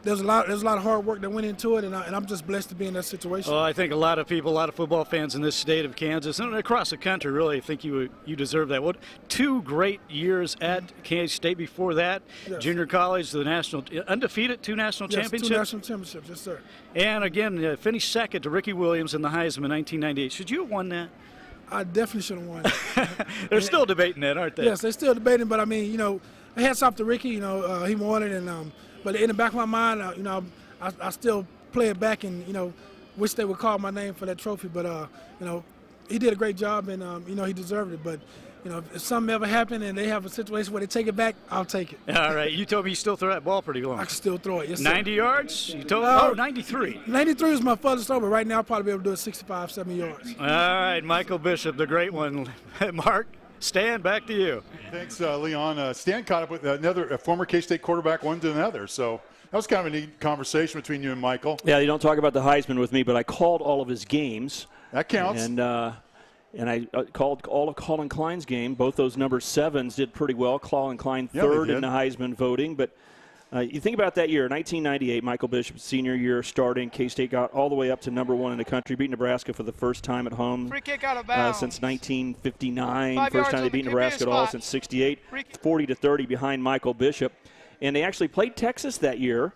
There's a lot of hard work that went into it, and I'm just blessed to be in that situation.
Well, I think a lot of people, a lot of football fans in this state of Kansas and across the country really think you deserve that. What 2 great years at K-State before that?
Yes.
Junior college, the national undefeated, 2 national championships.
2 national championships, yes, sir.
And again, finished second to Ricky Williams in the Heisman in 1998. Should you have won that?
I definitely should have won.
They're still debating that, aren't they?
Yes, they're still debating, but I mean, hats off to Ricky. He won it, and but in the back of my mind, I still play it back and wish they would call my name for that trophy. But he did a great job, and he deserved it. But if something ever happened and they have a situation where they take it back, I'll take it.
All right, you told me you still throw that ball pretty long.
I can still throw it. Yes,
90
sir.
yards? You told 93.
93 is my furthest throw, but right now I'll probably be able to do it 65, 70 yards.
All right, Michael Bishop, the great one. Mark, Stan, back to you.
Thanks, Leon. Stan caught up with a former K-State quarterback, one to another. So that was kind of a neat conversation between you and Michael.
Yeah, you don't talk about the Heisman with me, but I called all of his games.
That counts.
And I called all of Colin Klein's game. Both those number 7s did pretty well. Colin Klein third in the Heisman voting. But you think about that year, 1998, Michael Bishop's senior year starting. K-State got all the way up to number 1 in the country, beat Nebraska for the first time at home
Free kick out of bounds.
since 1959.
5
First time
yards
they beat Nebraska at all since 68. 40-30 behind Michael Bishop. And they actually played Texas that year.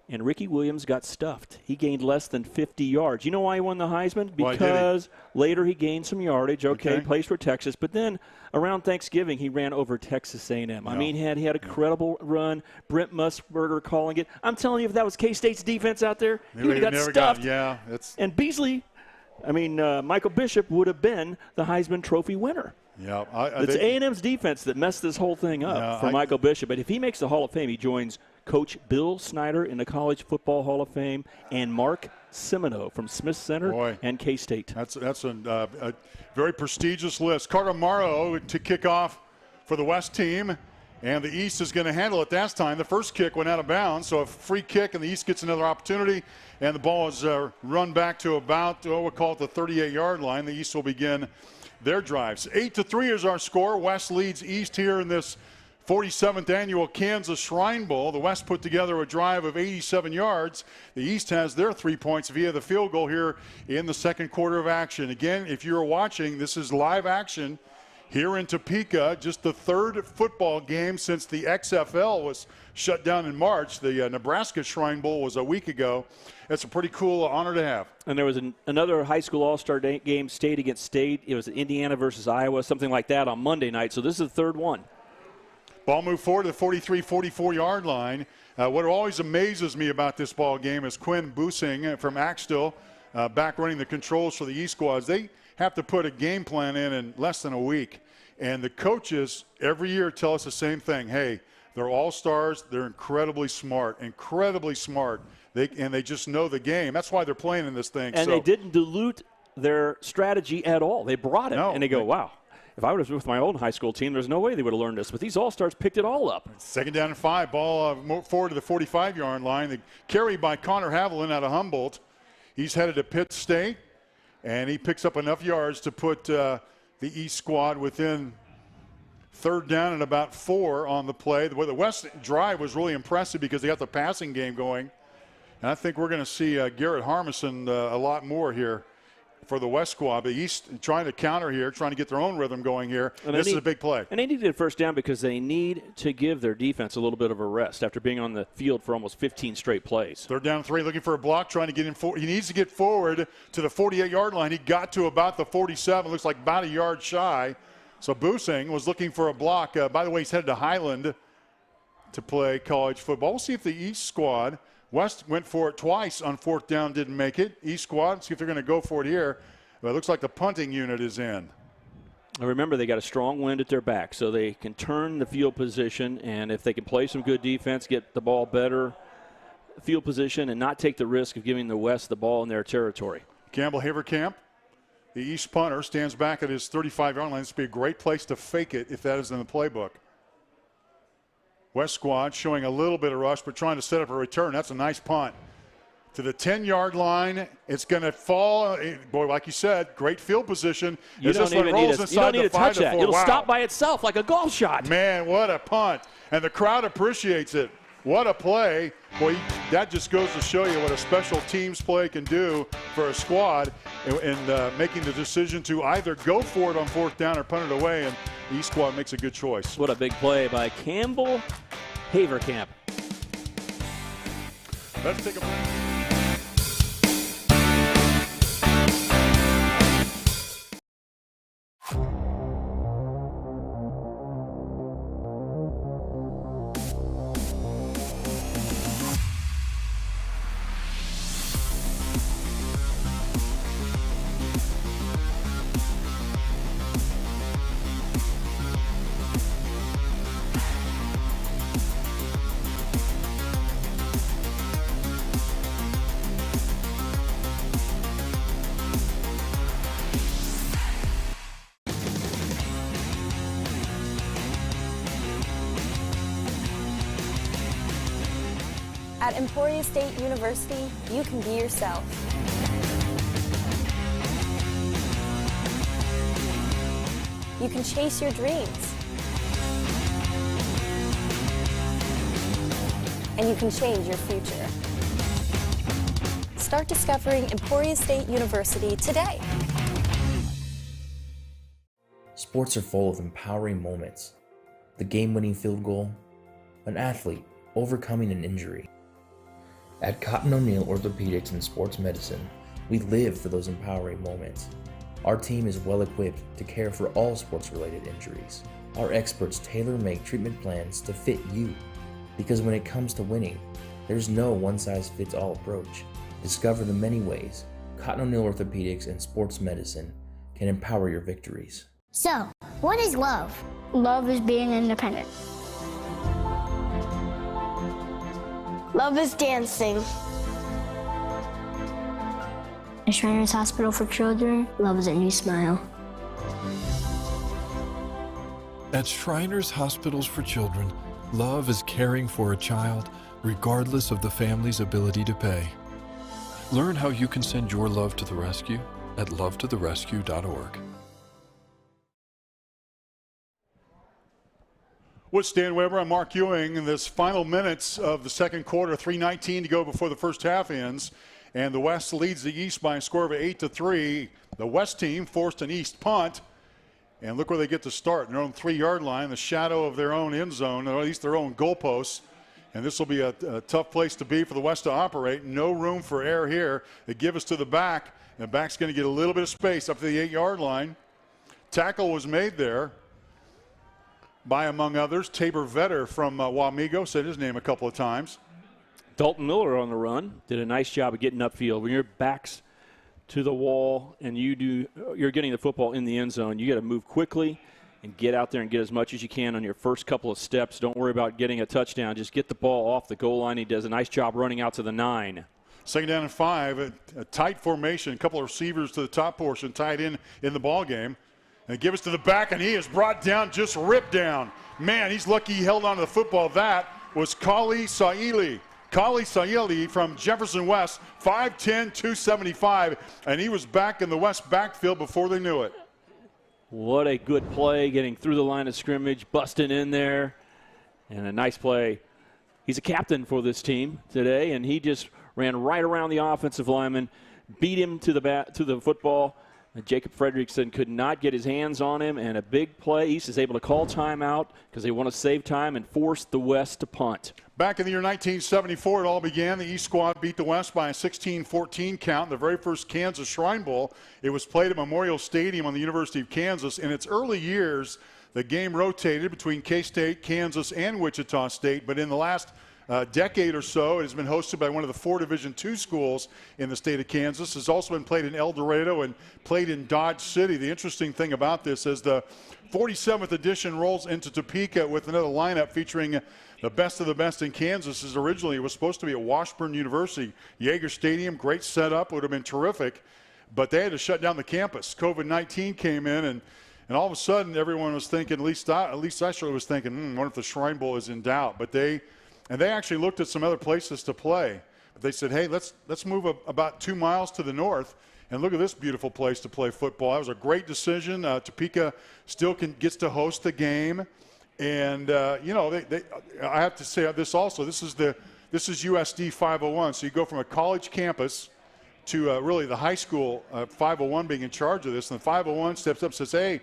and Ricky Williams got stuffed. He gained less than 50 yards. You know why he won the Heisman?
Why did he?
Because later he gained some yardage. Okay,
Okay.
plays for Texas. But then around Thanksgiving, he ran over Texas A&M. I mean, he had a credible run. Brent Musburger calling it. I'm telling you, if that was K-State's defense out there, he would have got stuffed. And Beasley, Michael Bishop would have been the Heisman Trophy winner.
Yeah,
It's A&M's defense that messed this whole thing up for Michael Bishop. But if he makes the Hall of Fame, he joins Coach Bill Snyder in the College Football Hall of Fame and Mark Semino from Smith Center and K-State.
That's a very prestigious list. Carter Morrow to kick off for the West team, and the East is going to handle it that time. The first kick went out of bounds, so a free kick, and the East gets another opportunity, and the ball is run back to about, we'll call it the 38-yard line. The East will begin their drives. 8-3 is our score. West leads East here in this 47th annual Kansas Shrine Bowl. The West put together a drive of 87 yards. The East has their 3 points via the field goal here in the second quarter of action. Again, if you're watching, this is live action here in Topeka. Just the third football game since the XFL was shut down in March. The Nebraska Shrine Bowl was a week ago. It's a pretty cool honor to have.
And there was another high school all-star game, state against state. It was Indiana versus Iowa, something like that on Monday night. So this is the third one.
Ball moved forward to the 43, 44-yard line. What always amazes me about this ball game is Quinn Busing from Axtell back running the controls for the East squads. They have to put a game plan in less than a week. And the coaches every year tell us the same thing. Hey, they're all-stars. They're incredibly smart. They just know the game. That's why they're playing in this thing.
And they didn't dilute their strategy at all. They brought it, and they go, wow. If I was with my own high school team, there's no way they would have learned this. But these all-stars picked it all up.
Second down and 5. Ball forward to the 45-yard line. The carry by Connor Haviland out of Humboldt. He's headed to Pitt State, and he picks up enough yards to put the East squad within third down and about 4 on the play. The West drive was really impressive because they got the passing game going. And I think we're going to see Garrett Harmison a lot more here for the West squad. The East trying to counter here, trying to get their own rhythm going here. And this is a big play.
And they needed a first down because they need to give their defense a little bit of a rest after being on the field for almost 15 straight plays.
Third down 3, looking for a block, trying to get in. He needs to get forward to the 48-yard line. He got to about the 47, looks like about a yard shy. So Busing was looking for a block. By the way, he's headed to Highland to play college football. We'll see if the East squad, West went for it twice on fourth down, didn't make it. East squad, see if they're going to go for it here. But it looks like the punting unit is in.
And remember, they got a strong wind at their back, so they can turn the field position, and if they can play some good defense, get the ball better field position, and not take the risk of giving the West the ball in their territory.
Campbell Haverkamp, the East punter, stands back at his 35-yard line. This would be a great place to fake it if that is in the playbook. West squad showing a little bit of rush, but trying to set up a return. That's a nice punt. To the 10-yard line, it's going to fall. Boy, like you said, great field position.
You don't even need to touch that. It'll stop by itself like a golf shot.
Man, what a punt. And the crowd appreciates it. What a play. Boy, that just goes to show you what a special teams play can do for a squad in making the decision to either go for it on fourth down or punt it away, and the East squad makes a good choice.
What a big play by Campbell Haverkamp.
Let's take a break.
At Emporia State University, you can be yourself. You can chase your dreams. And you can change your future. Start discovering Emporia State University today.
Sports are full of empowering moments. The game-winning field goal, an athlete overcoming an injury. At Cotton O'Neill Orthopedics and Sports Medicine, we live for those empowering moments. Our team is well equipped to care for all sports-related injuries. Our experts tailor-make treatment plans to fit you. Because when it comes to winning, there's no one-size-fits-all approach. Discover the many ways Cotton O'Neill Orthopedics and Sports Medicine can empower your victories.
So, what is love? Love is being independent. Love is dancing. At Shriners Hospital for Children, love is a new smile.
At Shriners Hospitals for Children, love is caring for a child regardless of the family's ability to pay. Learn how you can send your love to the rescue at lovetotherescue.org.
With Stan Weber, I'm Mark Ewing in this final minutes of the second quarter, 3:19 to go before the first half ends. And the West leads the East by a score of 8-3. The West team forced an East punt. And look where they get to start, their own 3-yard line, the shadow of their own end zone, or at least their own goalposts. And this will be a tough place to be for the West to operate. No room for error here. They give us to the back. And the back's going to get a little bit of space up to the 8-yard line. Tackle was made there by, among others, Tabor Vetter from Wamego. Said his name a couple of times.
Dalton Miller on the run did a nice job of getting upfield. When your back's to the wall and you're getting the football in the end zone, you got to move quickly and get out there and get as much as you can on your first couple of steps. Don't worry about getting a touchdown. Just get the ball off the goal line. He does a nice job running out to the 9.
Second down and 5, a tight formation, a couple of receivers to the top portion, tied in the ball game. And give us to the back, and he is brought down, just ripped down. Man, he's lucky he held on to the football. That was Kali Saili from Jefferson West, 5'10", 275, and he was back in the West backfield before they knew it.
What a good play, getting through the line of scrimmage, busting in there, and a nice play. He's a captain for this team today, and he just ran right around the offensive lineman, beat him to the football. Jacob Frederickson could not get his hands on him, and a big play. East is able to call timeout because they want to save time and force the West to punt.
Back in the year 1974, it all began. The East squad beat the West by a 16-14 count in the very first Kansas Shrine Bowl. It was played at Memorial Stadium on the University of Kansas. In its early years, the game rotated between K-State, Kansas, and Wichita State, but in the last decade or so, it has been hosted by one of the 4 Division II schools in the state of Kansas. It's also been played in El Dorado and played in Dodge City. The interesting thing about this is the 47th edition rolls into Topeka with another lineup featuring the best of the best in Kansas. As originally it was supposed to be at Washburn University. Yager Stadium, great setup, would have been terrific, but they had to shut down the campus. COVID-19 came in, and all of a sudden everyone was thinking, at least I certainly was thinking, wonder if the Shrine Bowl is in doubt. But they actually looked at some other places to play. But they said, hey, let's move about 2 miles to the north and look at this beautiful place to play football. That was a great decision. Topeka still gets to host the game. And, I have to say this also. This is USD 501. So you go from a college campus to really the high school 501 being in charge of this. And the 501 steps up and says, hey,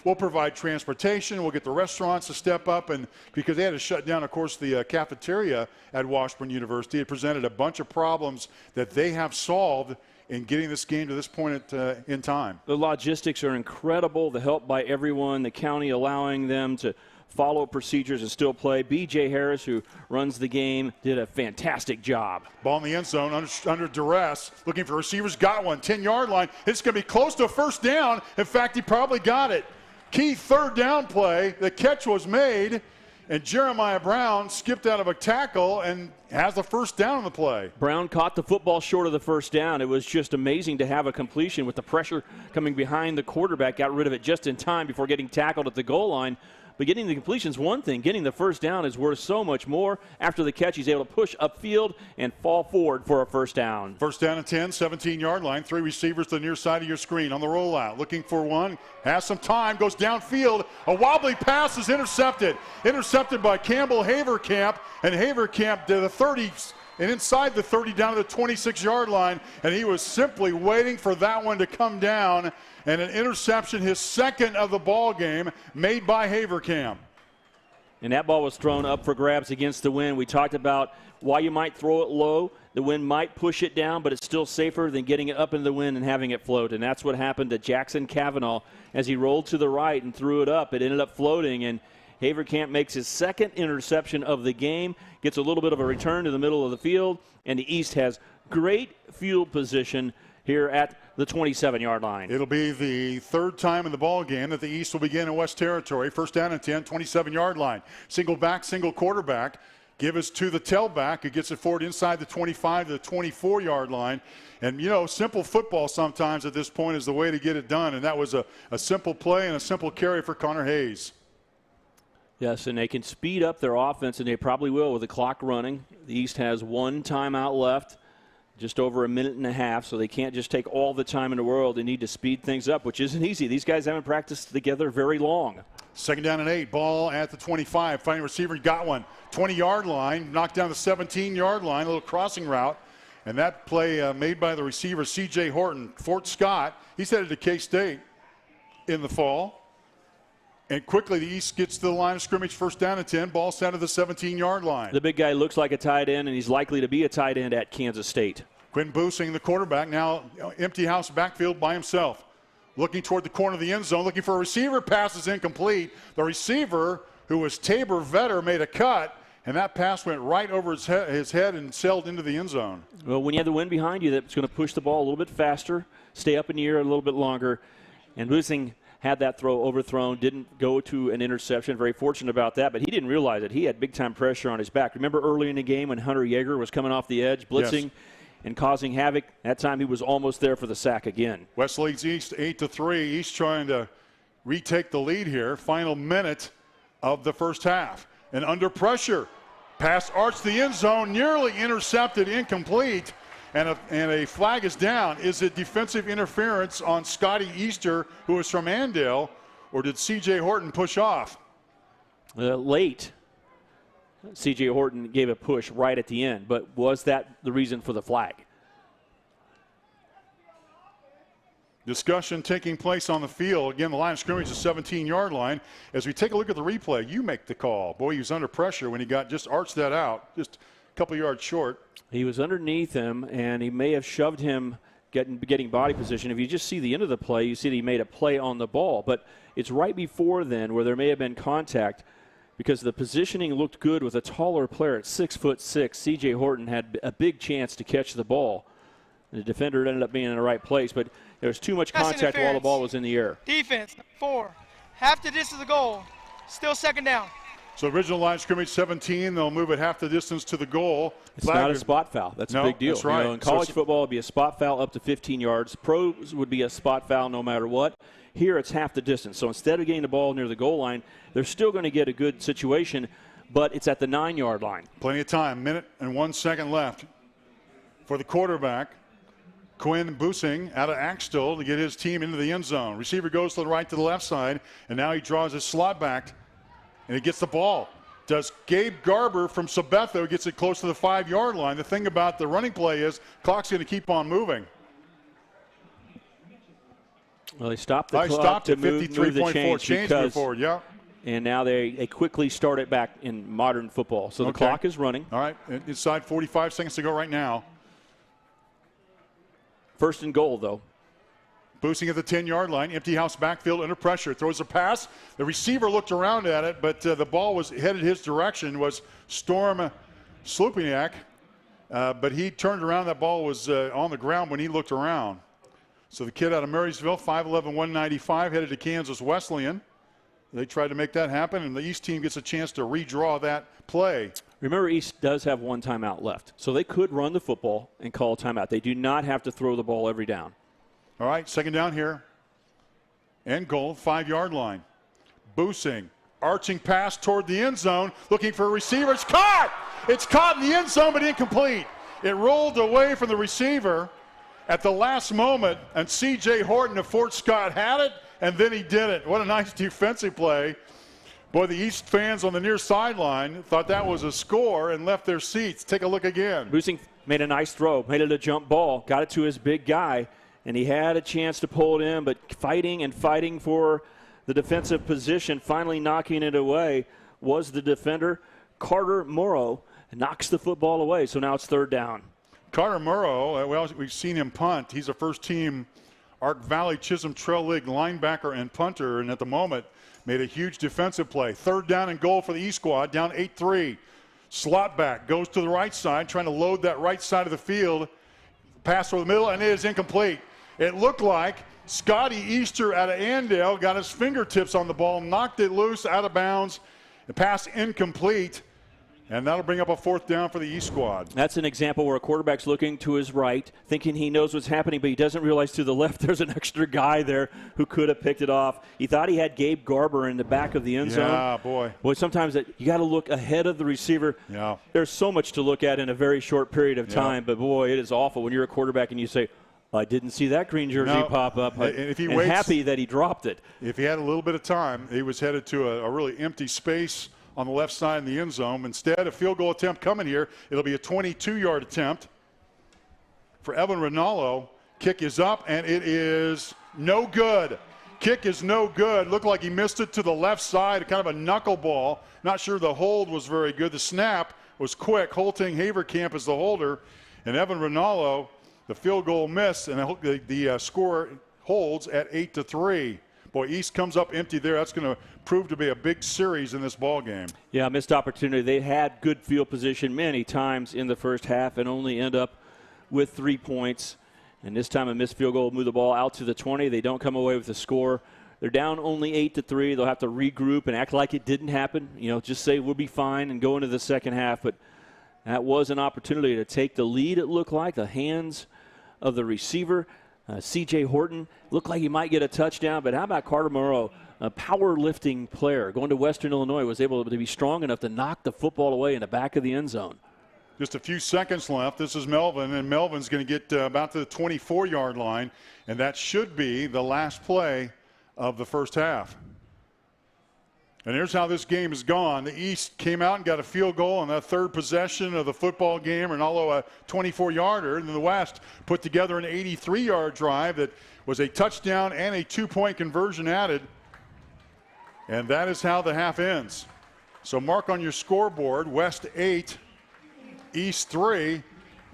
we'll provide transportation. We'll get the restaurants to step up. And because they had to shut down, of course, the cafeteria at Washburn University, it presented a bunch of problems that they have solved in getting this game to this point in time.
The logistics are incredible. The help by everyone, the county allowing them to follow procedures and still play. B.J. Harris, who runs the game, did a fantastic job.
Ball in the end zone under duress, looking for receivers, got one, 10-yard line. It's going to be close to a first down. In fact, he probably got it. Key third down play. The catch was made, and Jeremiah Brown skipped out of a tackle and has the first down on the play.
Brown caught the football short of the first down. It was just amazing to have a completion with the pressure coming behind the quarterback. Got rid of it just in time before getting tackled at the goal line. But getting the completion is one thing. Getting the first down is worth so much more. After the catch, he's able to push upfield and fall forward for a first down.
First down and 10, 17-yard line. 3 receivers to the near side of your screen on the rollout. Looking for one. Has some time. Goes downfield. A wobbly pass is intercepted. Intercepted by Campbell Haverkamp. And Haverkamp to the 30s. And inside the 30 down to the 26-yard line. And he was simply waiting for that one to come down. And an interception, his second of the ball game, made by Haverkamp.
And that ball was thrown up for grabs against the wind. We talked about why you might throw it low. The wind might push it down, but it's still safer than getting it up into the wind and having it float. And that's what happened to Jackson Cavanaugh as he rolled to the right and threw it up. It ended up floating, and Haverkamp makes his second interception of the game, gets a little bit of a return to the middle of the field, and the East has great field position here at the 27-yard line.
It'll be the third time in the ball game that the East will begin in West Territory. First down and 10, 27-yard line. Single back, single quarterback. Give us to the tailback who gets it forward inside the 25 to the 24-yard line. And, you know, simple football sometimes at this point is the way to get it done. And that was a simple play and a simple carry for Connor Hayes.
Yes, and they can speed up their offense, and they probably will with the clock running. The East has one timeout left, just over a minute and a half, so they can't just take all the time in the world. They need to speed things up, which isn't easy. These guys haven't practiced together very long.
Second down and 8, ball at the 25. Finding receiver, got one. 20-yard line, knocked down the 17-yard line, a little crossing route. And that play made by the receiver, C.J. Horton. Fort Scott, he's headed to K-State in the fall. And quickly the East gets to the line of scrimmage, first down and 10, ball set at the 17-yard line.
The big guy looks like a tight end, and he's likely to be a tight end at Kansas State.
Quinn Boosing, the quarterback, now empty house backfield by himself. Looking toward the corner of the end zone, looking for a receiver, pass is incomplete. The receiver, who was Tabor Vetter, made a cut, and that pass went right over his head and sailed into the end zone.
Well, when you have the wind behind you, that's going to push the ball a little bit faster, stay up in the air a little bit longer. And Boosing had that throw overthrown, didn't go to an interception. Very fortunate about that, but he didn't realize it. He had big-time pressure on his back. Remember early in the game when Hunter Yeager was coming off the edge, blitzing and causing havoc? That time he was almost there for the sack again.
West leads East 8-3. East trying to retake the lead here. Final minute of the first half. And under pressure, pass arched the end zone, nearly intercepted, incomplete. And a flag is down. Is it defensive interference on Scotty Easter, who is from Andale, or did C.J. Horton push off?
Late. C.J. Horton gave a push right at the end, but was that the reason for the flag?
Discussion taking place on the field. Again, the line of scrimmage is 17-yard line. As we take a look at the replay, you make the call. Boy, he was under pressure when he got just arched that out, just a couple yards short.
He was underneath him, and he may have shoved him getting body position. If you just see the end of the play, you see that he made a play on the ball. But it's right before then where there may have been contact because the positioning looked good with a taller player at 6'6". C.J. Horton had a big chance to catch the ball. The defender ended up being in the right place, but there was too much contact while the ball was in the air.
Defense, 4. Half the distance of the goal. Still second down.
So original line scrimmage 17. They'll move it half the distance to the goal.
It's not a spot foul. That's a big deal.
That's right.
You know, in college football, it would be a spot foul up to 15 yards. Pros would be a spot foul no matter what. Here, it's half the distance. So instead of getting the ball near the goal line, they're still going to get a good situation, but it's at the 9-yard line.
Plenty of time. Minute and 1 second left for the quarterback. Quinn Boosing out of Axtell to get his team into the end zone. Receiver goes to the right to the left side, and now he draws his slot back, and he gets the ball. Does Gabe Garber from Sabetha, gets it close to the 5-yard line. The thing about the running play is clock's going to keep on moving.
Well, they stopped the clock to move the change
move forward, yeah.
And now they quickly start it back in modern football. So the clock is running.
All right, inside 45 seconds to go right now.
First and goal, though.
Boosting at the 10-yard line, empty house backfield under pressure. Throws a pass. The receiver looked around at it, but the ball was headed his direction, was Storm Slupiniak. But he turned around. That ball was on the ground when he looked around. So the kid out of Marysville, 5'11", 195, headed to Kansas Wesleyan. They tried to make that happen, and the East team gets a chance to redraw that play.
Remember, East does have one timeout left, so they could run the football and call a timeout. They do not have to throw the ball every down.
All right, second down here. And goal, 5-yard line. Boosing, arching pass toward the end zone, looking for a receiver. It's caught! It's caught in the end zone, but incomplete. It rolled away from the receiver at the last moment, and C.J. Horton of Fort Scott had it, and then he did it. What a nice defensive play. Boy, the East fans on the near sideline thought that was a score and left their seats. Take a look again.
Boosing made a nice throw, made it a jump ball, got it to his big guy, and he had a chance to pull it in, but fighting for the defensive position, finally knocking it away, was the defender. Carter Morrow knocks the football away, so now it's third down.
Carter Murrow, we've seen him punt. He's a first-team Ark Valley Chisholm Trail League linebacker and punter, and at the moment made a huge defensive play. 3rd down and goal for the East squad, down 8-3. Slot back, goes to the right side, trying to load that right side of the field. Pass over the middle, and it is incomplete. It looked like Scotty Easter out of Andale got his fingertips on the ball, knocked it loose, out of bounds. The pass incomplete. And that'll bring up a 4th down for the East squad.
That's an example where a quarterback's looking to his right, thinking he knows what's happening, but he doesn't realize to the left there's an extra guy there who could have picked it off. He thought he had Gabe Garber in the back of the end zone.
Yeah, boy.
Boy, sometimes you got to look ahead of the receiver.
Yeah.
There's so much to look at in a very short period of time, but boy, it is awful when you're a quarterback and you say, I didn't see that green jersey pop up.
And if he
and
waits,
happy that he dropped it.
If he had a little bit of time, he was headed to a really empty space on the left side in the end zone. Instead, a field goal attempt coming here. It'll be a 22-yard attempt for Evan Rinaldo. Kick is up, and it is no good. Kick is no good. Looked like he missed it to the left side, kind of a knuckleball. Not sure the hold was very good. The snap was quick. Holting Haverkamp is the holder, and Evan Rinaldo, the field goal missed, and the score holds at 8-3. Boy, East comes up empty there. That's going to prove to be a big series in this ball game.
Yeah, missed opportunity. They had good field position many times in the first half and only end up with 3 points. And this time a missed field goal will move the ball out to the 20. They don't come away with the score. They're down only 8-3. They'll have to regroup and act like it didn't happen. Just say we'll be fine and go into the second half. But that was an opportunity to take the lead, it looked like. The hands of the receiver. C.J. Horton looked like he might get a touchdown, but how about Carter Moreau, a powerlifting player going to Western Illinois, was able to be strong enough to knock the football away in the back of the end zone.
Just a few seconds left. This is Melvin, and Melvin's going to get about to the 24-yard line, and that should be the last play of the first half. And here's how this game has gone. The East came out and got a field goal on that 3rd possession of the football game, and although a 24-yarder, and the West put together an 83-yard drive that was a touchdown and a 2-point conversion added. And that is how the half ends. So mark on your scoreboard, West 8, East 3,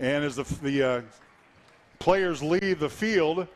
and as the players leave the field,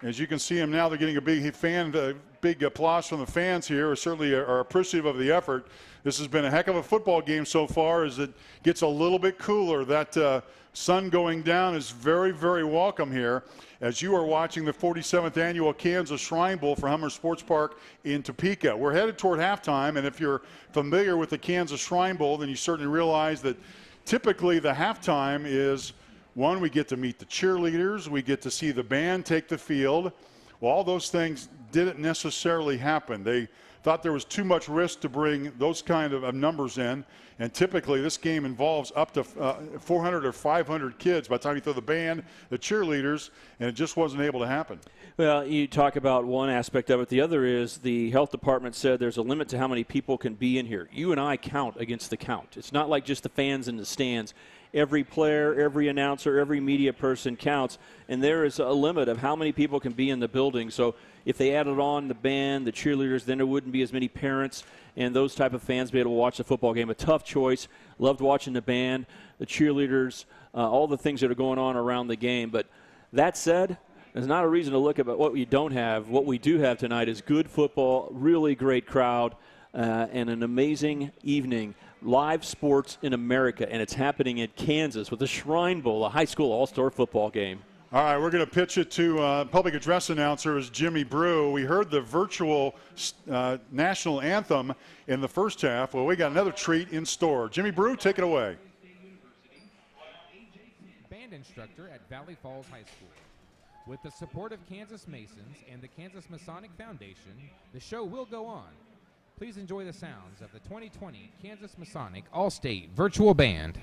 as you can see them now, they're getting a big applause from the fans here. Certainly are appreciative of the effort. This has been a heck of a football game so far as it gets a little bit cooler. That sun going down is very, very welcome here as you are watching the 47th annual Kansas Shrine Bowl for Hummer Sports Park in Topeka. We're headed toward halftime, and if you're familiar with the Kansas Shrine Bowl, then you certainly realize that typically the halftime is one, we get to meet the cheerleaders. We get to see the band take the field. Well, all those things didn't necessarily happen. They thought there was too much risk to bring those kind of numbers in. And typically this game involves up to 400 or 500 kids by the time you throw the band, the cheerleaders, and it just wasn't able to happen.
Well, you talk about one aspect of it. The other is the health department said there's a limit to how many people can be in here. You and I count against the count. It's not like just the fans in the stands. Every player, every announcer, every media person counts, and there is a limit of how many people can be in the building. So if they added on the band, the cheerleaders, then there wouldn't be as many parents and those type of fans be able to watch the football game. A tough choice. Loved watching the band, the cheerleaders, all the things that are going on around the game. But that said, there's not a reason to look at what we don't have. What we do have tonight is good football, really great crowd, and an amazing evening. Live sports in America, and it's happening in Kansas with the Shrine Bowl, a high school all-star football game.
All right, we're going to pitch it to public address announcer is Jimmy Brew. We heard the virtual national anthem in the first half. Well, we got another treat in store. Jimmy Brew, take it away.
Band instructor at Valley Falls High School. With the support of Kansas Masons and the Kansas Masonic Foundation, the show will go on. Please enjoy the sounds of the 2020 Kansas Masonic All-State Virtual Band.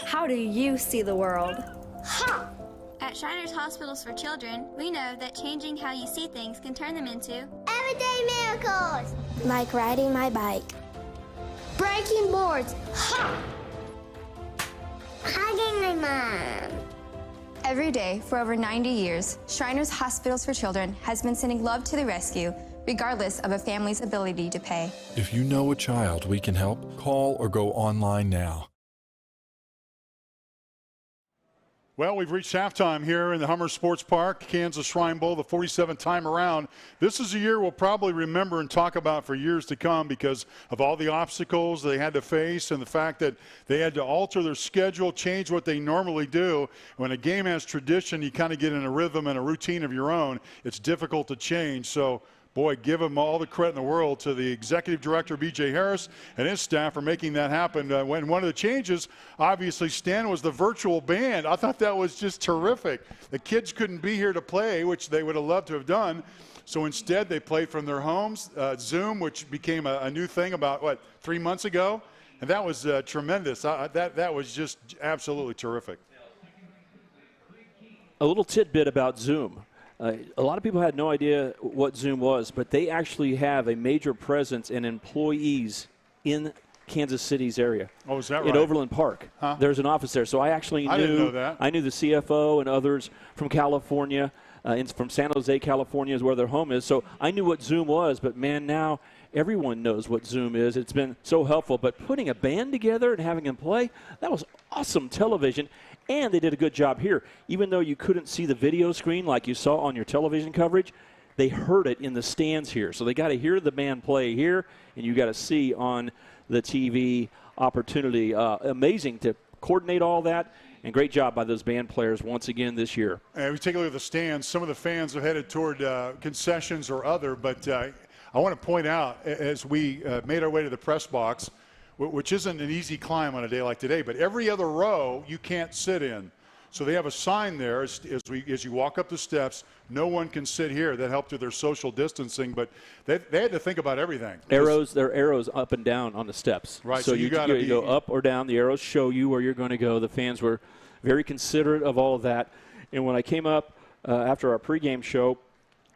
How do you see the world?
Ha!
At Shriners Hospitals for Children, we know that changing how you see things can turn them into
Everyday miracles.
Like riding my bike.
Breaking boards. Ha! Hugging my mom.
Every day for over 90 years, Shriners Hospitals for Children has been sending love to the rescue, regardless of a family's ability to pay.
If you know a child we can help, call or go online now.
Well, we've reached halftime here in the Hummer Sports Park, Kansas Shrine Bowl, the 47th time around. This is a year we'll probably remember and talk about for years to come because of all the obstacles they had to face and the fact that they had to alter their schedule, change what they normally do. When a game has tradition, you kind of get in a rhythm and a routine of your own. It's difficult to change. So, boy, give him all the credit in the world to the executive director, B.J. Harris, and his staff for making that happen. When one of the changes, obviously, Stan, was the virtual band. I thought that was just terrific. The kids couldn't be here to play, which they would have loved to have done. So instead, they played from their homes. Zoom, which became a new thing about, 3 months ago? And that was tremendous. That was just absolutely terrific.
A little tidbit about Zoom. A lot of people had no idea what Zoom was, but they actually have a major presence in employees in Kansas City's area.
Oh, is that right?
In Overland Park.
Huh?
There's an office there. So I actually knew.
I didn't know that.
I knew the CFO and others from California, from San Jose, California is where their home is. So I knew what Zoom was, but man, now everyone knows what Zoom is. It's been so helpful. But putting a band together and having them play, that was awesome television. And they did a good job here. Even though you couldn't see the video screen like you saw on your television coverage, they heard it in the stands here. So they got to hear the band play here, and you got to see on the TV opportunity. Amazing to coordinate all that, and great job by those band players once again this year.
And we take a look at the stands. Some of the fans are headed toward concessions or other, but I want to point out, as we made our way to the press box, which isn't an easy climb on a day like today, but every other row you can't sit in. So they have a sign there as you walk up the steps, no one can sit here. That helped with their social distancing, but they had to think about everything.
There are arrows up and down on the steps.
Right.
So you go up or down. The arrows show you where you're going to go. The fans were very considerate of all of that. And when I came up after our pregame show,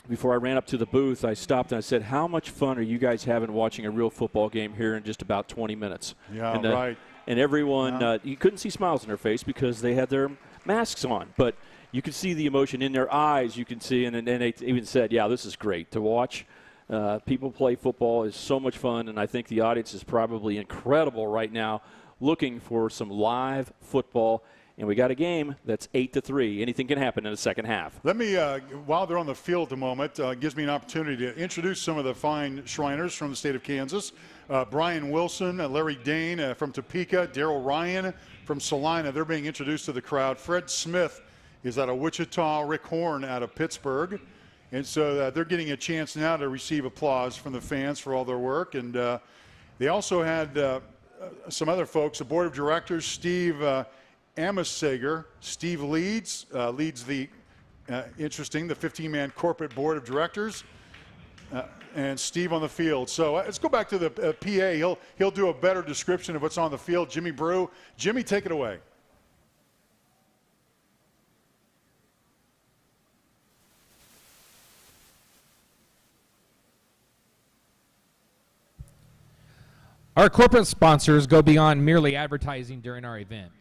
before I ran up to the booth, I stopped and I said, how much fun are you guys having watching a real football game here in just about 20 minutes?
Yeah,
and,
right.
And everyone, you couldn't see smiles on their face because they had their masks on. But you could see the emotion in their eyes. You can see, and they even said, yeah, this is great to watch. People play football is so much fun, and I think the audience is probably incredible right now looking for some live football. And we got a game that's 8-3. Anything can happen in the second half.
Let me, while they're on the field at the moment, gives me an opportunity to introduce some of the fine Shriners from the state of Kansas. Brian Wilson, Larry Dane from Topeka, Darryl Ryan from Salina. They're being introduced to the crowd. Fred Smith is out of Wichita. Rick Horn out of Pittsburgh. And so they're getting a chance now to receive applause from the fans for all their work. And they also had some other folks, the board of directors, Steve Amisager. Steve leads the the 15-man corporate board of directors, and Steve on the field. So let's go back to the PA. He'll do a better description of what's on the field. Jimmy Brew. Jimmy, take it away.
Our corporate sponsors go beyond merely advertising during our event.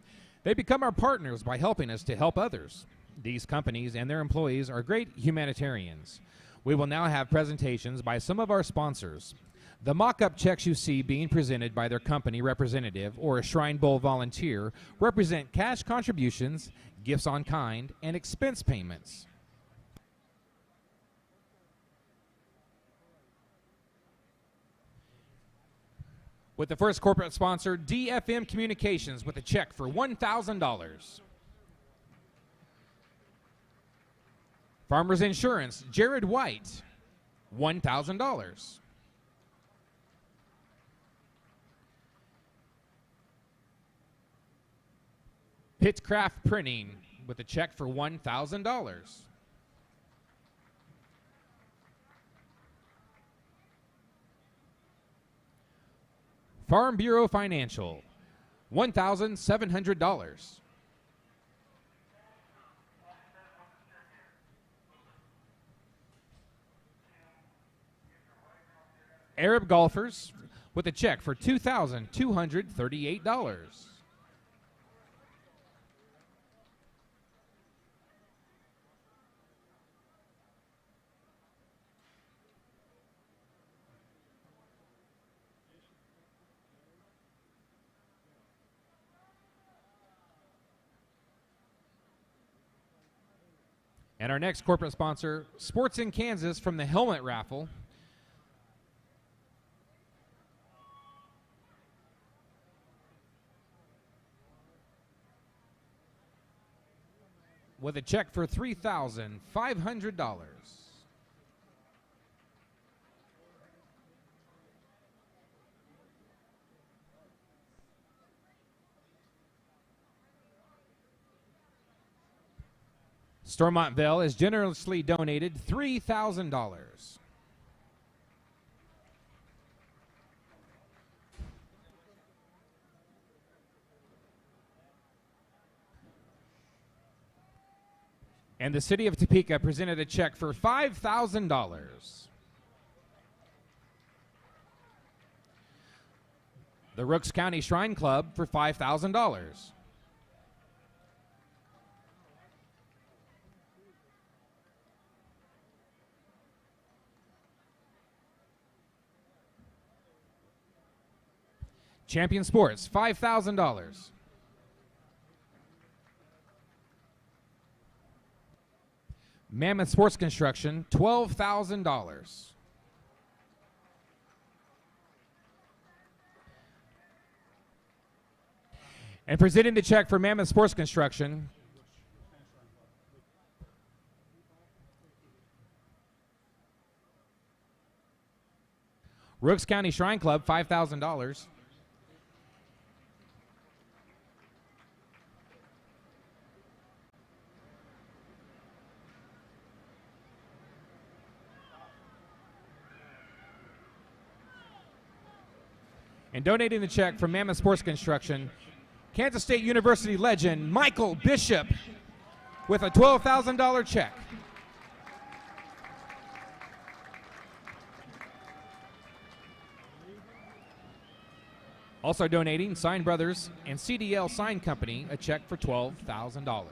They become our partners by helping us to help others. These companies and their employees are great humanitarians. We will now have presentations by some of our sponsors. The mock-up checks you see being presented by their company representative or a Shrine Bowl volunteer represent cash contributions, gifts on kind, and expense payments. With the first corporate sponsor, DFM Communications, with a check for $1,000. Farmers Insurance, Jared White, $1,000. Pitcraft Printing, with a check for $1,000. Farm Bureau Financial, $1,700. Arab golfers with a check for $2,238. And our next corporate sponsor, Sports in Kansas, from the helmet raffle. With a check for $3,500. Stormontville has generously donated $3,000. And the city of Topeka presented a check for $5,000. The Rooks County Shrine Club for $5,000. Champion Sports, $5,000. Mammoth Sports Construction, $12,000. And presenting the check for Mammoth Sports Construction, Rooks County Shrine Club, $5,000. And donating the check from Mammoth Sports Construction, Kansas State University legend Michael Bishop with a $12,000 check. Also donating, Sign Brothers and CDL Sign Company, a check for $12,000.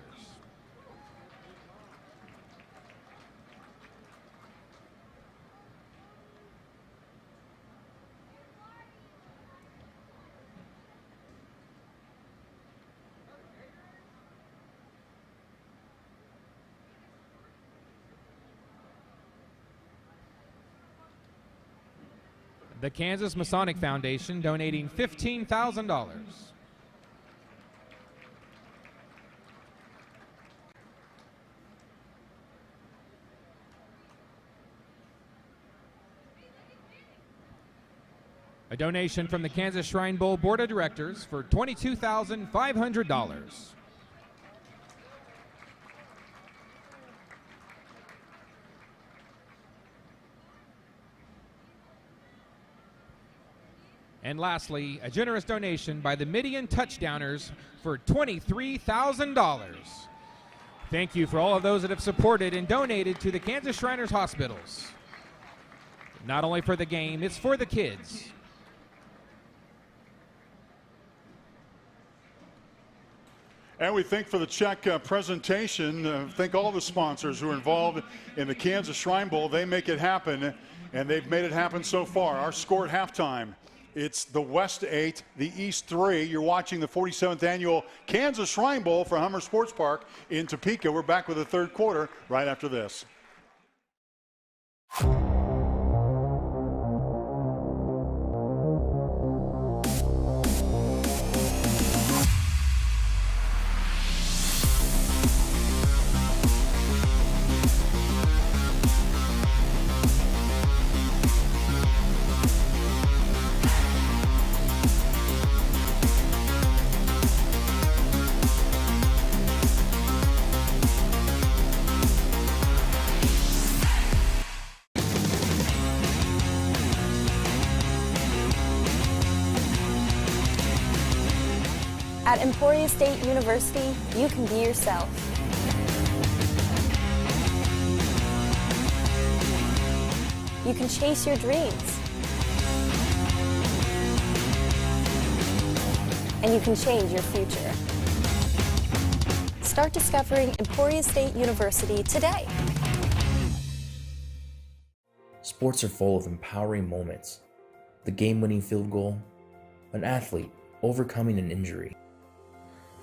The Kansas Masonic Foundation donating $15,000. A donation from the Kansas Shrine Bowl Board of Directors for $22,500. And lastly, a generous donation by the Midian Touchdowners for $23,000. Thank you for all of those that have supported and donated to the Kansas Shriners Hospitals. Not only for the game, it's for the kids.
And we thank for the check presentation. Thank all the sponsors who are involved in the Kansas Shrine Bowl. They make it happen, and they've made it happen so far. Our score at halftime, it's the West 8, the East 3. You're watching the 47th annual Kansas Shrine Bowl for Hummer Sports Park in Topeka. We're back with the third quarter right after this.
At Emporia State University, you can be yourself. You can chase your dreams. And you can change your future. Start discovering Emporia State University today.
Sports are full of empowering moments. The game-winning field goal, an athlete overcoming an injury.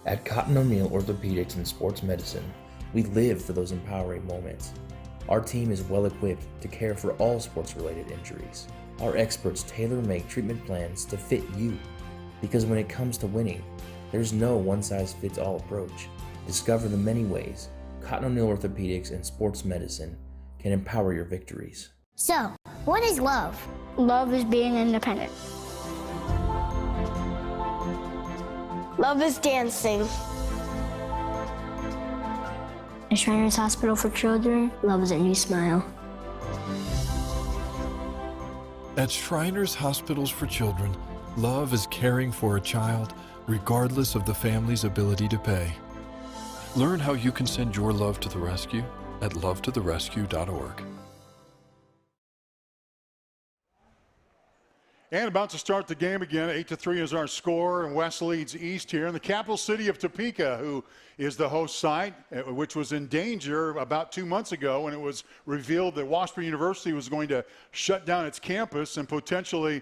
At Cotton O'Neill Orthopedics and Sports Medicine, we live for those empowering moments. Our team is well equipped to care for all sports-related injuries. Our experts tailor-make treatment plans to fit you. Because when it comes to winning, there's no one-size-fits-all approach. Discover the many ways Cotton O'Neill Orthopedics and Sports Medicine can empower your victories.
So, what is love?
Love is being independent.
Love is dancing.
At Shriners Hospital for Children, love is a new smile.
At Shriners Hospitals for Children, love is caring for a child regardless of the family's ability to pay. Learn how you can send your love to the rescue at lovetotherescue.org.
And about to start the game again. 8-3 is our score, and West leads East here in the capital city of Topeka, who is the host site, which was in danger about 2 months ago when it was revealed that Washburn University was going to shut down its campus and potentially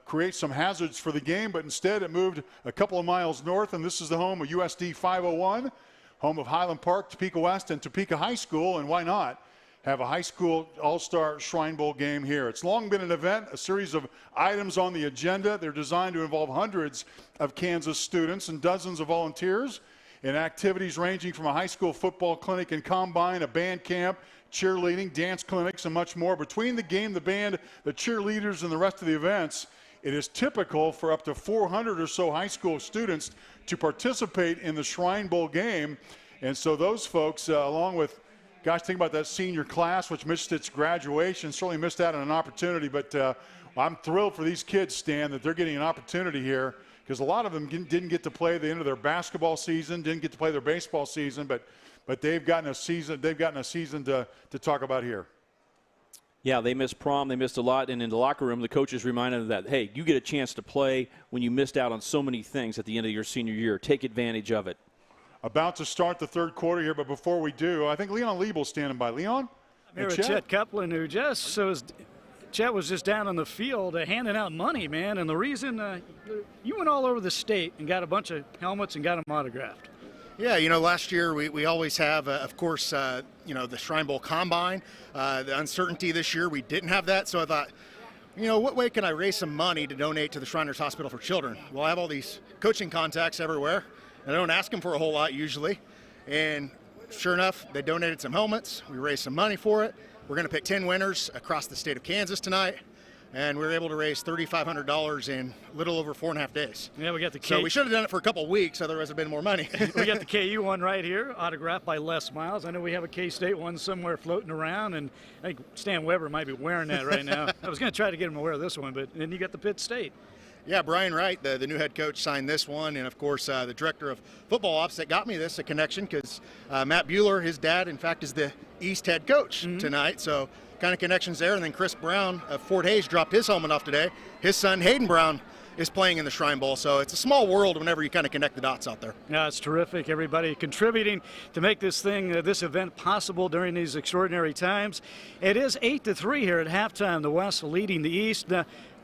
create some hazards for the game. But instead, it moved a couple of miles north, and this is the home of USD 501, home of Highland Park, Topeka West, and Topeka High School. And why not have a high school all-star Shrine Bowl game here? It's long been an event, a series of items on the agenda. They're designed to involve hundreds of Kansas students and dozens of volunteers in activities ranging from a high school football clinic and combine, a band camp, cheerleading, dance clinics, and much more. Between the game, the band, the cheerleaders, and the rest of the events, it is typical for up to 400 or so high school students to participate in the Shrine Bowl game. And so those folks, along with, gosh, think about that senior class, which missed its graduation, certainly missed out on an opportunity. But I'm thrilled for these kids, Stan, that they're getting an opportunity here, because a lot of them didn't get to play the end of their basketball season, didn't get to play their baseball season, but they've gotten a season. They've gotten a season to talk about here.
Yeah, they missed prom. They missed a lot. And in the locker room, the coaches reminded them that, hey, you get a chance to play when you missed out on so many things at the end of your senior year. Take advantage of it.
About to start the third quarter here, but before we do, I think Leon Liebel's standing by. Leon?
I'm here with Chet Copeland, who Chet was just down on the field handing out money, man. And the reason you went all over the state and got a bunch of helmets and got them autographed.
Yeah, last year we always have, of course, the Shrine Bowl Combine. The uncertainty this year, we didn't have that. So I thought, what way can I raise some money to donate to the Shriners Hospital for Children? Well, I have all these coaching contacts everywhere, and I don't ask them for a whole lot usually. And sure enough, they donated some helmets. We raised some money for it. We're going to pick 10 winners across the state of Kansas tonight. And we were able to raise $3,500 in a little over 4.5 days.
Yeah, we got the
So we should have done it for a couple of weeks, otherwise it'd been more money.
We got the KU one right here, autographed by Les Miles. I know we have a K-State one somewhere floating around, and I think Stan Weber might be wearing that right now. I was going to try to get him to wear this one, but then you got the Pitt State.
Yeah, Brian Wright, the new head coach, signed this one, and of course the director of football ops that got me this, a connection, because Matt Bueller, his dad, in fact, is the East head coach tonight, so kind of connections there. And then Chris Brown of Fort Hays dropped his helmet off today. His son, Hayden Brown, is playing in the Shrine Bowl, so it's a small world whenever you kind of connect the dots out there.
Yeah, it's terrific. Everybody contributing to make this event possible during these extraordinary times. It is 8-3 here at halftime. The West leading the East.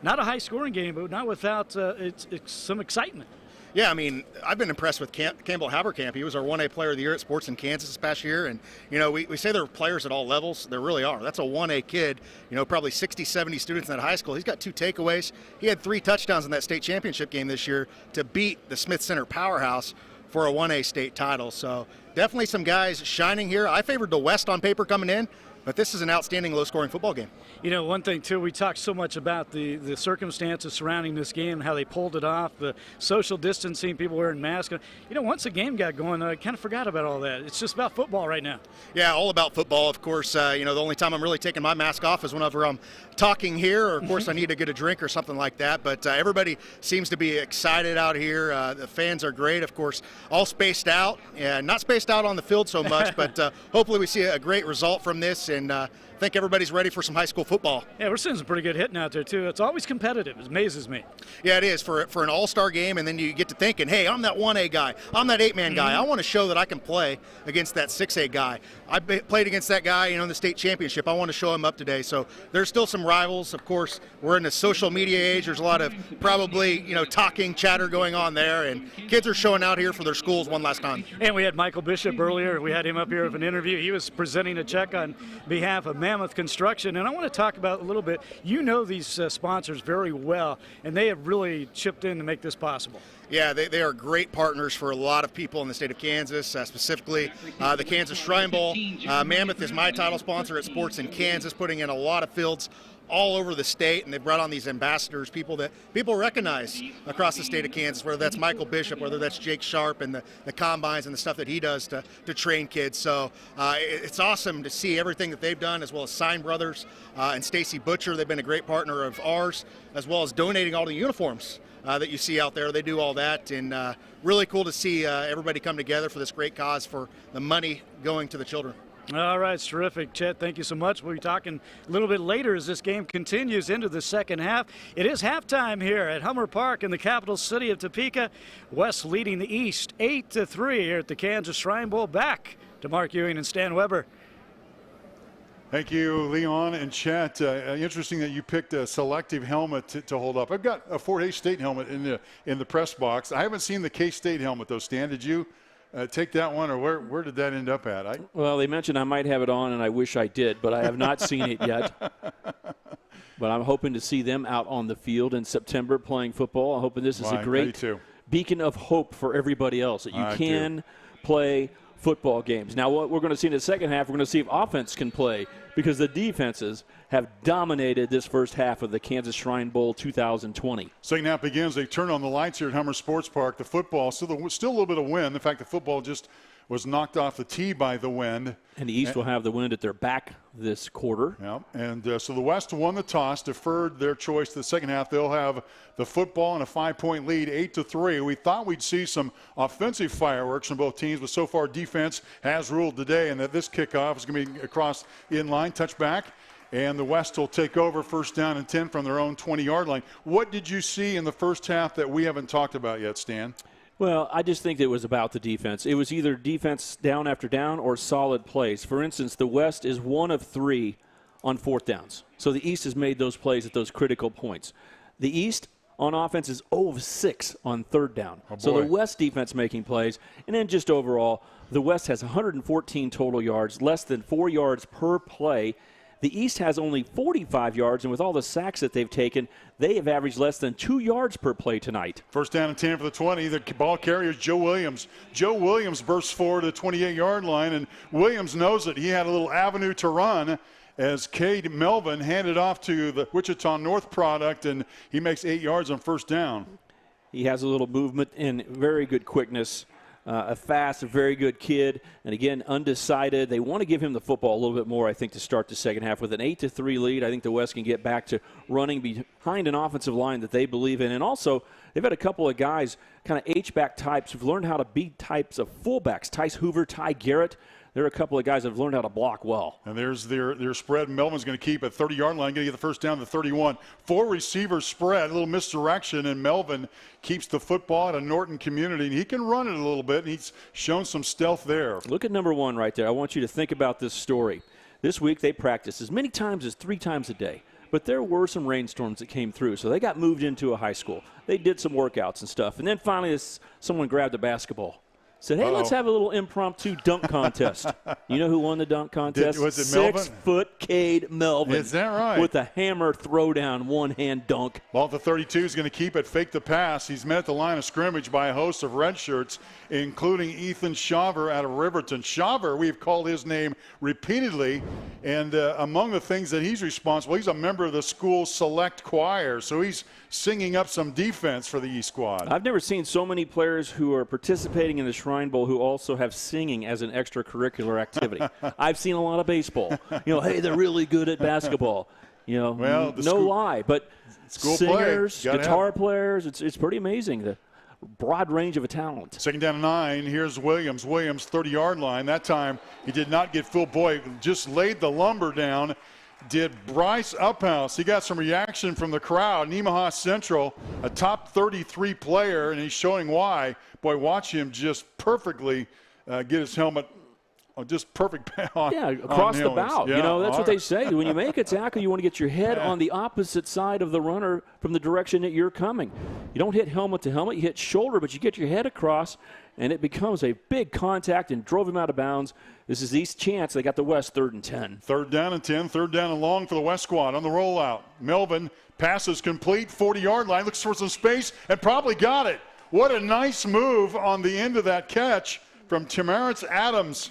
Not a high-scoring game, but not without it's some excitement.
Yeah, I mean, I've been impressed with Campbell Haberkamp. He was our 1A Player of the Year at Sports in Kansas this past year. And, we say there are players at all levels. There really are. That's a 1A kid, probably 60, 70 students in that high school. He's got 2 takeaways. He had 3 touchdowns in that state championship game this year to beat the Smith Center powerhouse for a 1A state title. So definitely some guys shining here. I favored the West on paper coming in. But this is an outstanding low-scoring football game.
You know, one thing, too, we talked so much about the circumstances surrounding this game and how they pulled it off, the social distancing, people wearing masks. You know, once the game got going, I kind of forgot about all that. It's just about football right now.
Yeah, all about football, of course. You know, the only time I'm really taking my mask off is whenever I'm talking here, or, of course, I need to get a drink or something like that. But everybody seems to be excited out here. The fans are great, of course, all spaced out. Not spaced out on the field so much, but hopefully we see a great result from this. And I think everybody's ready for some high school football.
Yeah, we're seeing some pretty good hitting out there, too. It's always competitive. It amazes me.
Yeah, it is for an all-star game, and then you get to thinking, hey, I'm that 1A guy. I'm that 8-man guy. I want to show that I can play against that 6A guy. I played against that guy, in the state championship. I want to show him up today. So there's still some rivals. Of course, we're in the social media age. There's a lot of probably, talking, chatter going on there, and kids are showing out here for their schools one last time.
And we had Michael Bishop earlier. We had him up here with an interview. He was presenting a check on behalf of Mammoth Construction, and I want to talk about a little bit. You know these sponsors very well, and they have really chipped in to make this possible.
Yeah, they are great partners for a lot of people in the state of Kansas, specifically the Kansas Shrine Bowl. Mammoth is my title sponsor at Sports in Kansas, putting in a lot of fields all over the state, and they've brought on these ambassadors, people that people recognize across the state of Kansas, whether that's Michael Bishop, whether that's Jake Sharp and the combines and the stuff that he does to train kids. So it's awesome to see everything that they've done, as well as Sign Brothers and Stacy Butcher. They've been a great partner of ours, as well as donating all the uniforms that you see out there. They do all that, and really cool to see everybody come together for this great cause, for the money going to the children.
All right, it's terrific. Chet, thank you so much. We'll be talking a little bit later as this game continues into the second half. It is halftime here at Hummer Park in the capital city of Topeka. West leading the East 8-3 here at the Kansas Shrine Bowl. Back to Mark Ewing and Stan Weber.
Thank you, Leon and Chet. Interesting that you picked a selective helmet to hold up. I've got a Fort Hays State helmet in the press box. I haven't seen the K-State helmet, though. Stan, did you take that one, or where did that end up at?
Well, they mentioned I might have it on, and I wish I did, but I have not seen it yet. But I'm hoping to see them out on the field in September playing football. I'm hoping this is a great beacon of hope for everybody else, that you can play football games. Now, what we're going to see in the second half, we're going to see if offense can play, because the defenses have dominated this first half of the Kansas Shrine Bowl 2020.
Second half begins. They turn on the lights here at Hummer Sports Park. The football, still a little bit of wind. In fact, the football just was knocked off the tee by the wind.
And the East will have the wind at their back this quarter.
Yeah, and so the West won the toss, deferred their choice to the second half. They'll have the football and a 5-point lead, 8-3. We thought we'd see some offensive fireworks from both teams, but so far defense has ruled today, and that this kickoff is going to be across in-line, touchback. And the West will take over, first down and 10 from their own 20-yard line. What did you see in the first half that we haven't talked about yet, Stan?
Well, I just think it was about the defense. It was either defense down after down or solid plays. For instance, the West is 1 of 3 on fourth downs. So the East has made those plays at those critical points. The East on offense is 0 of 6 on third down. So the West defense making plays. And then just overall, the West has 114 total yards, less than 4 yards per play. The East has only 45 yards, and with all the sacks that they've taken, they have averaged less than 2 yards per play tonight.
First down and 10 for the 20. The ball carrier is Joe Williams. Joe Williams bursts forward to the 28-yard line, and Williams knows it. He had a little avenue to run as Cade Melvin handed off to the Wichita North product, and he makes 8 yards on first down.
He has a little movement and very good quickness. A fast, very good kid, and again, undecided. They want to give him the football a little bit more, I think, to start the second half. With an 8-3 lead, I think the West can get back to running behind an offensive line that they believe in. And also, they've had a couple of guys, kind of H-back types, who've learned how to be types of fullbacks. Tice Hoover, Ty Garrett. There are a couple of guys that have learned how to block well.
And there's their spread. Melvin's going to keep at 30-yard line, going to get the first down to 31. 4 receiver spread, a little misdirection, and Melvin keeps the football at a Norton community. And he can run it a little bit, and he's shown some stealth there.
Look at number 1 right there. I want you to think about this story. This week they practiced as many times as 3 times a day. But there were some rainstorms that came through, so they got moved into a high school. They did some workouts and stuff. And then finally someone grabbed a basketball. said, hey, let's have a little impromptu dunk contest. You know who won the dunk contest?
Was it Melvin?
6-foot Cade Melvin.
Is that right?
With a hammer throwdown, one-hand dunk.
Ball at the 32 is going to keep it, fake the pass. He's met at the line of scrimmage by a host of red shirts, including Ethan Shaver out of Riverton. Shaver, we've called his name repeatedly, and among the things that he's responsible, he's a member of the school select choir, so he's singing up some defense for the E squad.
I've never seen so many players who are participating in the Shrine Bowl who also have singing as an extracurricular activity. I've seen a lot of baseball. Hey, they're really good at basketball.
Well,
no lie, but
school
singers,
play.
guitar players, it's pretty amazing, the broad range of a talent.
Second down and 9. Here's Williams. Williams, 30-yard line. That time he did not get full. Boy, just laid the lumber down. Did Bryce Uphouse. He got some reaction from the crowd. Nemaha Central, a top 33 player, and he's showing why. Boy, watch him just perfectly get his helmet just perfect on.
Yeah, across the bow.
Yeah,
that's what they say. When you make a tackle, you want to get your head on the opposite side of the runner from the direction that you're coming. You don't hit helmet to helmet. You hit shoulder, but you get your head across, and it becomes a big contact and drove him out of bounds. This is East chance. They got the West 3rd and 10.
3rd down and 10. 3rd down and long for the West squad on the rollout. Melvin passes complete, 40-yard line, looks for some space, and probably got it. What a nice move on the end of that catch from Tamaris Adams.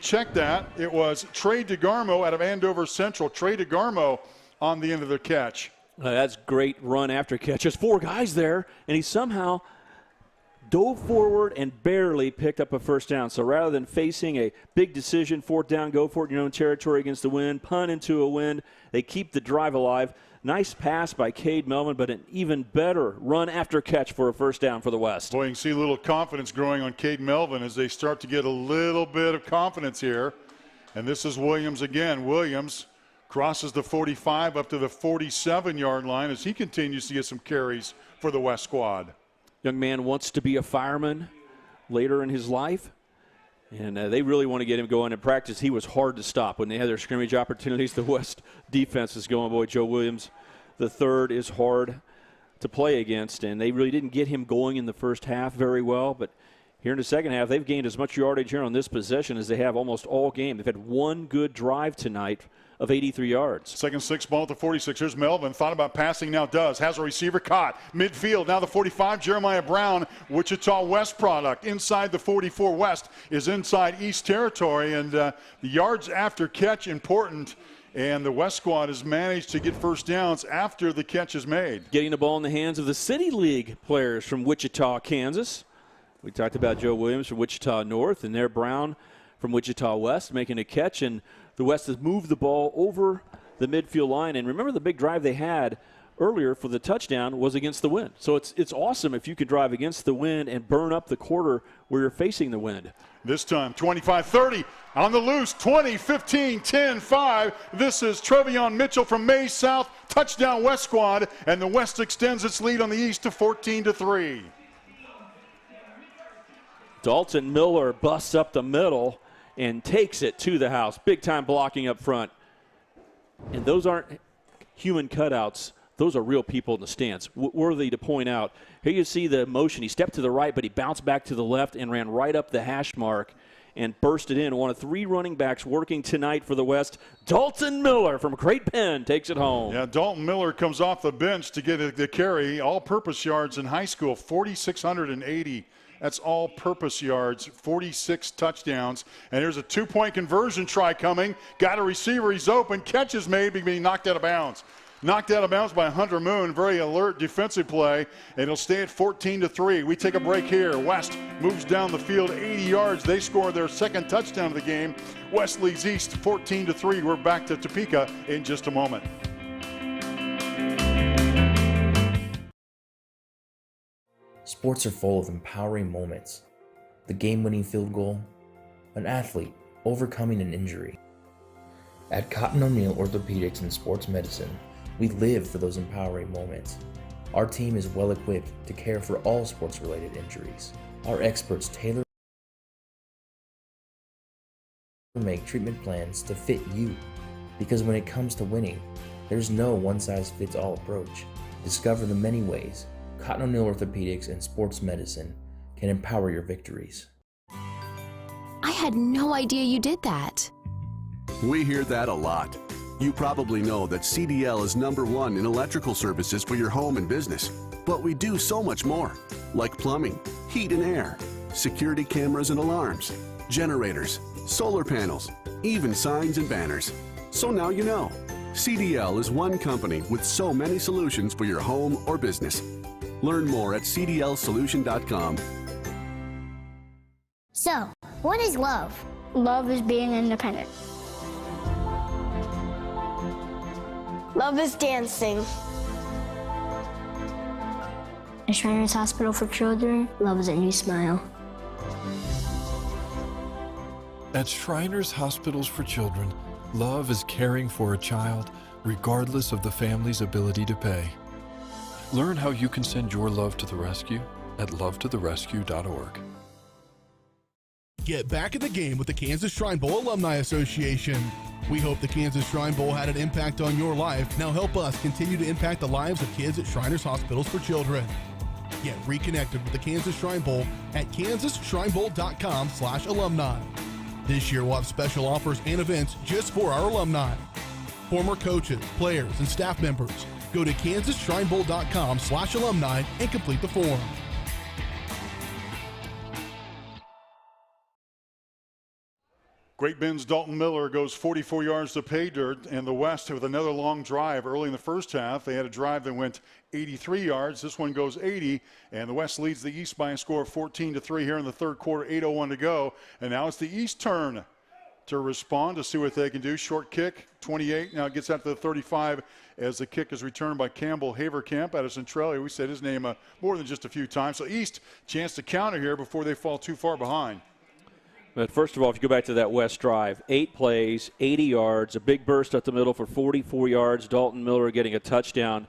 Check that. It was Trey DeGarmo out of Andover Central. Trey DeGarmo on the end of the catch.
That's great run after catch. There's 4 guys there, and he somehow dove forward and barely picked up a first down. So rather than facing a big decision, 4th down, go for it in your own territory against the wind, punt into a wind, they keep the drive alive. Nice pass by Cade Melvin, but an even better run after catch for a first down for the West.
Boy, you can see a little confidence growing on Cade Melvin as they start to get a little bit of confidence here. And this is Williams again. Williams crosses the 45 up to the 47-yard line as he continues to get some carries for the West squad.
Young man wants to be a fireman later in his life, and they really want to get him going in practice. He was hard to stop when they had their scrimmage opportunities. The West defense is going, boy, Joe Williams, the third, is hard to play against, and they really didn't get him going in the first half very well, but here in the second half, they've gained as much yardage here on this possession as they have almost all game. They've had one good drive tonight of 83 yards.
2nd and 6, ball at the 46. Here's Melvin. Thought about passing, now does. Has a receiver caught. Midfield, now the 45. Jeremiah Brown, Wichita West product. Inside the 44. West is inside East territory. And the yards after catch important. And the West squad has managed to get first downs after the catch is made.
Getting the ball in the hands of the City League players from Wichita, Kansas. We talked about Joe Williams from Wichita North, and there Brown from Wichita West making a catch, and the West has moved the ball over the midfield line. And remember, the big drive they had earlier for the touchdown was against the wind. So it's awesome if you can drive against the wind and burn up the quarter where you're facing the wind.
This time, 25-30 on the loose, 20, 15, 10, 5. This is Trevion Mitchell from Mays South, touchdown West squad, and the West extends its lead on the East to 14-3.
Dalton Miller busts up the middle and takes it to the house. Big time blocking up front. And those aren't human cutouts. Those are real people in the stands. Worthy to point out. Here you see the motion. He stepped to the right, but he bounced back to the left and ran right up the hash mark and bursted in. One of 3 running backs working tonight for the West. Dalton Miller from Great Penn takes it home.
Yeah, Dalton Miller comes off the bench to get the carry. All-purpose yards in high school, 4,680. That's all-purpose yards, 46 touchdowns. And here's a 2-point conversion try coming. Got a receiver, he's open. Catch is made, being knocked out of bounds. Knocked out of bounds by Hunter Moon. Very alert defensive play, and it'll stay at 14-3. We take a break here. West moves down the field 80 yards. They score their 2nd touchdown of the game. West leads East 14-3. We're back to Topeka in just a moment.
Sports are full of empowering moments. The game-winning field goal, an athlete overcoming an injury. At Cotton O'Neill Orthopedics and Sports Medicine, we live for those empowering moments. Our team is well equipped to care for all sports-related injuries. Our experts tailor make treatment plans to fit you, because when it comes to winning, there's no one-size-fits-all approach. Discover the many ways Cotton O'Neill Orthopedics and Sports Medicine can empower your victories.
I had no idea you did that.
We hear that a lot. You probably know that CDL is #1 in electrical services for your home and business. But we do so much more, like plumbing, heat and air, security cameras and alarms, generators, solar panels, even signs and banners. So now you know. CDL is one company with so many solutions for your home or business. Learn more at cdlsolution.com.
So, what is love?
Love is being independent.
Love is dancing.
At Shriners Hospital for Children, love is a new smile.
At Shriners Hospitals for Children, love is caring for a child regardless of the family's ability to pay. Learn how you can send your love to the rescue at lovetotherescue.org.
Get back in the game with the Kansas Shrine Bowl Alumni Association. We hope the Kansas Shrine Bowl had an impact on your life. Now help us continue to impact the lives of kids at Shriners Hospitals for Children. Get reconnected with the Kansas Shrine Bowl at kansasshrinebowl.com/alumni. This year we'll have special offers and events just for our alumni. Former coaches, players, and staff members, go to kansasshrinebowl.com/alumni and complete the form.
Great Bend's Dalton Miller goes 44 yards to pay dirt, and the West with another long drive early in the first half. They had a drive that went 83 yards. This one goes 80, and the West leads the East by a score of 14-3 here in the third quarter, 8:01 to go. And now it's the East turn to respond, to see what they can do. Short kick, 28. Now it gets out to the 35 as the kick is returned by Campbell Haverkamp out of Centralia. We said his name more than just a few times. So East, chance to counter here before they fall too far behind.
But first of all, if you go back to that West drive, 8 plays, 80 yards, a big burst up the middle for 44 yards. Dalton Miller getting a touchdown.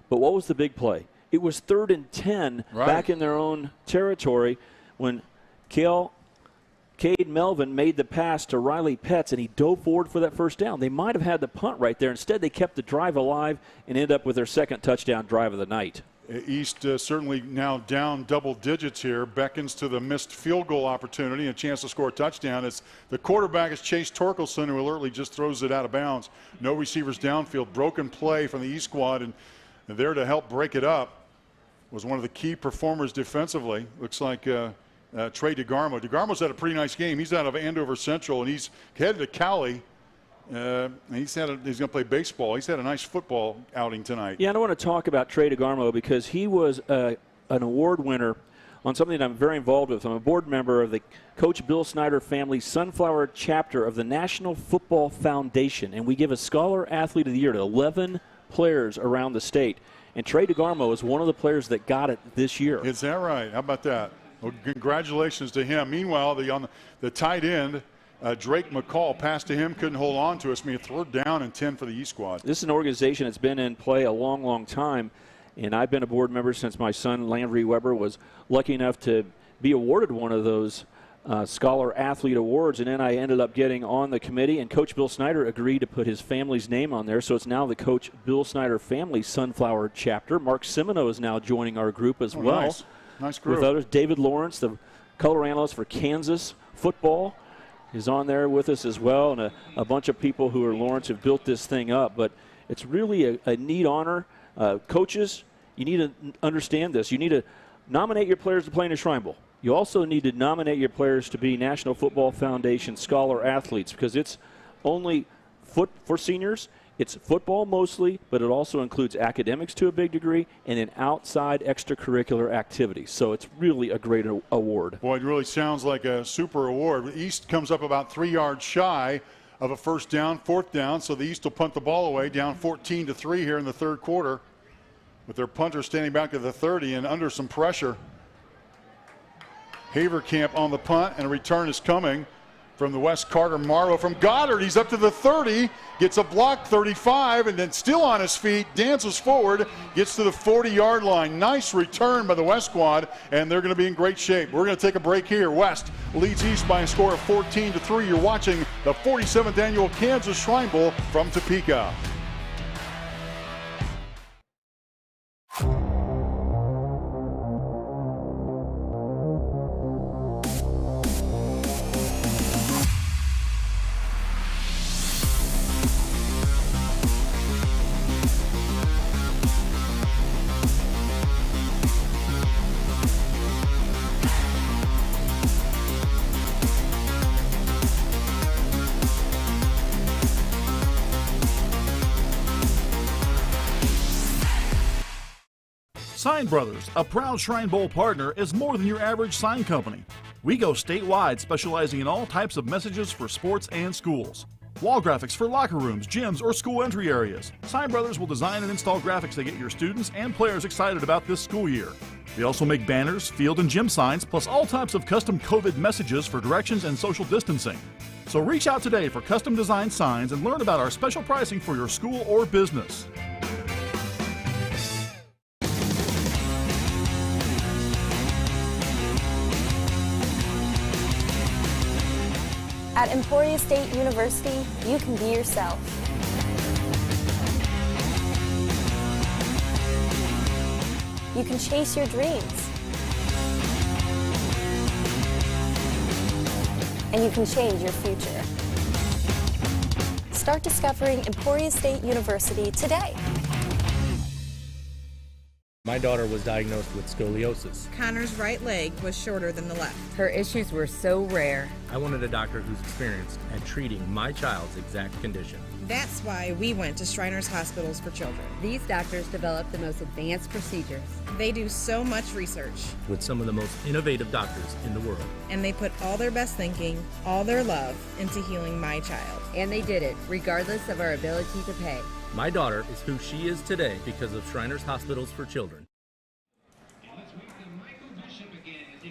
But what was the big play? It was 3rd and 10 back in their own territory when Cade Melvin made the pass to Riley Petts, and he dove forward for that first down. They might have had the punt right there. Instead, they kept the drive alive and ended up with their second touchdown drive of the night.
East certainly now down double digits here, beckons to the missed field goal opportunity, a chance to score a touchdown. It's the quarterback is Chase Torkelson, who alertly just throws it out of bounds. No receivers downfield. Broken play from the East squad, and there to help break it up was one of the key performers defensively. Looks like Trey DeGarmo. DeGarmo's had a pretty nice game. He's out of Andover Central, and he's headed to Cali. He's going to play baseball. He's had a nice football outing tonight.
Yeah, I want to talk about Trey DeGarmo because he was an award winner on something that I'm very involved with. I'm a board member of the Coach Bill Snyder Family Sunflower chapter of the National Football Foundation, and we give a Scholar Athlete of the Year to 11 players around the state. And Trey DeGarmo is one of the players that got it this year.
Is that right? How about that? Well, congratulations to him. Meanwhile, the tight end, Drake McCall, passed to him, couldn't hold on to us. I mean, 3rd down and 10 for the East squad.
This is an organization that's been in play a long, long time, and I've been a board member since my son, Landry Weber, was lucky enough to be awarded one of those Scholar Athlete Awards, and then I ended up getting on the committee, and Coach Bill Snyder agreed to put his family's name on there, so it's now the Coach Bill Snyder Family Sunflower chapter. Mark Semino is now joining our group as well.
Nice group.
With others, David Lawrence, the color analyst for Kansas football, is on there with us as well, and a bunch of people who are Lawrence have built this thing up. But it's really a neat honor. Coaches, you need to understand this. You need to nominate your players to play in the Shrine Bowl. You also need to nominate your players to be National Football Foundation Scholar Athletes, because it's only for seniors. It's football mostly, but it also includes academics to a big degree and then outside extracurricular activities. So it's really a great award.
Boy, it really sounds like a super award. East comes up about 3 yards shy of a first down, 4th down, so the East will punt the ball away, down 14-3 here in the third quarter, with their punter standing back at the 30 and under some pressure. Haverkamp on the punt, and a return is coming from the West. Carter Morrow from Goddard. He's up to the 30, gets a block, 35, and then still on his feet, dances forward, gets to the 40-yard line. Nice return by the West squad, and they're going to be in great shape. We're going to take a break here. West leads East by a score of 14-3. You're watching the 47th annual Kansas Shrine Bowl from Topeka.
Sign Brothers, a proud Shrine Bowl partner, is more than your average sign company. We go statewide, specializing in all types of messages for sports and schools. Wall graphics for locker rooms, gyms, or school entry areas. Sign Brothers will design and install graphics that get your students and players excited about this school year. We also make banners, field and gym signs, plus all types of custom COVID messages for directions and social distancing. So reach out today for custom designed signs and learn about our special pricing for your school or business.
At Emporia State University, you can be yourself. You can chase your dreams. And you can change your future. Start discovering Emporia State University today.
My daughter was diagnosed with scoliosis.
Connor's right leg was shorter than the left.
Her issues were so rare.
I wanted a doctor who's experienced at treating my child's exact condition.
That's why we went to Shriners Hospitals for Children.
These doctors develop the most advanced procedures.
They do so much research.
With some of the most innovative doctors in the world.
And they put all their best thinking, all their love into healing my child.
And they did it, regardless of our ability to pay.
My daughter is who she is today because of Shriners Hospitals for Children.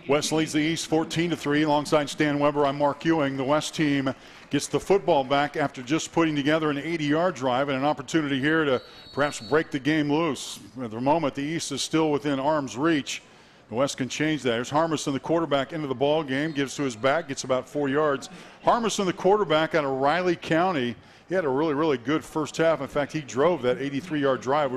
West leads the East 14-3. Alongside Stan Weber, I'm Mark Ewing. The West team gets the football back after just putting together an 80-yard drive and an opportunity here to perhaps break the game loose. At the moment, the East is still within arm's reach. The West can change that. There's Harmison, the quarterback, into the ball game, gives to his back, gets about 4 yards. Harmison, the quarterback out of Riley County, he had a really, really good first half. In fact, he drove that 83-yard drive.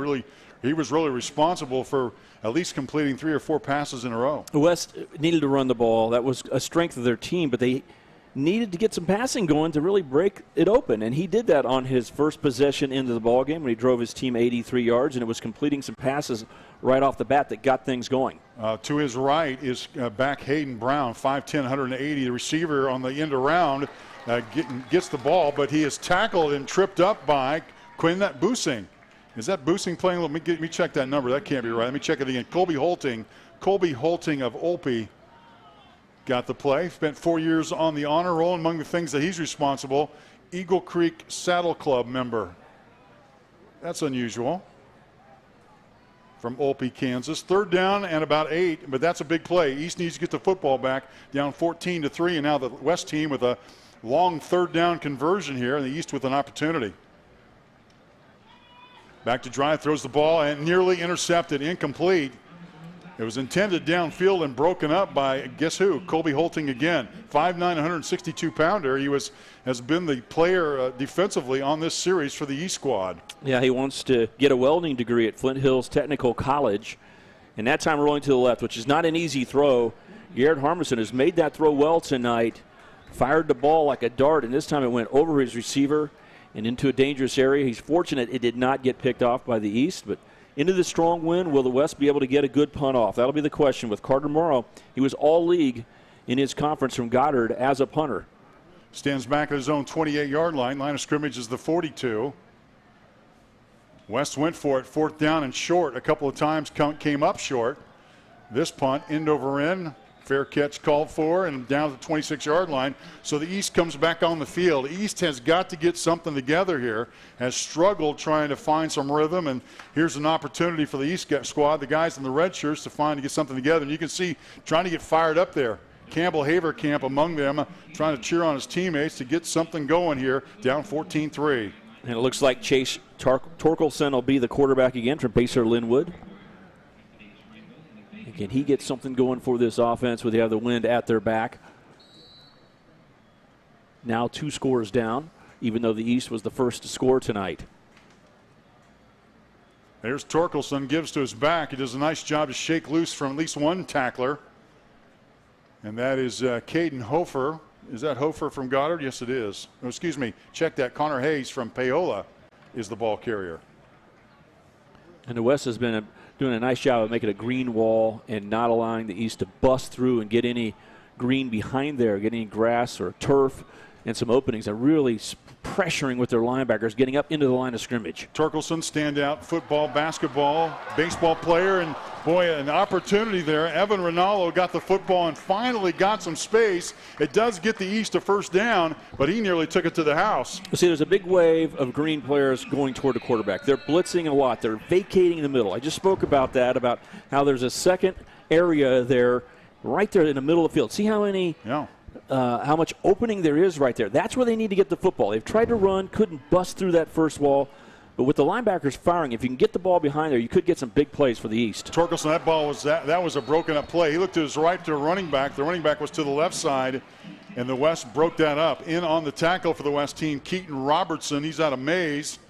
He was really responsible for at least completing 3 or 4 passes in a row.
The West needed to run the ball. That was a strength of their team, but they needed to get some passing going to really break it open, and he did that on his first possession into the ball game when he drove his team 83 yards, and it was completing some passes right off the bat that got things going.
To his right is back Hayden Brown, 5'10", 180. The receiver on the end around gets the ball, but he is tackled and tripped up by Quinnet Busing. Is that Busing playing? Let me check that number. That can't be right. Let me check it again. Colby Holting of Olpe got the play. Spent 4 years on the honor roll. Among the things that he's responsible, Eagle Creek Saddle Club member. That's unusual. From Olpe, Kansas. 3rd down and about 8, but that's a big play. East needs to get the football back, down 14-3, and now the West team with a long 3rd down conversion here, and the East with an opportunity. Back to drive, throws the ball, and nearly intercepted, incomplete. It was intended downfield and broken up by, guess who? Colby Holting again. 5'9", 162-pounder. He has been the player defensively on this series for the East squad.
Yeah, he wants to get a welding degree at Flint Hills Technical College. And that time rolling to the left, which is not an easy throw. Garrett Harmison has made that throw well tonight. Fired the ball like a dart, and this time it went over his receiver and into a dangerous area. He's fortunate it did not get picked off by the East, but into the strong wind, will the West be able to get a good punt off? That'll be the question. With Carter Morrow, he was all-league in his conference from Goddard as a punter.
Stands back at his own 28-yard line. Line of scrimmage is the 42. West went for it, 4th down and short. A couple of times came up short. This punt, end over end. Fair catch called for, and down to the 26-yard line. So the East comes back on the field. East has got to get something together here, has struggled trying to find some rhythm, and here's an opportunity for the East squad, the guys in the red shirts, to get something together. And you can see trying to get fired up there. Campbell Haverkamp among them, trying to cheer on his teammates to get something going here, down 14-3.
And it looks like Chase Torkelson will be the quarterback again from Pacer Linwood. Can he get something going for this offense with the wind at their back? Now 2 scores down, even though the East was the first to score tonight.
There's Torkelson, gives to his back. He does a nice job to shake loose from at least one tackler. And that is Caden Hofer. Is that Hofer from Goddard? Yes, it is. Oh, excuse me. Check that. Connor Hayes from Paola is the ball carrier.
And the West has been doing a nice job of making a green wall and not allowing the East to bust through and get any green behind there, get any grass or turf. and some openings and really pressuring with their linebackers, getting up into the line of scrimmage.
Torkelson, standout football, basketball, baseball player, and boy, an opportunity there. Evan Rinaldo got the football and finally got some space. It does get the East a first down, but he nearly took it to the house.
See, there's a big wave of green players going toward the quarterback. They're blitzing a lot. They're vacating the middle. I just spoke about that, about how there's a second area there, right there in the middle of the field. See how many...
Yeah.
How much opening there is right there. That's where they need to get the football. They've tried to run, couldn't bust through that first wall. But with the linebackers firing, if you can get the ball behind there, you could get some big plays for the East.
Torkelson, that ball was that was a broken up play. He looked to his right to a running back. The running back was to the left side, and the West broke that up. In on the tackle for the West team, Keaton Robertson. He's out of Mays.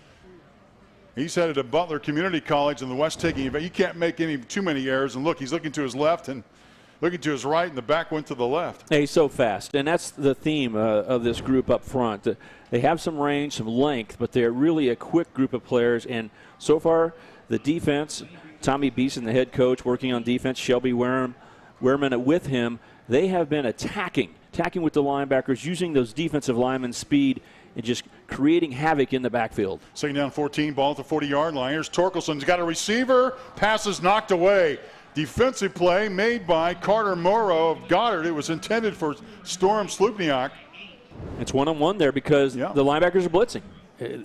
He's headed to Butler Community College, and the West taking him. He can't make too many errors. And look, he's looking to his left and looking to his right, and the back went to the left.
Hey, he's so fast, and that's the theme of this group up front. They have some range, some length, but they're really a quick group of players. And so far, the defense, Tommy Beeson, the head coach, working on defense, Shelby Wehrman with him, they have been attacking with the linebackers, using those defensive linemen's speed and just creating havoc in the backfield.
Second down 14, ball at the 40-yard line. Here's Torkelson's got a receiver. Pass is knocked away. Defensive play made by Carter Morrow of Goddard. It was intended for Storm Slupniak.
It's one-on-one there because the linebackers are blitzing.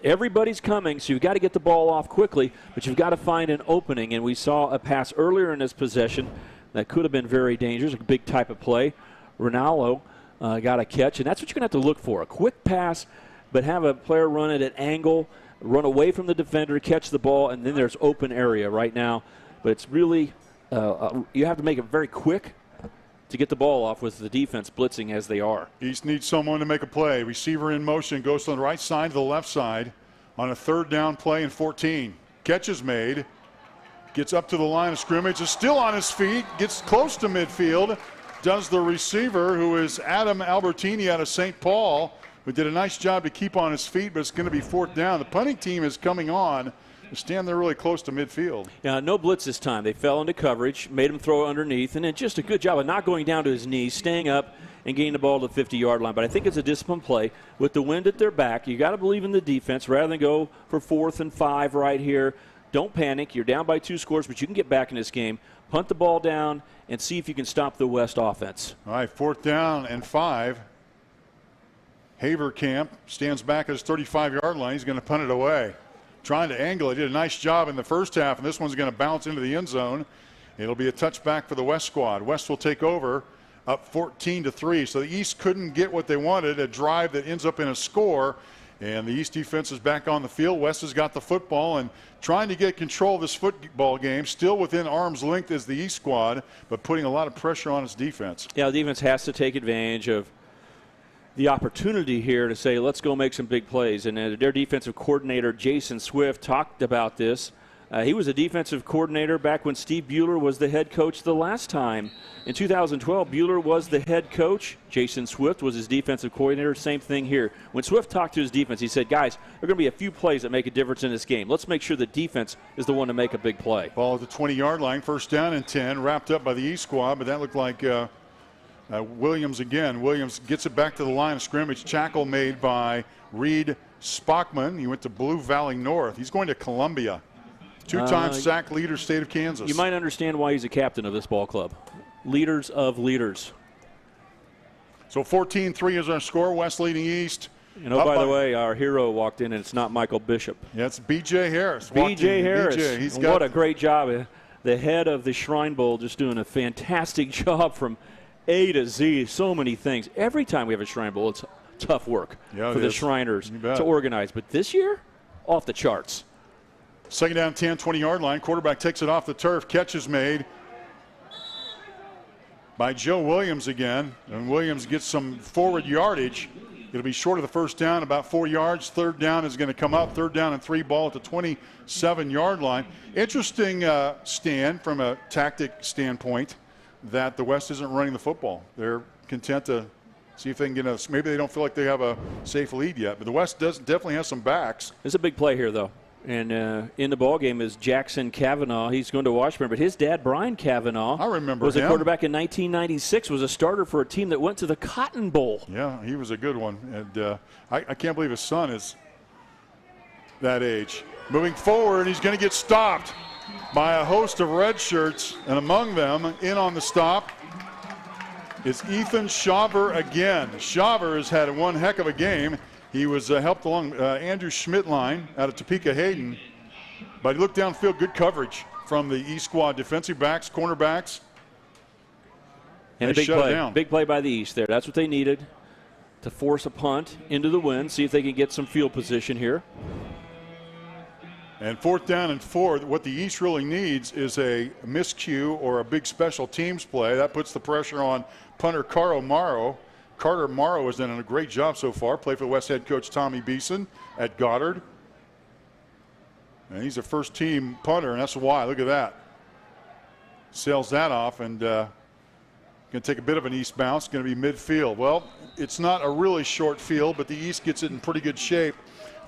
Everybody's coming, so you've got to get the ball off quickly, but you've got to find an opening. And we saw a pass earlier in this possession that could have been very dangerous, a big type of play. Ronaldo got a catch, and that's what you're going to have to look for. A quick pass, but have a player run it at angle, run away from the defender, catch the ball, and then there's open area right now. But it's really... you have to make it very quick to get the ball off with the defense blitzing as they are.
East needs someone to make a play. Receiver in motion, goes from the right side to the left side on a third down play in 14. Catch is made. Gets up to the line of scrimmage. Is still on his feet. Gets close to midfield. Does the receiver, who is Adam Albertini out of St. Paul, who did a nice job to keep on his feet, but it's going to be fourth down. The punting team is coming on. Stand there really close to midfield.
Yeah, no blitz this time. They fell into coverage, made him throw underneath, and then just a good job of not going down to his knees, staying up and getting the ball to the 50-yard line. But I think it's a disciplined play. With the wind at their back, you got to believe in the defense rather than go for 4th and 5 right here. Don't panic. You're down by 2 scores, but you can get back in this game. Punt the ball down and see if you can stop the West offense.
All right, 4th down and 5. Haverkamp stands back at his 35-yard line. He's going to punt it away. Trying to angle it. Did a nice job in the first half, and this one's going to bounce into the end zone. It'll be a touchback for the West squad. West will take over, up 14-3. So the East couldn't get what they wanted, a drive that ends up in a score. And the East defense is back on the field. West has got the football and trying to get control of this football game. Still within arm's length is the East squad, but putting a lot of pressure on its defense.
Yeah, the defense has to take advantage of the opportunity here to say, let's go make some big plays. And their defensive coordinator, Jason Swift, talked about this. He was a defensive coordinator back when Steve Bueller was the head coach the last time. In 2012, Bueller was the head coach. Jason Swift was his defensive coordinator. Same thing here. When Swift talked to his defense, he said, guys, there are going to be a few plays that make a difference in this game. Let's make sure the defense is the one to make a big play.
Ball at the 20-yard line, 1st down and 10, wrapped up by the East squad, but that looked like Williams again. Williams gets it back to the line of scrimmage. Tackle made by Reed Spockman. He went to Blue Valley North. He's going to Columbia. 2-time sack leader, state of Kansas.
You might understand why he's a captain of this ball club. Leaders of leaders.
So 14-3 is our score. West leading East.
You know, by the way, our hero walked in, and it's not Michael Bishop.
Yeah, it's B.J. Harris.
B.J. Harris. What a great job. The head of the Shrine Bowl just doing a fantastic job from A to Z, so many things. Every time we have a Shrine Bowl, it's tough work for the Shriners to organize. But this year, off the charts.
2nd down, 10, 20-yard line. Quarterback takes it off the turf. Catch is made by Joe Williams again. And Williams gets some forward yardage. It'll be short of the 1st down, about 4 yards. 3rd down is going to come up. 3rd down and 3, ball at the 27-yard line. Interesting stand from a tactic standpoint that the West isn't running the football. They're content to see if they can get maybe they don't feel like they have a safe lead yet, but the West definitely has some backs.
It's a big play here, though. And in the ball game is Jackson Kavanaugh. He's going to Washburn, but his dad, Brian Kavanaugh,
I remember
was
him.
a quarterback in 1996, was a starter for a team that went to the Cotton Bowl.
Yeah, he was a good one. And I can't believe his son is that age. Moving forward, he's going to get stopped by a host of red shirts, and among them, in on the stop, is Ethan Shaver again. Shaver has had one heck of a game. He was helped along Andrew Schmidtline out of Topeka Hayden, but he looked downfield, good coverage from the East squad, defensive backs, cornerbacks.
And a big play by the East there. That's what they needed to force a punt into the wind, see if they can get some field position here.
And 4th down and 4, what the East really needs is a miscue or a big special teams play. That puts the pressure on punter Carter Morrow. Carter Morrow has done a great job so far. Played for West head coach Tommy Beeson at Goddard. And he's a first-team punter, and that's why. Look at that. Sails that off, and going to take a bit of an East bounce. Going to be midfield. Well, it's not a really short field, but the East gets it in pretty good shape.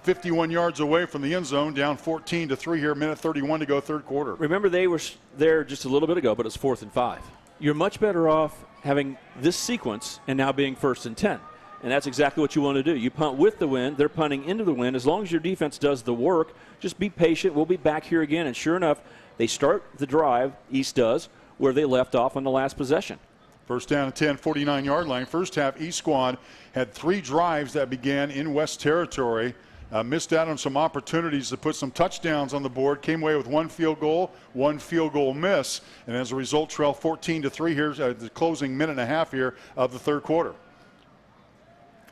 51 yards away from the end zone, down 14-3 here, minute 31 to go, third quarter.
Remember, they were there just a little bit ago, but it's 4th and 5. You're much better off having this sequence and now being 1st and 10. And that's exactly what you want to do. You punt with the wind. They're punting into the wind. As long as your defense does the work, just be patient. We'll be back here again. And sure enough, they start the drive, East does, where they left off on the last possession.
First down and 10, 49-yard line. First half, East squad had 3 drives that began in West territory. Missed out on some opportunities to put some touchdowns on the board. Came away with 1 field goal miss. And as a result, trail 14-3 here, the closing minute and a half here of the third quarter.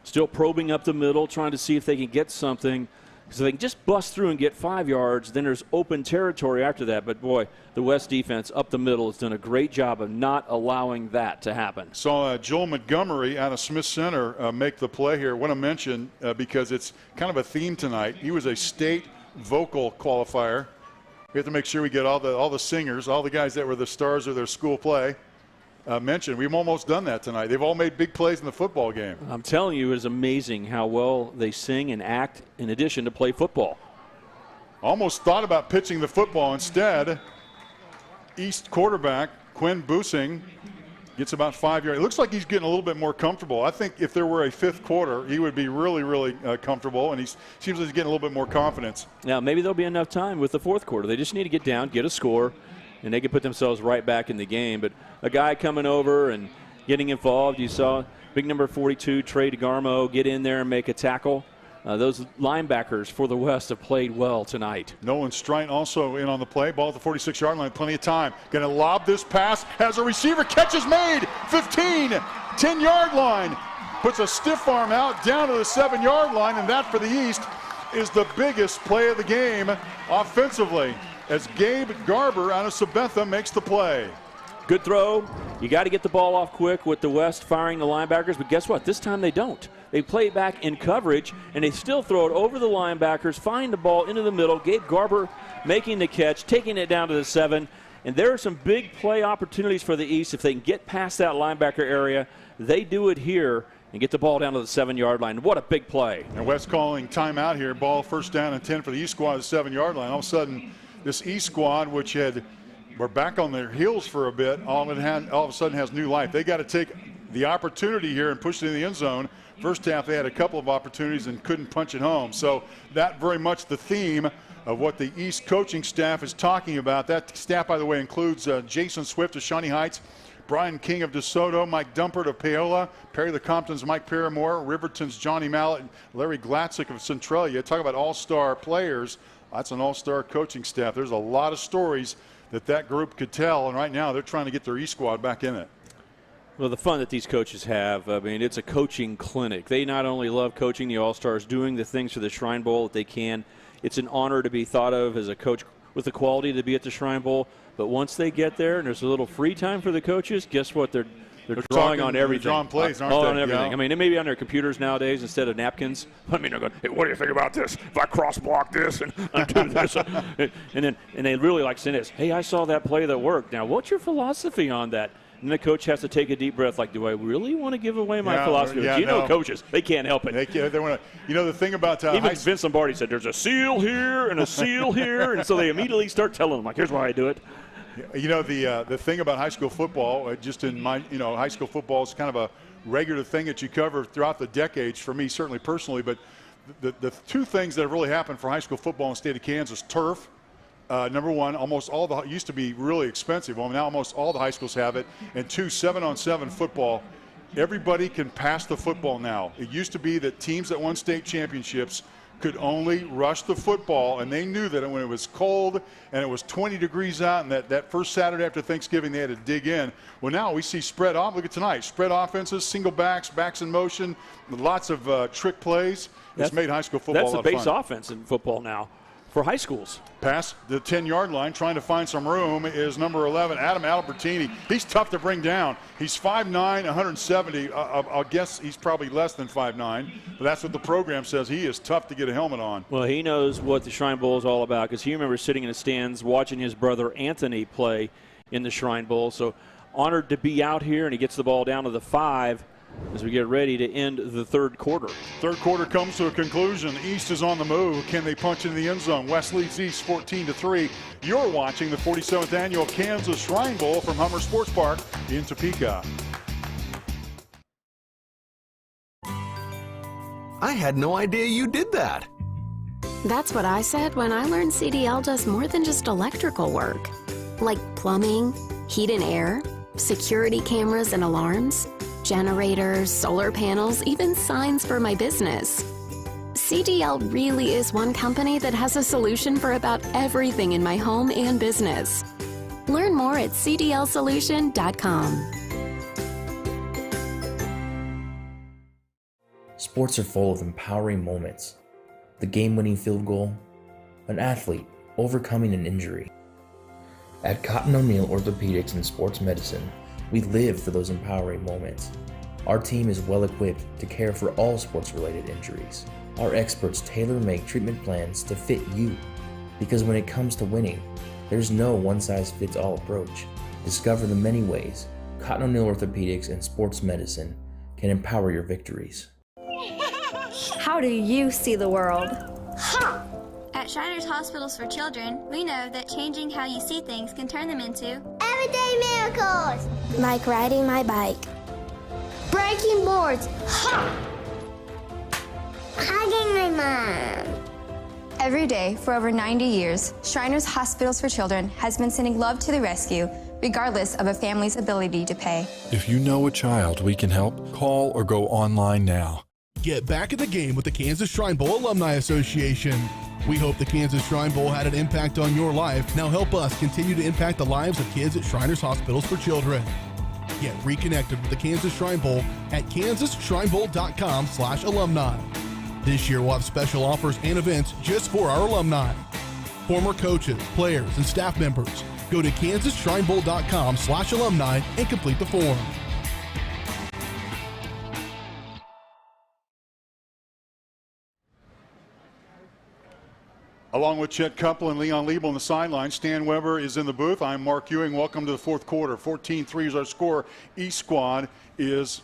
Still probing up the middle, trying to see if they can get something. Because if they can just bust through and get 5 yards, then there's open territory after that. But, boy, the West defense up the middle has done a great job of not allowing that to happen.
Saw Joel Montgomery out of Smith Center make the play here. I want to mention, because it's kind of a theme tonight, he was a state vocal qualifier. We have to make sure we get all the singers, all the guys that were the stars of their school play. Mentioned. We've almost done that tonight. They've all made big plays in the football game.
I'm telling you, it's amazing how well they sing and act in addition to play football.
Almost thought about pitching the football. Instead, East quarterback Quinn Busing gets about 5 yards. It looks like he's getting a little bit more comfortable. I think if there were a 5th quarter, he would be really, really comfortable, and he seems like he's getting a little bit more confidence.
Now, maybe there'll be enough time with the 4th quarter. They just need to get down, get a score, and they can put themselves right back in the game. But a guy coming over and getting involved, you saw big number 42, Trey DeGarmo, get in there and make a tackle. Those linebackers for the West have played well tonight.
Nolan Strite also in on the play. Ball at the 46-yard line, plenty of time. Going to lob this pass, has a receiver, catch is made, 15, 10-yard line. Puts a stiff arm out down to the 7-yard line, and that for the East is the biggest play of the game offensively, as Gabe Garber out of Sabetha makes the play.
Good throw. You got to get the ball off quick with the West firing the linebackers, but guess what? This time they don't. They play it back in coverage, and they still throw it over the linebackers, find the ball into the middle. Gabe Garber making the catch, taking it down to the 7, and there are some big play opportunities for the East. If they can get past that linebacker area, they do it here and get the ball down to the 7-yard line. What a big play.
And West calling timeout here. Ball first down and 10 for the East squad at the 7-yard line. All of a sudden, this East squad, which were back on their heels for a bit, all of a sudden has new life. They got to take the opportunity here and push it in the end zone. First half, they had a couple of opportunities and couldn't punch it home. So that very much the theme of what the East coaching staff is talking about. That staff, by the way, includes Jason Swift of Shawnee Heights, Brian King of DeSoto, Mike Dumpert of Paola, Perry the Compton's Mike Paramore, Riverton's Johnny Mallett, Larry Glatzik of Centralia. Talk about all-star players. That's an all-star coaching staff. There's a lot of stories that group could tell, and right now they're trying to get their East squad back in it.
Well, the fun that these coaches have, I mean, it's a coaching clinic. They not only love coaching the All-Stars, doing the things for the Shrine Bowl that they can. It's an honor to be thought of as a coach with the quality to be at the Shrine Bowl. But once they get there and there's a little free time for the coaches, guess what? They're drawing on everything.
They're drawing plays, aren't
they?
On
everything.
Yeah.
I mean, they may be on their computers nowadays instead of napkins. I mean, they're going, hey, what do you think about this? If I cross-block this and undo this. and they really like saying this, hey, I saw that play that worked. Now, what's your philosophy on that? And the coach has to take a deep breath, like, do I really want to give away my philosophy?
Yeah,
You know coaches, they can't help it.
They want to. The thing about
even Vince Lombardi said, there's a seal here and a seal here, and so they immediately start telling them, like, here's why I do it.
The thing about high school football, just in my, high school football is kind of a regular thing that you cover throughout the decades for me, certainly personally. But the two things that have really happened for high school football in the state of Kansas: turf. Number one, almost all it used to be really expensive. Well, now almost all the high schools have it. And two, 7-on-7 football. Everybody can pass the football now. It used to be that teams that won state championships could only rush the football, and they knew that when it was cold and it was 20 degrees out, and that first Saturday after Thanksgiving they had to dig in. Well, now we see spread off. Look at tonight, spread offenses, single backs in motion, lots of trick plays. It's made high school football a lot of fun.
That's the base offense in football now for high schools.
Past the 10-yard line, trying to find some room, is number 11, Adam Albertini. He's tough to bring down. He's 5'9", 170. I'll guess he's probably less than 5'9", but that's what the program says. He is tough to get a helmet on.
Well, he knows what the Shrine Bowl is all about, because he remembers sitting in the stands watching his brother Anthony play in the Shrine Bowl. So honored to be out here, and he gets the ball down to the 5 as we get ready to end the third quarter.
Third quarter comes to a conclusion. East is on the move. Can they punch into the end zone? West leads East 14-3. You're watching the 47th annual Kansas Shrine Bowl from Hummer Sports Park in Topeka.
I had no idea you did that.
That's what I said when I learned CDL does more than just electrical work. Like plumbing, heat and air, security cameras and alarms, generators, solar panels, even signs for my business. CDL really is one company that has a solution for about everything in my home and business. Learn more at cdlsolution.com.
Sports are full of empowering moments. The game-winning field goal, an athlete overcoming an injury. At Cotton O'Neill Orthopedics and Sports Medicine, we live for those empowering moments. Our team is well equipped to care for all sports-related injuries. Our experts tailor-make treatment plans to fit you, because when it comes to winning, there's no one-size-fits-all approach. Discover the many ways Cotton O'Neill Orthopedics and Sports Medicine can empower your victories.
How do you see the world?
At Shriners Hospitals for Children, we know that changing how you see things can turn them into
Everyday miracles! Like riding my bike. Breaking boards. Hugging my mom.
Every day for over 90 years, Shriners Hospitals for Children has been sending love to the rescue, regardless of a family's ability to pay.
If you know a child we can help, call or go online now.
Get back in the game with the Kansas Shrine Bowl Alumni Association. We hope the Kansas Shrine Bowl had an impact on your life. Now help us continue to impact the lives of kids at Shriners Hospitals for Children. Get reconnected with the Kansas Shrine Bowl at kansasshrinebowl.com/alumni. This year we'll have special offers and events just for our alumni. Former coaches, players, and staff members. Go to kansasshrinebowl.com/alumni and complete the form.
Along with Chet Kupple and Leon Liebel on the sideline, Stan Weber is in the booth. I'm Mark Ewing. Welcome to the fourth quarter. 14-3 is our score. East squad is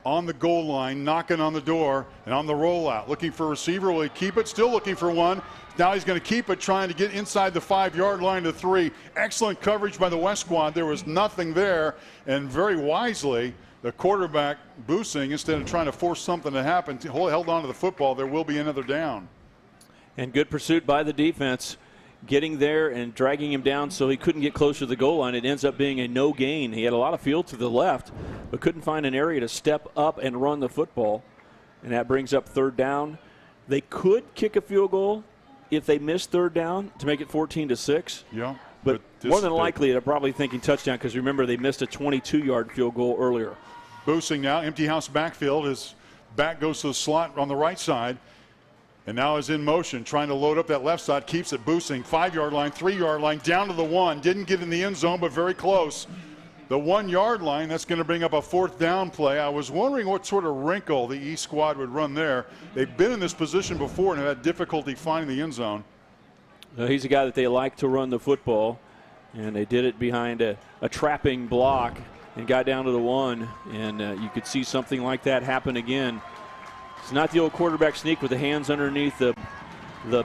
on the goal line, knocking on the door, and on the rollout. Looking for a receiver. Will he keep it? Still looking for one. Now he's going to keep it, trying to get inside the 5-yard line to 3. Excellent coverage by the West squad. There was nothing there, and very wisely, the quarterback, Busing, instead of trying to force something to happen, held on to the football. There will be another down.
And good pursuit by the defense, getting there and dragging him down so he couldn't get closer to the goal line. It ends up being a no gain. He had a lot of field to the left, but couldn't find an area to step up and run the football. And that brings up third down. They could kick a field goal if they missed third down to make it 14-6.
Yeah.
But more than likely, they're probably thinking touchdown, because remember, they missed a 22-yard field goal earlier.
Busing now, empty house backfield. His back goes to the slot on the right side. And now is in motion, trying to load up that left side, keeps it Busing. 5-yard line, 3-yard line, down to the 1. Didn't get in the end zone, but very close. The 1-yard line, that's going to bring up a fourth down play. I was wondering what sort of wrinkle the East squad would run there. They've been in this position before and have had difficulty finding the end zone.
He's a guy that they like to run the football, and they did it behind a trapping block. and got down to the 1, and you could see something like that happen again. It's not the old quarterback sneak with the hands underneath the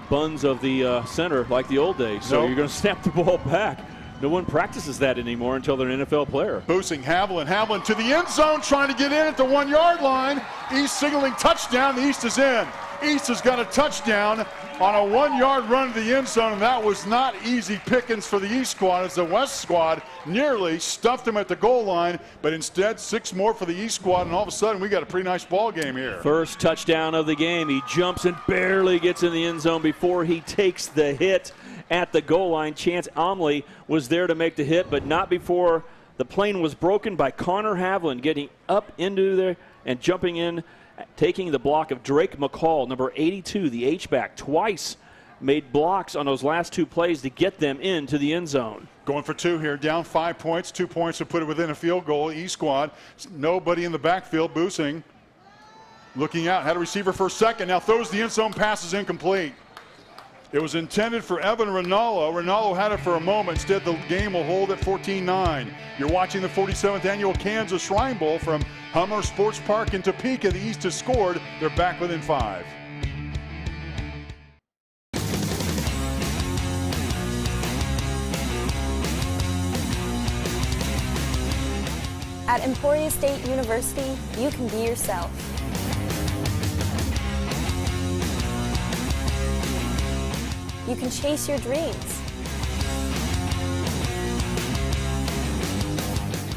buns of the center like the old days. So You're going to snap the ball back. No one practices that anymore until they're an NFL player.
Boosting Havlin to the end zone, trying to get in at the 1 yard line. East signaling touchdown. The East is in. East has got a touchdown on a 1 yard run to the end zone, and that was not easy pickings for the East squad as the West squad nearly stuffed them at the goal line, but instead 6 more for the East squad, and all of a sudden we got a pretty nice ball game here.
First touchdown of the game. He jumps and barely gets in the end zone before he takes the hit at the goal line. Chance Omley was there to make the hit, but not before the plane was broken by Connor Havlin getting up into there and jumping in, taking the block of Drake McCall, number 82, the H-back, twice made blocks on those last 2 plays to get them into the end zone.
Going for 2 here, down 5 points, 2 points to put it within a field goal. East squad, nobody in the backfield. Boosing, looking out, had a receiver for a second, now throws the end zone, passes incomplete. It was intended for Evan Rinaldo. Rinaldo had it for a moment. Instead, the game will hold at 14-9. You're watching the 47th annual Kansas Shrine Bowl from Hummer Sports Park in Topeka. The East has scored. They're back within 5.
At Emporia State University, you can be yourself. You can chase your dreams.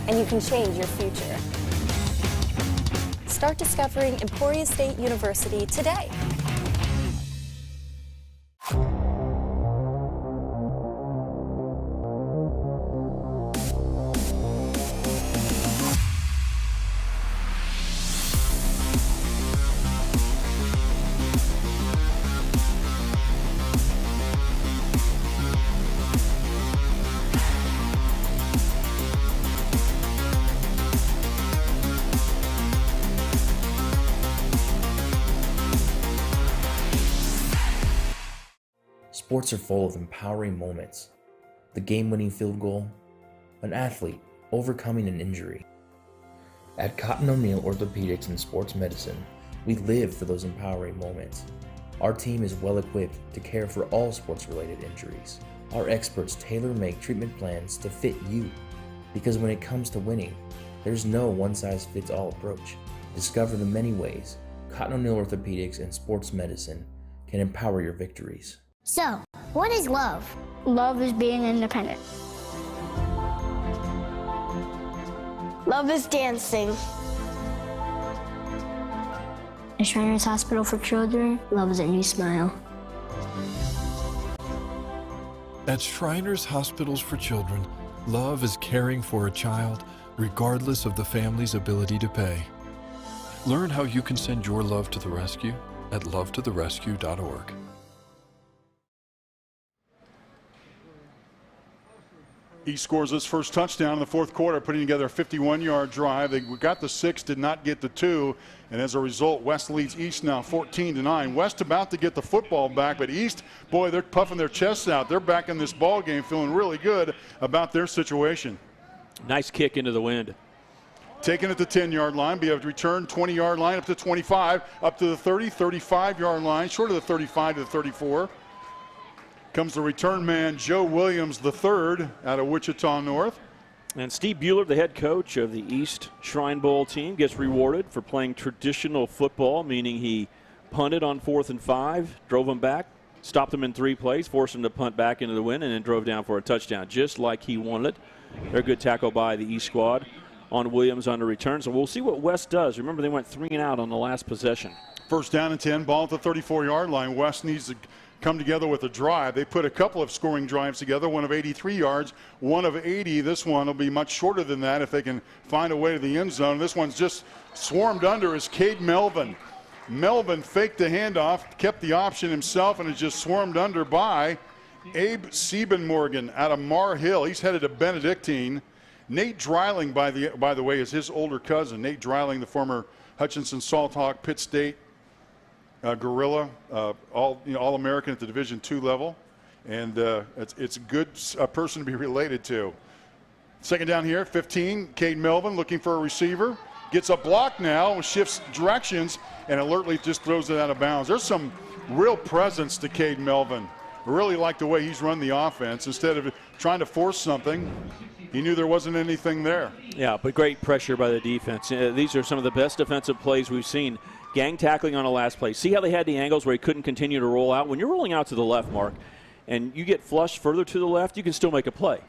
And you can change your future. Start discovering Emporia State University today.
Sports are full of empowering moments. The game-winning field goal, an athlete overcoming an injury. At Cotton O'Neill Orthopedics and Sports Medicine, we live for those empowering moments. Our team is well equipped to care for all sports-related injuries. Our experts tailor-make treatment plans to fit you, because when it comes to winning, there's no one-size-fits-all approach. Discover the many ways Cotton O'Neill Orthopedics and Sports Medicine can empower your victories.
So, what is love?
Love is being independent.
Love is dancing.
At Shriners Hospital for Children, love is a new smile.
At Shriners Hospitals for Children, love is caring for a child regardless of the family's ability to pay. Learn how you can send your love to the rescue at lovetotherescue.org.
East scores his first touchdown in the fourth quarter, putting together a 51-yard drive. They got the 6, did not get the 2, and as a result, West leads East now 14-9. West about to get the football back, but East, boy, they're puffing their chests out. They're back in this ball game, feeling really good about their situation.
Nice kick into the wind.
Taken at the 10-yard line, be able to return 20-yard line up to 25, up to the 30, 35-yard line, short of the 35 to the 34. Comes the return man, Joe Williams III, out of Wichita North.
And Steve Bueller, the head coach of the East Shrine Bowl team, gets rewarded for playing traditional football, meaning he punted on 4th and 5, drove them back, stopped them in 3 plays, forced them to punt back into the wind, and then drove down for a touchdown, just like he wanted. Very good tackle by the East squad on Williams on the return. So we'll see what West does. Remember, they went 3 and out on the last possession.
First down and 10, ball at the 34-yard line. West needs to come together with a drive. They put a couple of scoring drives together, one of 83 yards, one of 80. This one will be much shorter than that if they can find a way to the end zone. This one's just swarmed under is Cade Melvin. Melvin faked the handoff, kept the option himself, and is just swarmed under by Abe Siebenmorgan out of Mar Hill. He's headed to Benedictine. Nate Dreiling, by the way, is his older cousin. Nate Dreiling, the former Hutchinson Salthawk, Pitt State Gorilla, All-American at the Division II level, and it's a good person to be related to. Second down here, 15. Cade Melvin looking for a receiver. Gets a block now, shifts directions, and alertly just throws it out of bounds. There's some real presence to Cade Melvin. I really like the way he's run the offense. Instead of trying to force something, he knew there wasn't anything there.
Yeah, but great pressure by the defense. These are some of the best defensive plays we've seen. Gang tackling on the last play. See how they had the angles where he couldn't continue to roll out? When you're rolling out to the left, Mark, and you get flushed further to the left, you can still make a play.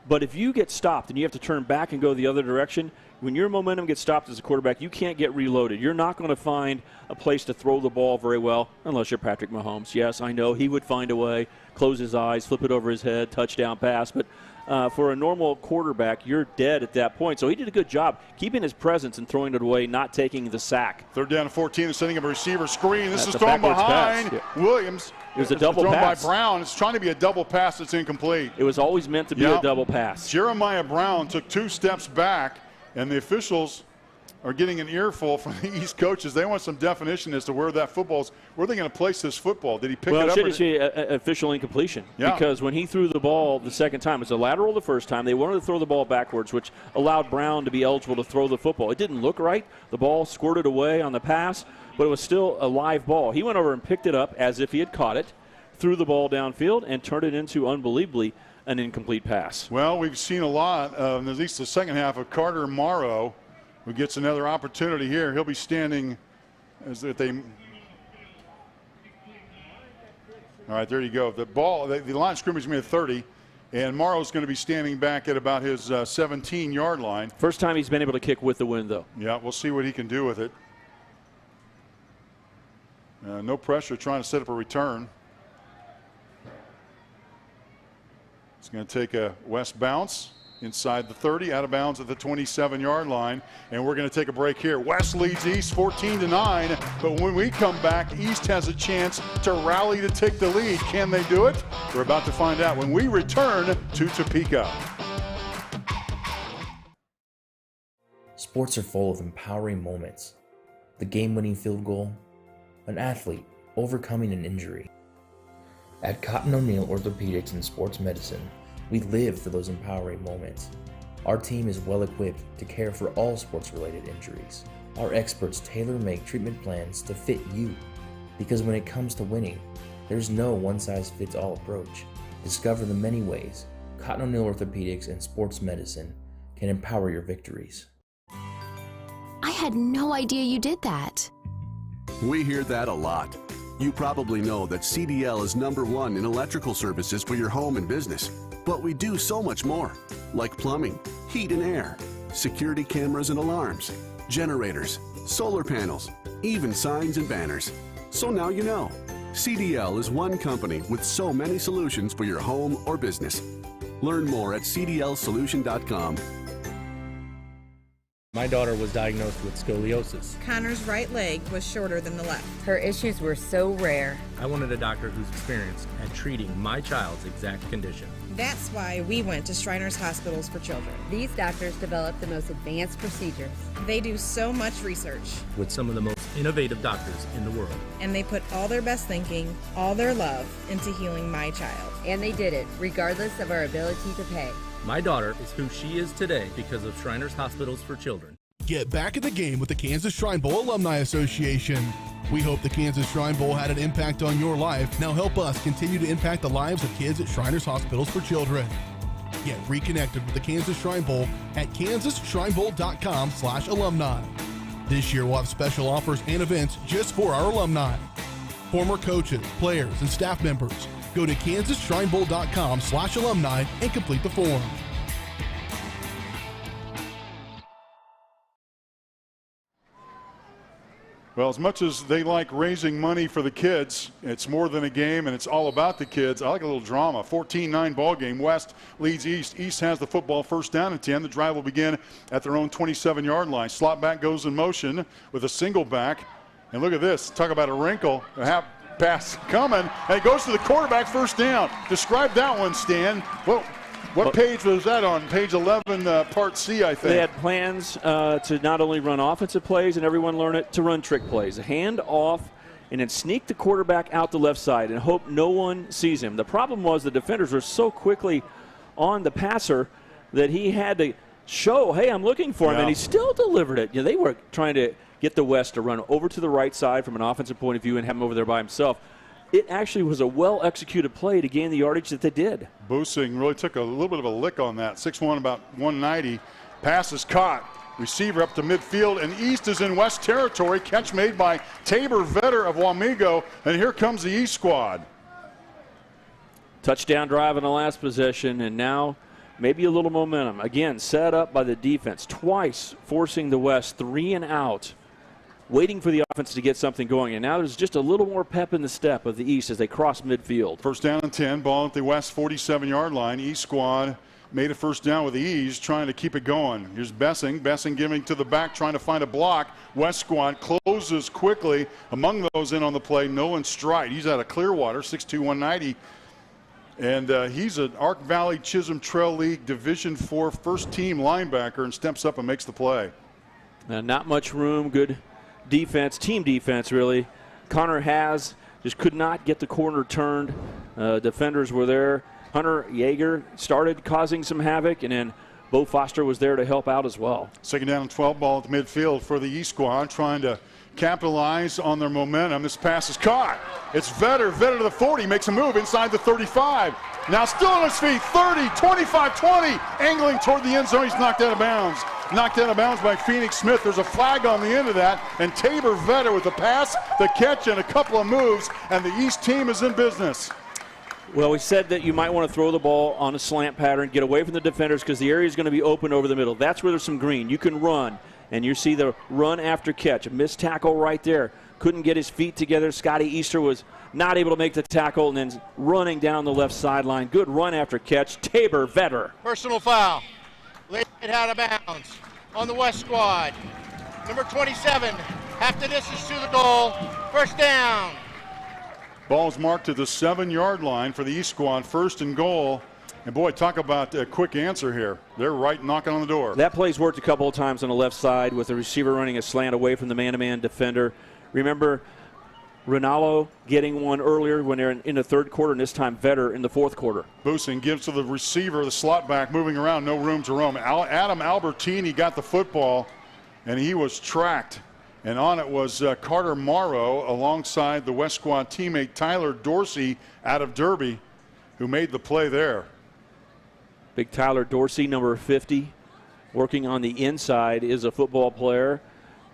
But if you get stopped and you have to turn back and go the other direction, when your momentum gets stopped as a quarterback, you can't get reloaded. You're not going to find a place to throw the ball very well unless you're Patrick Mahomes. Yes, I know he would find a way, close his eyes, flip it over his head, touchdown pass. But for a normal quarterback, you're dead at that point. So he did a good job keeping his presence and throwing it away, not taking the sack.
Third down and 14 and setting up a receiver screen. This is thrown behind Williams.
It was a double pass.
Thrown by Brown. It's trying to be a double pass that's incomplete.
It was always meant to be a double pass.
Jeremiah Brown took 2 steps back, and the officials are getting an earful from the East coaches. They want some definition as to where that football's, where are they going to place this football? Did he pick it up?
Well, it should be official incompletion.
Yeah.
Because when he threw the ball the second time, it was a lateral the first time. They wanted to throw the ball backwards, which allowed Brown to be eligible to throw the football. It didn't look right. The ball squirted away on the pass, but it was still a live ball. He went over and picked it up as if he had caught it, threw the ball downfield, and turned it into, unbelievably, an incomplete pass.
Well, we've seen a lot, at least the second half, of Carter Morrow, who gets another opportunity here. He'll be standing as if they. All right, there you go. The ball, the line of scrimmage made 30, and Morrow's going to be standing back at about his 17-yard line.
First time he's been able to kick with the wind, though.
Yeah, we'll see what he can do with it. No pressure, trying to set up a return. It's going to take a west bounce inside the 30, out of bounds at the 27-yard line, and we're going to take a break here. West leads East 14-9, but when we come back, East has a chance to rally to take the lead. Can they do it? We're about to find out when we return to Topeka.
Sports are full of empowering moments. The game-winning field goal, an athlete overcoming an injury. At Cotton O'Neill Orthopedics and Sports Medicine, we live for those empowering moments. Our team is well equipped to care for all sports-related injuries. Our experts tailor-make treatment plans to fit you, because when it comes to winning, there's no one-size-fits-all approach. Discover the many ways Cotton O'Neill Orthopedics and Sports Medicine can empower your victories.
I had no idea you did that.
We hear that a lot. You probably know that CDL is #1 in electrical services for your home and business. But we do so much more, like plumbing, heat and air, security cameras and alarms, generators, solar panels, even signs and banners. So now you know, CDL is one company with so many solutions for your home or business. Learn more at cdlsolution.com.
My daughter was diagnosed with scoliosis.
Connor's right leg was shorter than the left.
Her issues were so rare.
I wanted a doctor who's experienced at treating my child's exact condition.
That's why we went to Shriners Hospitals for Children.
These doctors develop the most advanced procedures.
They do so much research.
With some of the most innovative doctors in the world.
And they put all their best thinking, all their love into healing my child.
And they did it, regardless of our ability to pay.
My daughter is who she is today because of Shriners Hospitals for Children.
Get back in the game with the Kansas Shrine Bowl Alumni Association. We hope the Kansas Shrine Bowl had an impact on your life. Now help us continue to impact the lives of kids at Shriners Hospitals for Children. Get reconnected with the Kansas Shrine Bowl at kansasshrinebowl.com/alumni. This year we'll have special offers and events just for our alumni. Former coaches, players, and staff members. Go to kansasshrinebowl.com/alumni and complete the form.
Well, as much as they like raising money for the kids, it's more than a game, and it's all about the kids. I like a little drama. 14-9 ball game. West leads East. East has the football, first down and 10. The drive will begin at their own 27-yard line. Slot back goes in motion with a single back. And look at this. Talk about a wrinkle. A half pass coming, and it goes to the quarterback, first down. Describe that one, Stan. What page was that on? Page 11, Part C, I think.
They had plans to not only run offensive plays and everyone learn it, to run trick plays. A hand off and then sneak the quarterback out the left side and hope no one sees him. The problem was the defenders were so quickly on the passer that he had to show, hey, I'm looking for him, and he still delivered it. They were trying to get the West to run over to the right side from an offensive point of view and have him over there by himself. It actually was a well-executed play to gain the yardage that they did.
Boosing really took a little bit of a lick on that. 6'1", about 190. Pass is caught. Receiver up to midfield, and East is in West territory. Catch made by Tabor Vetter of Wamego, and here comes the East squad.
Touchdown drive in the last possession, and now maybe a little momentum. Again, set up by the defense, twice forcing the West 3 and out, waiting for the offense to get something going. And now there's just a little more pep in the step of the East as they cross midfield.
First down and 10, ball at the West 47-yard line. East squad made a first down with ease, trying to keep it going. Here's Bessing. Bessing giving to the back, trying to find a block. West squad closes quickly. Among those in on the play, Nolan Strite. He's out of Clearwater, 6'2", 190. And he's an Ark Valley Chisholm Trail League Division IV first-team linebacker and steps up and makes the play.
Not much room. Good defense, team defense, really. Connor just could not get the corner turned. Defenders were there. Hunter Yeager started causing some havoc, and then Bo Foster was there to help out as well.
Second down and 12, ball at the midfield for the East squad, trying to capitalize on their momentum. This pass is caught. It's Vetter to the 40, makes a move inside the 35. Now still on his feet, 30, 25, 20, angling toward the end zone. He's knocked out of bounds. Knocked out of bounds by Phoenix Smith. There's a flag on the end of that, and Tabor Vetter with the pass, the catch, and a couple of moves, and the East team is in business.
Well, we said that you might want to throw the ball on a slant pattern, get away from the defenders because the area is going to be open over the middle. That's where there's some green. You can run, and you see the run after catch. A missed tackle right there. Couldn't get his feet together. Scotty Easter was not able to make the tackle, and then running down the left sideline. Good run after catch. Tabor Vetter.
Personal foul. Laid out of bounds on the West squad. Number 27, half the distance to the goal. First down.
Ball's marked to the 7-yard line for the East squad, first and goal. And boy, talk about a quick answer here. They're right knocking on the door.
That play's worked a couple of times on the left side with the receiver running a slant away from the man-to-man defender. Remember Ronaldo getting one earlier when they're in the third quarter, and this time Vetter in the fourth quarter.
Boosing gives to the receiver, the slot back, moving around, no room to roam. Adam Albertini got the football, and he was tracked. And on it was Carter Morrow alongside the West squad teammate Tyler Dorsey out of Derby, who made the play there.
Big Tyler Dorsey, number 50, working on the inside, is a football player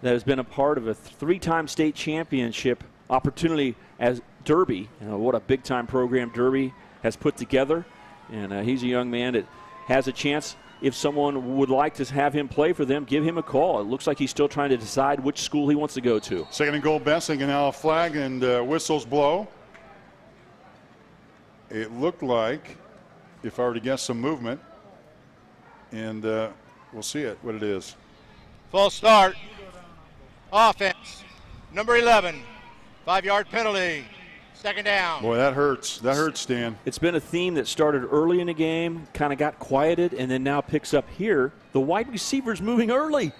that has been a part of a 3-time state championship opportunity as Derby. What a big-time program Derby has put together. And he's a young man that has a chance. If someone would like to have him play for them, give him a call. It looks like he's still trying to decide which school he wants to go to.
Second and goal, Bessing, and now a flag and whistles blow. It looked like, if I were to guess, some movement. And we'll see it, what it is.
Full start. Offense. Number 11. 5-yard penalty. Second down.
Boy, that hurts. That hurts, Stan.
It's been a theme that started early in the game, kind of got quieted, and then now picks up here. The wide receivers moving early,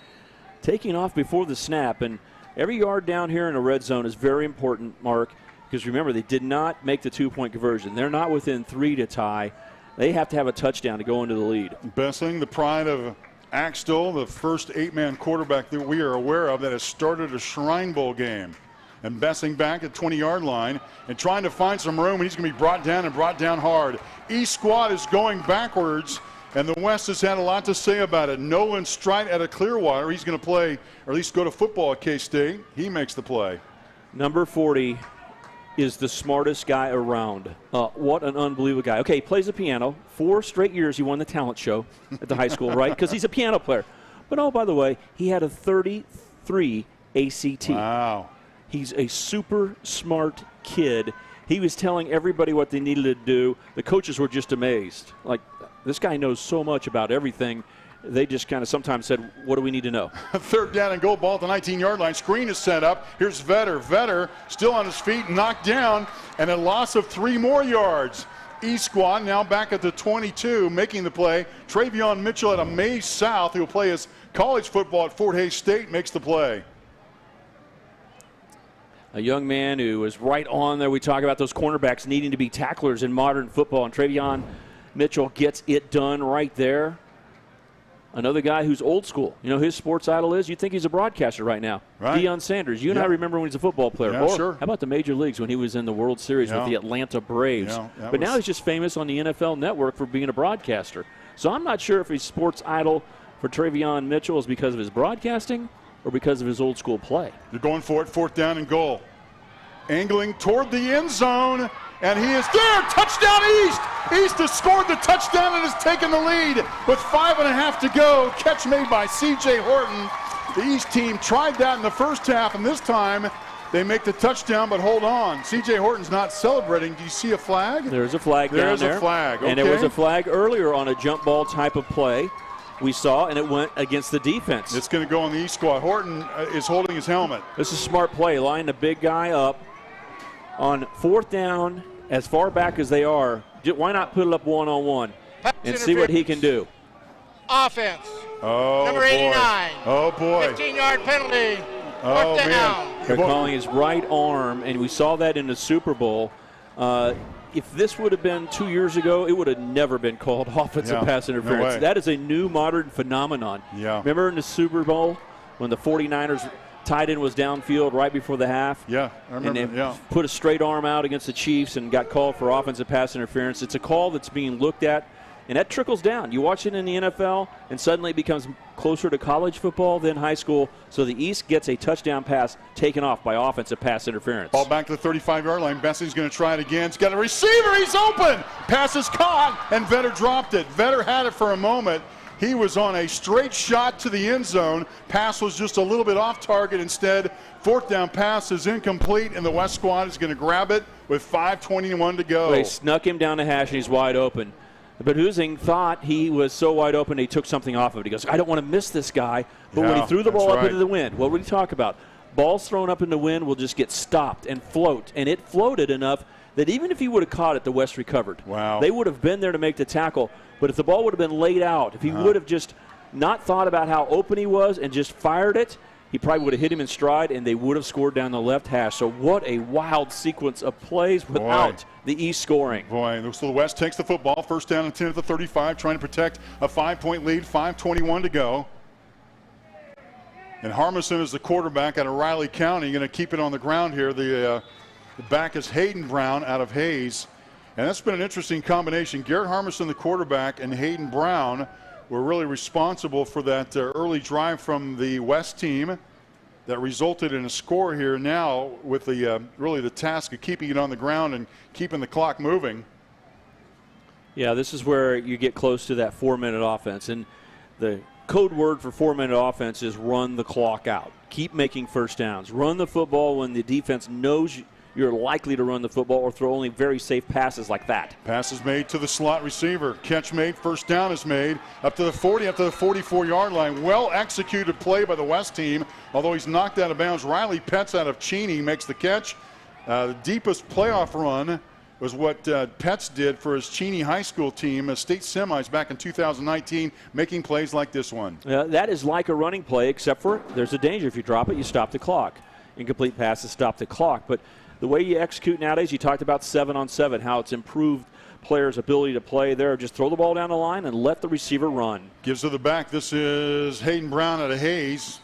taking off before the snap. And every yard down here in the red zone is very important, Mark, because remember, they did not make the 2-point conversion. They're not within 3 to tie. They have to have a touchdown to go into the lead.
Bessing, the pride of Axtell, the first 8-man quarterback that we are aware of that has started a Shrine Bowl game. And Bessing back at 20-yard line and trying to find some room, and he's going to be brought down hard. East squad is going backwards, and the West has had a lot to say about it. Nolan Strite out of Clearwater. He's going to play, or at least go to football at K-State. He makes the play.
Number 40 is the smartest guy around. What an unbelievable guy. Okay, he plays the piano. 4 straight years he won the talent show at the high school, right? Because he's a piano player. But, oh, by the way, he had a 33 ACT.
Wow.
He's a super smart kid. He was telling everybody what they needed to do. The coaches were just amazed. Like, this guy knows so much about everything. They just kind of sometimes said, what do we need to know?
Third down and goal, ball at the 19-yard line. Screen is set up. Here's Vetter. Vetter still on his feet, knocked down, and a loss of 3 more yards. East squad now back at the 22, making the play. Travion Mitchell out of Mays South, who will play his college football at Fort Hays State, makes the play.
A young man who is right on there. We talk about those cornerbacks needing to be tacklers in modern football, and Travion Mitchell gets it done right there. Another guy who's old school. You know, his sports idol is, you'd think he's a broadcaster right now.
Right.
Deion Sanders. You and I remember when he was a football player.
Yeah,
or
sure.
how about the major leagues when he was in the World Series with the Atlanta Braves?
Yeah,
but now he's just famous on the NFL Network for being a broadcaster. So I'm not sure if his sports idol for Travion Mitchell is because of his broadcasting or because of his old school play.
They're going for it, 4th down and goal. Angling toward the end zone, and he is there. Touchdown East! East has scored the touchdown and has taken the lead with 5.5 to go. Catch made by C.J. Horton. The East team tried that in the first half, and this time they make the touchdown, but hold on. C.J. Horton's not celebrating. Do you see a flag?
There's a flag down there.
There's a flag, okay.
And there was a flag earlier on a jump ball type of play we saw, and it went against the defense.
It's going to go on the East squad. Horton is holding his helmet.
This is a smart play. Line the big guy up on 4th down, as far back as they are. Why not put it up one-on-one and see what he can do?
Offense.
Oh,
number
boy.
89.
Oh, boy.
15-yard penalty.
Oh,
4th down.
man.
They're calling his right arm, and we saw that in the Super Bowl. If this would have been 2 years ago, it would have never been called offensive pass interference.
No,
that is a new modern phenomenon.
Yeah.
Remember in the Super Bowl when the 49ers tight end was downfield right before the half?
Yeah, I remember.
And they put a straight arm out against the Chiefs and got called for offensive pass interference. It's a call that's being looked at, and that trickles down. You watch it in the NFL, and suddenly it becomes closer to college football than high school. So the East gets a touchdown pass taken off by offensive pass interference.
Ball back to the 35-yard line. Bessie's going to try it again. He's got a receiver. He's open. Pass is caught, and Vetter dropped it. Vetter had it for a moment. He was on a straight shot to the end zone. Pass was just a little bit off target instead. 4th down pass is incomplete, and the West squad is going to grab it with 5:21 to go.
They snuck him down the hash, and he's wide open. But Husing thought he was so wide open, he took something off of it. He goes, I don't want to miss this guy. But when he threw the ball up into the wind, what would he talk about? Balls thrown up in the wind will just get stopped and float. And it floated enough that even if he would have caught it, the West recovered.
Wow.
They would have been there to make the tackle. But if the ball would have been laid out, if he would have just not thought about how open he was and just fired it, he probably would have hit him in stride, and they would have scored down the left hash. So what a wild sequence of plays without the East scoring.
Boy, so the West takes the football. 1st down and 10 at the 35, trying to protect a 5-point lead. 5:21 to go. And Harmison is the quarterback out of Riley County. Going to keep it on the ground here. The back is Hayden Brown out of Hayes. And that's been an interesting combination. Garrett Harmison, the quarterback, and Hayden Brown were really responsible for that early drive from the West team that resulted in a score here now with the really the task of keeping it on the ground and keeping the clock moving.
Yeah, this is where you get close to that 4-minute offense. And the code word for 4-minute offense is run the clock out. Keep making first downs. Run the football when the defense knows you're likely to run the football or throw only very safe passes like that.
Pass is made to the slot receiver. Catch made. 1st down is made. Up to the 40, up to the 44-yard line. Well executed play by the West team. Although he's knocked out of bounds, Riley Petz out of Cheney makes the catch. The deepest playoff run was what Petz did for his Cheney High School team, state semis back in 2019, making plays like this one.
That is like a running play, except for there's a danger. If you drop it, you stop the clock. Incomplete passes stop the clock. But the way you execute nowadays, you talked about 7-on-7, how it's improved players' ability to play there. Just throw the ball down the line and let the receiver run.
Gives to the back. This is Hayden Brown out of Hayes.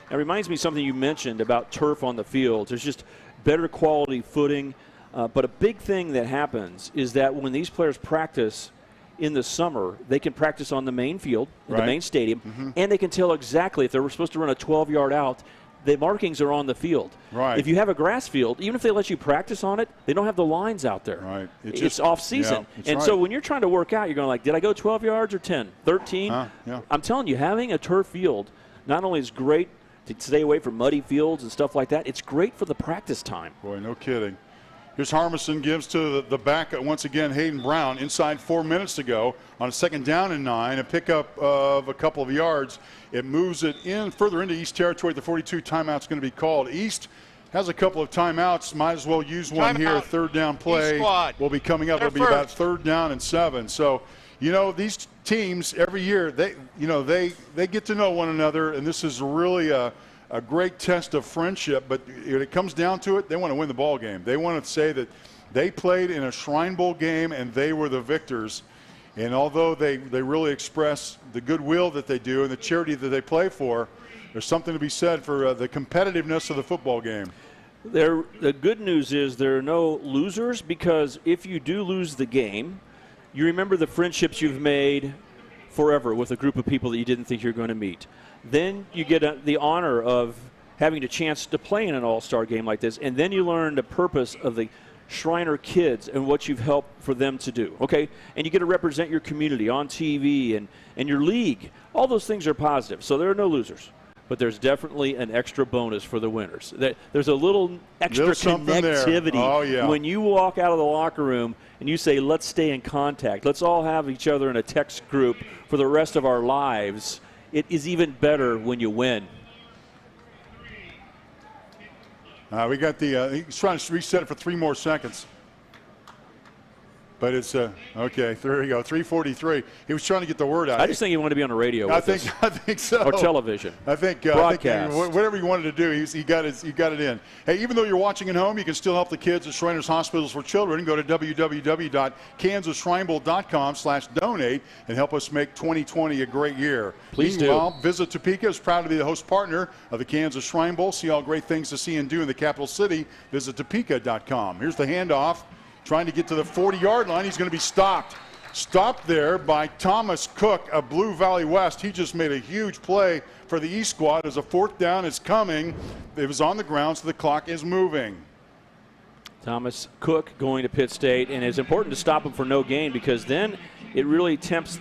That reminds me of something you mentioned about turf on the field. There's just better quality footing. But a big thing that happens is that when these players practice in the summer, they can practice on the main field, in the main stadium, and they can tell exactly if they were supposed to run a 12-yard out, the markings are on the field.
Right.
If you have a grass field, even if they let you practice on it, they don't have the lines out there.
Right.
It's off season. So when you're trying to work out, you're going like, did I go 12 yards or 10, 13? I'm telling you, having a turf field not only is great to stay away from muddy fields and stuff like that, it's great for the practice time.
Boy, no kidding. Here's Harmison, gives to the back once again, Hayden Brown, inside 4 minutes to go on a 2nd down and 9, a pickup of a couple of yards. It moves it in further into East territory. The 42 timeout's going to be called. East has a couple of timeouts. Might as well use one here. 3rd down play will be coming up. It'll be about 3rd down and 7. So, you know, these teams every year, they get to know one another, and this is really a great test of friendship. But when it comes down to it, they want to win the ball game. They want to say that they played in a Shrine Bowl game and they were the victors. And although they really express the goodwill that they do and the charity that they play for, there's something to be said for the competitiveness of the football game.
The good news is there are no losers, because if you do lose the game, you remember the friendships you've made forever with a group of people that you didn't think you were going to meet. Then you get the honor of having a chance to play in an all-star game like this, and then you learn the purpose of the Shriner kids and what you've helped for them to do, okay? And you get to represent your community on TV and your league. All those things are positive, so there are no losers. But there's definitely an extra bonus for the winners. There's a little extra connectivity when you walk out of the locker room and you say, let's stay in contact. Let's all have each other in a text group for the rest of our lives. It is even better when you win.
We got he's trying to reset it for 3 more seconds. But it's, okay, there you go, 3:43. He was trying to get the word out.
I just think he wanted to be on the radio
I think so.
Or television.
I think
broadcast.
Whatever he wanted to do, he got it in. Hey, even though you're watching at home, you can still help the kids at Shriners Hospitals for Children. Go to www.kansasshrinebowl.com/donate and help us make 2020 a great year.
Please
Meanwhile, Visit Topeka is proud to be the host partner of the Kansas Shrine Bowl. See all great things to see and do in the capital city. Visit topeka.com. Here's the handoff. Trying to get to the 40-yard line. He's going to be stopped. Stopped there by Thomas Cook of Blue Valley West. He just made a huge play for the East squad as a 4th down is coming. It was on the ground, so the clock is moving.
Thomas Cook going to Pitt State, and it's important to stop him for no gain, because then it really takes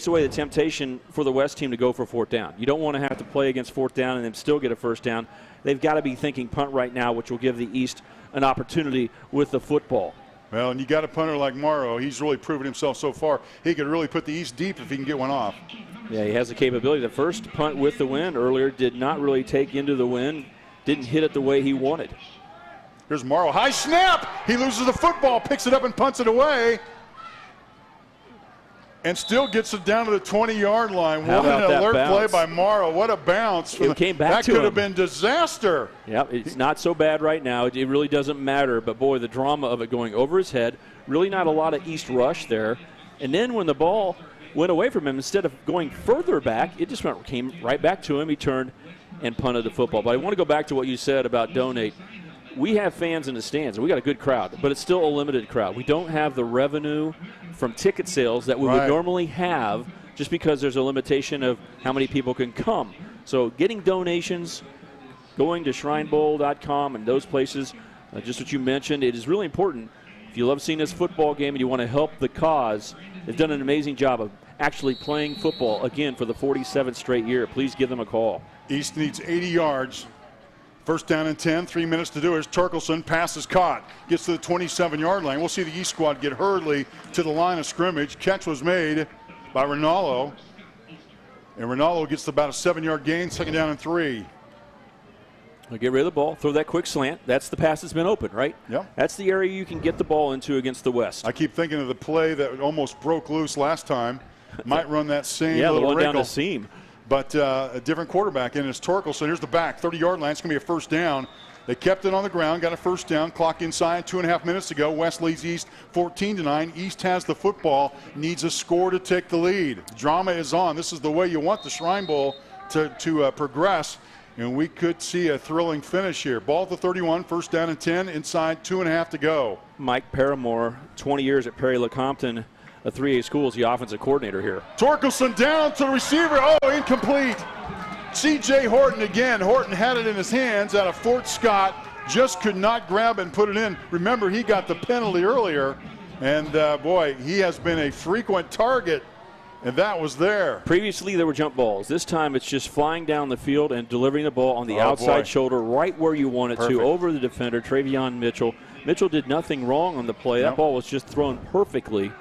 away the temptation for the West team to go for 4th down. You don't want to have to play against 4th down and then still get a 1st down. They've got to be thinking punt right now, which will give the East an opportunity with the football.
Well, and you got a punter like Morrow. He's really proven himself so far. He could really put the East deep if he can get one off.
Yeah, he has the capability. The first punt with the wind earlier did not really take into the wind, didn't hit it the way he wanted.
Here's Morrow. High snap. He loses the football, picks it up and punts it away. And still gets it down to the 20-yard line. What an alert play by Morrow. What a bounce.
It came back to him.
That could have been disaster.
Yep, it's not so bad right now. It really doesn't matter. But, boy, the drama of it going over his head, really not a lot of East rush there. And then when the ball went away from him, instead of going further back, it just came right back to him. He turned and punted the football. But I want to go back to what you said about donate. We have fans in the stands, and we got a good crowd, but it's still a limited crowd. We don't have the revenue from ticket sales that we would normally have, just because there's a limitation of how many people can come. So getting donations, going to shrinebowl.com and those places, just what you mentioned, it is really important. If you love seeing this football game and you want to help the cause, they've done an amazing job of actually playing football again for the 47th straight year. Please give them a call.
East needs 80 yards. 1st down and 10, 3 minutes to do. Here's Turkelson, pass is caught. Gets to the 27-yard line. We'll see the East squad get hurriedly to the line of scrimmage. Catch was made by Rinaldo. And Rinaldo gets about a 7-yard gain, 2nd down and 3.
We'll get rid of the ball, throw that quick slant. That's the pass that's been open, right?
Yep.
That's the area you can get the ball into against the West.
I keep thinking of the play that almost broke loose last time. Might run that same
little
little
one
wrinkle.
down the seam.
But a different quarterback, and it's Torkelson. Here's the back, 30-yard line. It's going to be a 1st down. They kept it on the ground, got a 1st down. Clock inside, 2.5 minutes to go. West leads East 14-9. East has the football, needs a score to take the lead. Drama is on. This is the way you want the Shrine Bowl to progress, and we could see a thrilling finish here. Ball at the 31, 1st down and 10, inside 2.5 to go.
Mike Paramore, 20 years at Perry LeCompton, a 3A school, is the offensive coordinator here.
Torkelson down to the receiver. Oh, incomplete. C.J. Horton again. Horton had it in his hands out of Fort Scott. Just could not grab it and put it in. Remember, he got the penalty earlier. And, boy, he has been a frequent target. And that was there.
Previously, there were jump balls. This time, it's just flying down the field and delivering the ball on the outside shoulder right where you want it to, over the defender, Travion Mitchell. Mitchell did nothing wrong on the play. That ball was just thrown perfectly.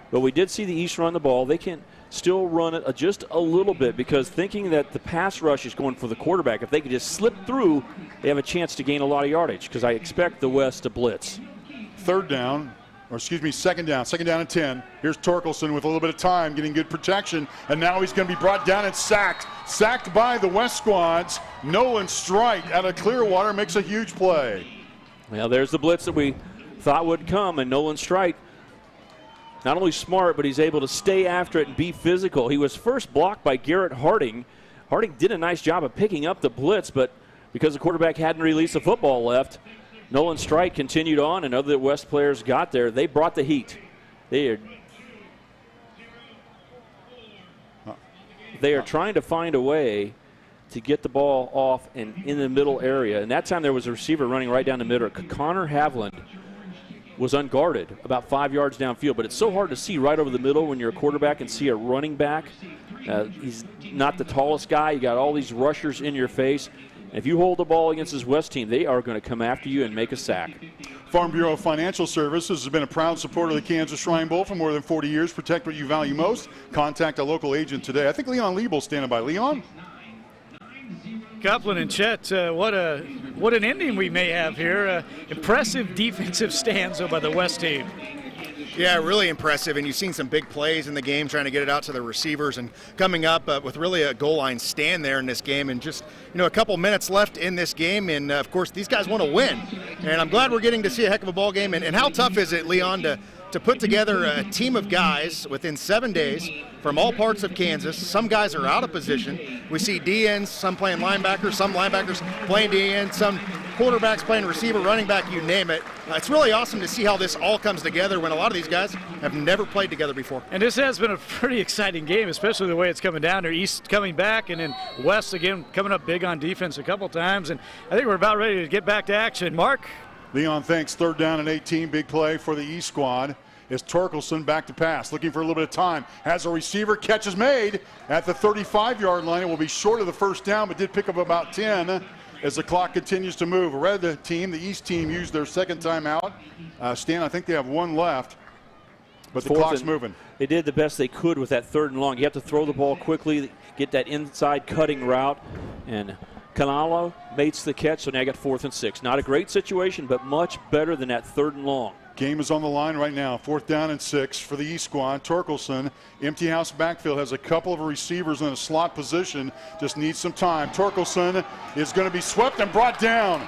But we did see the East run the ball. They can still run it just a little bit, because thinking that the pass rush is going for the quarterback, if they could just slip through, they have a chance to gain a lot of yardage, because I expect the West to blitz.
2nd down and 10. Here's Torkelson with a little bit of time, getting good protection, and now he's going to be brought down and sacked by the West squads. Nolan Strite out of Clearwater makes a huge play.
Well, there's the blitz that we thought would come, and Nolan Strite not only smart, but he's able to stay after it and be physical. He was first blocked by Garrett Harding. Harding did a nice job of picking up the blitz, but because the quarterback hadn't released the football left, Nolan Strike continued on, and other West players got there. They brought the heat. They are trying to find a way to get the ball off and in the middle area. And that time there was a receiver running right down the middle. Connor Havland was unguarded about 5 yards downfield, but it's so hard to see right over the middle when you're a quarterback and see a running back. He's not the tallest guy. You got all these rushers in your face. And if you hold the ball against this West team, they are going to come after you and make a sack.
Farm Bureau Financial Services has been a proud supporter of the Kansas Shrine Bowl for more than 40 years. Protect what you value most. Contact a local agent today. I think Leon Liebel standing by. Leon?
Copeland and Chet, what an ending we may have here. Impressive defensive stanza by the West team.
Yeah, really impressive, and you've seen some big plays in the game trying to get it out to the receivers and coming up with really a goal line stand there in this game, and just a couple minutes left in this game, and of course these guys want to win, and I'm glad we're getting to see a heck of a ball game. And how tough is it, Leon, to put together a team of guys within 7 days from all parts of Kansas? Some guys are out of position. We see DNs, some playing linebackers, some linebackers playing DN, some quarterbacks playing receiver, running back, you name it. It's really awesome to see how this all comes together when a lot of these guys have never played together before.
And this has been a pretty exciting game, especially the way it's coming down there. East coming back, and then West again coming up big on defense a couple times. And I think we're about ready to get back to action. Mark?
Leon, thanks. 3rd down and 18. Big play for the East squad. Is Torkelson back to pass, looking for a little bit of time. Has a receiver, catch is made at the 35-yard line. It will be short of the first down, but did pick up about 10 as the clock continues to move. Red team, the East team, used their second timeout. Stan, I think they have one left, but the clock's moving.
They did the best they could with that 3rd and long. You have to throw the ball quickly, get that inside cutting route, and Canalo makes the catch, so now you got 4th and 6. Not a great situation, but much better than that 3rd and long.
Game is on the line right now. 4th down and 6 for the East squad. Torkelson, empty house backfield, has a couple of receivers in a slot position. Just needs some time. Torkelson is going to be swept and brought down.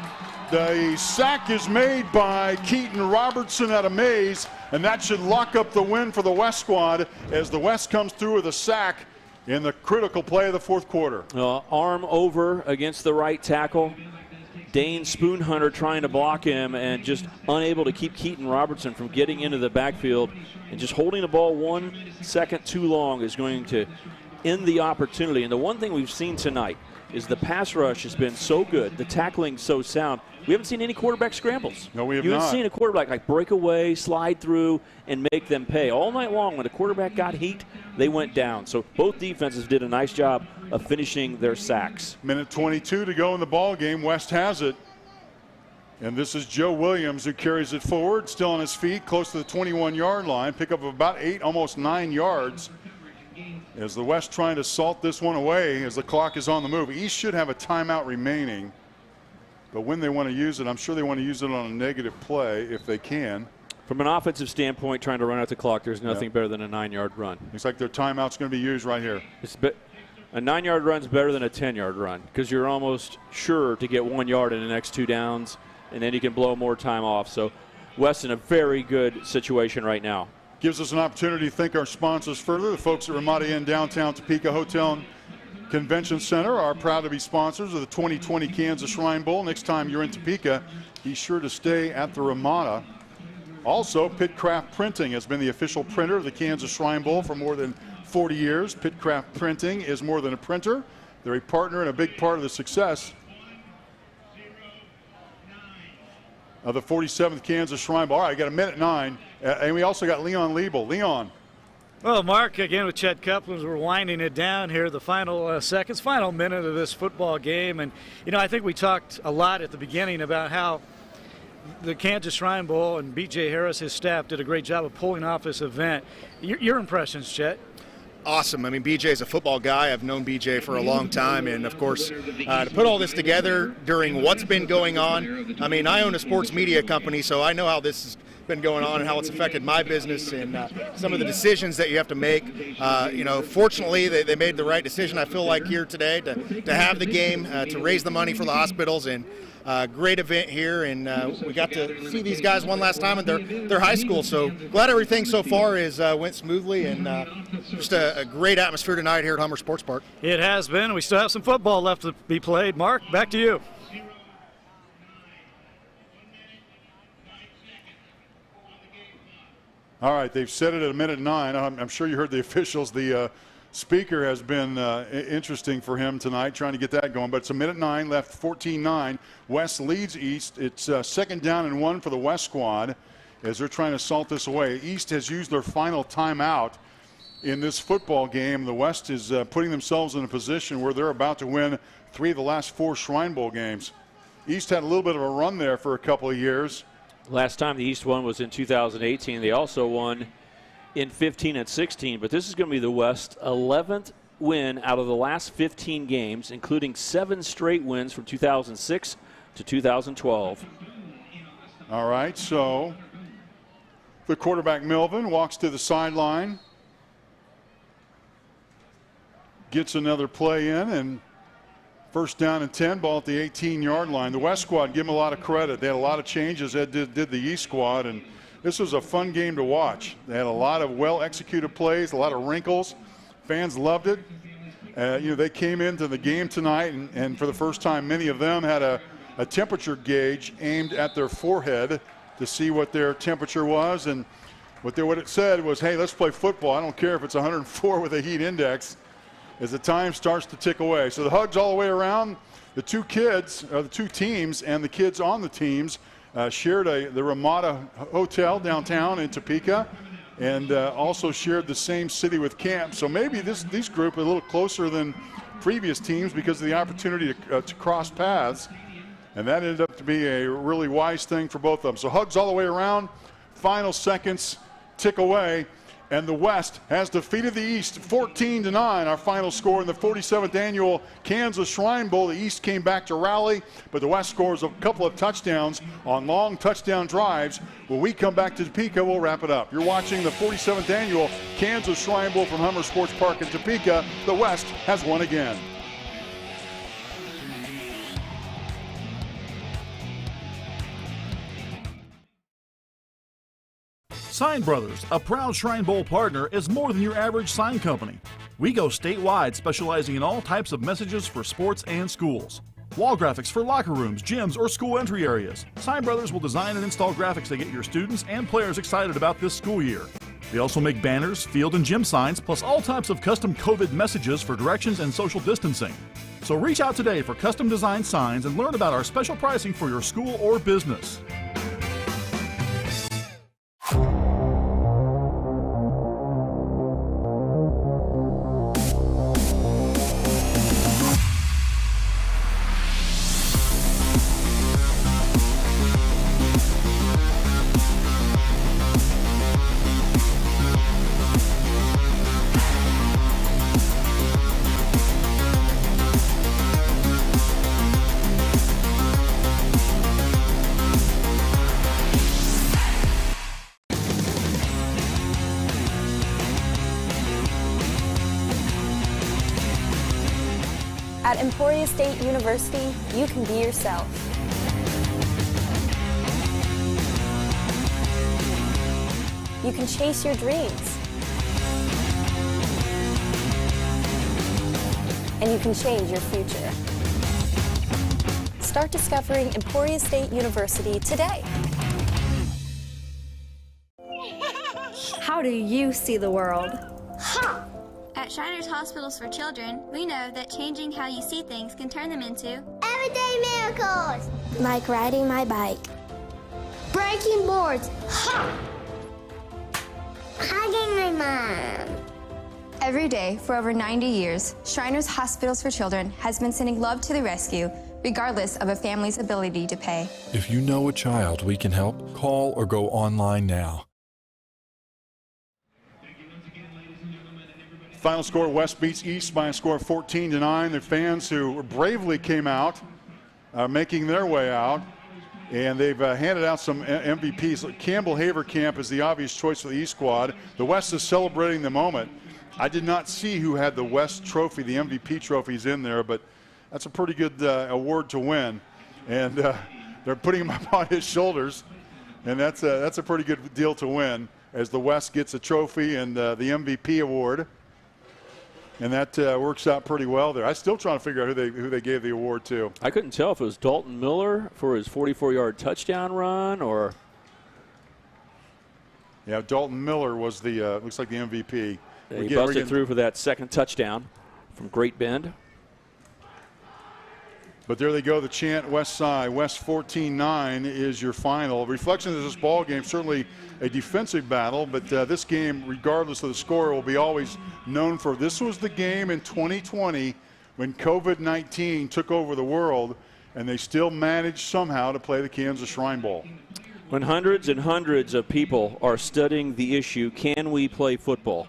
The sack is made by Keaton Robertson out of Mays, and that should lock up the win for the West squad as the West comes through with a sack in the critical play of the 4th quarter.
Arm over against the right tackle. Dane Spoonhunter trying to block him and just unable to keep Keaton Robertson from getting into the backfield. And just holding the ball 1 second too long is going to end the opportunity. And the one thing we've seen tonight is the pass rush has been so good, the tackling so sound. We haven't seen any quarterback scrambles.
No, we have
not. You haven't
not
seen a quarterback like break away, slide through, and make them pay. All night long, when the quarterback got heat, they went down. So both defenses did a nice job of finishing their sacks.
Minute 22 to go in the ball game. West has it. And this is Joe Williams who carries it forward, still on his feet, close to the 21-yard line. Pick up about 8, almost 9 yards. As the West trying to salt this one away as the clock is on the move. East should have a timeout remaining. But when they want to use it, I'm sure they want to use it on a negative play if they can.
From an offensive standpoint, trying to run out the clock, there's nothing better than a 9-yard run.
Looks like their timeout's going to be used right here.
A 9-yard run's better than a 10-yard run because you're almost sure to get 1 yard in the next 2 downs, and then you can blow more time off. So West in a very good situation right now.
Gives us an opportunity to thank our sponsors further. The folks at Ramada Inn downtown Topeka Hotel and Convention Center are proud to be sponsors of the 2020 Kansas Shrine Bowl. Next time you're in Topeka, be sure to stay at the Ramada. Also, Pitcraft Printing has been the official printer of the Kansas Shrine Bowl for more than 40 years. Pitcraft Printing is more than a printer. They're a partner and a big part of the success of the 47th Kansas Shrine Bowl. All right, got a minute 9. And we also got Leon Liebel. Leon.
Well, Mark, again with Chet Copeland, we're winding it down here, the final seconds, final minute of this football game. And, I think we talked a lot at the beginning about how the Kansas Shrine Bowl and B.J. Harris, his staff, did a great job of pulling off this event. Your impressions, Chet?
Awesome. I mean, BJ's a football guy. I've known BJ for a long time. And, of course, to put all this together during what's been going on, I mean, I own a sports media company, so I know how this has been going on and how it's affected my business and some of the decisions that you have to make. Fortunately, they made the right decision, I feel like, here today to have the game, to raise the money for the hospitals. And great event here, and we got to see these guys one last time at their high school. So glad everything so far went smoothly, and just a great atmosphere tonight here at Hummer Sports Park.
It has been. We still have some football left to be played. Mark, back to you.
All right, they've set it at 1:09. I'm sure you heard the officials. The speaker has been interesting for him tonight, trying to get that going. But it's 1:09 left, 14-9. West leads East. It's second down and 1 for the West squad as they're trying to salt this away. East has used their final timeout in this football game. The West is putting themselves in a position where they're about to win 3 of the last 4 Shrine Bowl games. East had a little bit of a run there for a couple of years.
Last time the East won was in 2018. They also won in 15 and 16, but this is going to be the West's 11th win out of the last 15 games, including 7 straight wins from 2006 to 2012.
All right, so the quarterback Melvin walks to the sideline, gets another play in, and first down and 10, ball at the 18-yard line. The West squad, give them a lot of credit. They had a lot of changes that did the East squad, and this was a fun game to watch. They had a lot of well-executed plays, a lot of wrinkles. Fans loved it. They came into the game tonight, and for the first time, many of them had a temperature gauge aimed at their forehead to see what their temperature was. And what it said was, hey, let's play football. I don't care if it's 104 with a heat index, as the time starts to tick away. So the hugs all the way around. The two teams and the kids on the teams shared the Ramada Hotel downtown in Topeka, and also shared the same city with camp. So maybe this group a little closer than previous teams because of the opportunity to cross paths, and that ended up to be a really wise thing for both of them. So hugs all the way around. Final seconds tick away. And the West has defeated the East 14-9, our final score in the 47th annual Kansas Shrine Bowl. The East came back to rally, but the West scores a couple of touchdowns on long touchdown drives. When we come back to Topeka, we'll wrap it up. You're watching the 47th annual Kansas Shrine Bowl from Hummer Sports Park in Topeka. The West has won again.
Sign Brothers, a proud Shrine Bowl partner, is more than your average sign company. We go statewide, specializing in all types of messages for sports and schools. Wall graphics for locker rooms, gyms, or school entry areas. Sign Brothers will design and install graphics that get your students and players excited about this school year. They also make banners, field and gym signs, plus all types of custom COVID messages for directions and social distancing. So reach out today for custom designed signs and learn about our special pricing for your school or business.
At Emporia State University, you can be yourself. You can chase your dreams. And you can change your future. Start discovering Emporia State University today.
How do you see the world?
At Shriners Hospitals for Children, we know that changing how you see things can turn them into
everyday miracles. Like riding my bike. Breaking boards. Hugging my mom.
Every day for over 90 years, Shriners Hospitals for Children has been sending love to the rescue, regardless of a family's ability to pay.
If you know a child we can help, call or go online now.
Final score, West beats East by a score of 14-9. The fans who bravely came out are making their way out, and they've handed out some MVPs. Campbell Haverkamp is the obvious choice for the East squad. The West is celebrating the moment. I did not see who had the West trophy, the MVP trophies in there, but that's a pretty good award to win. and they're putting him up on his shoulders, and that's a pretty good deal to win, as the West gets a trophy and the MVP award. And that works out pretty well there. I'm still trying to figure out who they gave the award to.
I couldn't tell if it was Dalton Miller for his 44-yard touchdown run or.
Yeah, Dalton Miller was the looks like the MVP.
He busted through for that second touchdown from Great Bend.
But there they go, the chant, West Side. West 14-9 is your final. Reflection of this ball game, certainly a defensive battle, but this game, regardless of the score, will be always known for. This was the game in 2020 when COVID-19 took over the world, and they still managed somehow to play the Kansas Shrine Bowl.
When hundreds and hundreds of people are studying the issue, can we play football?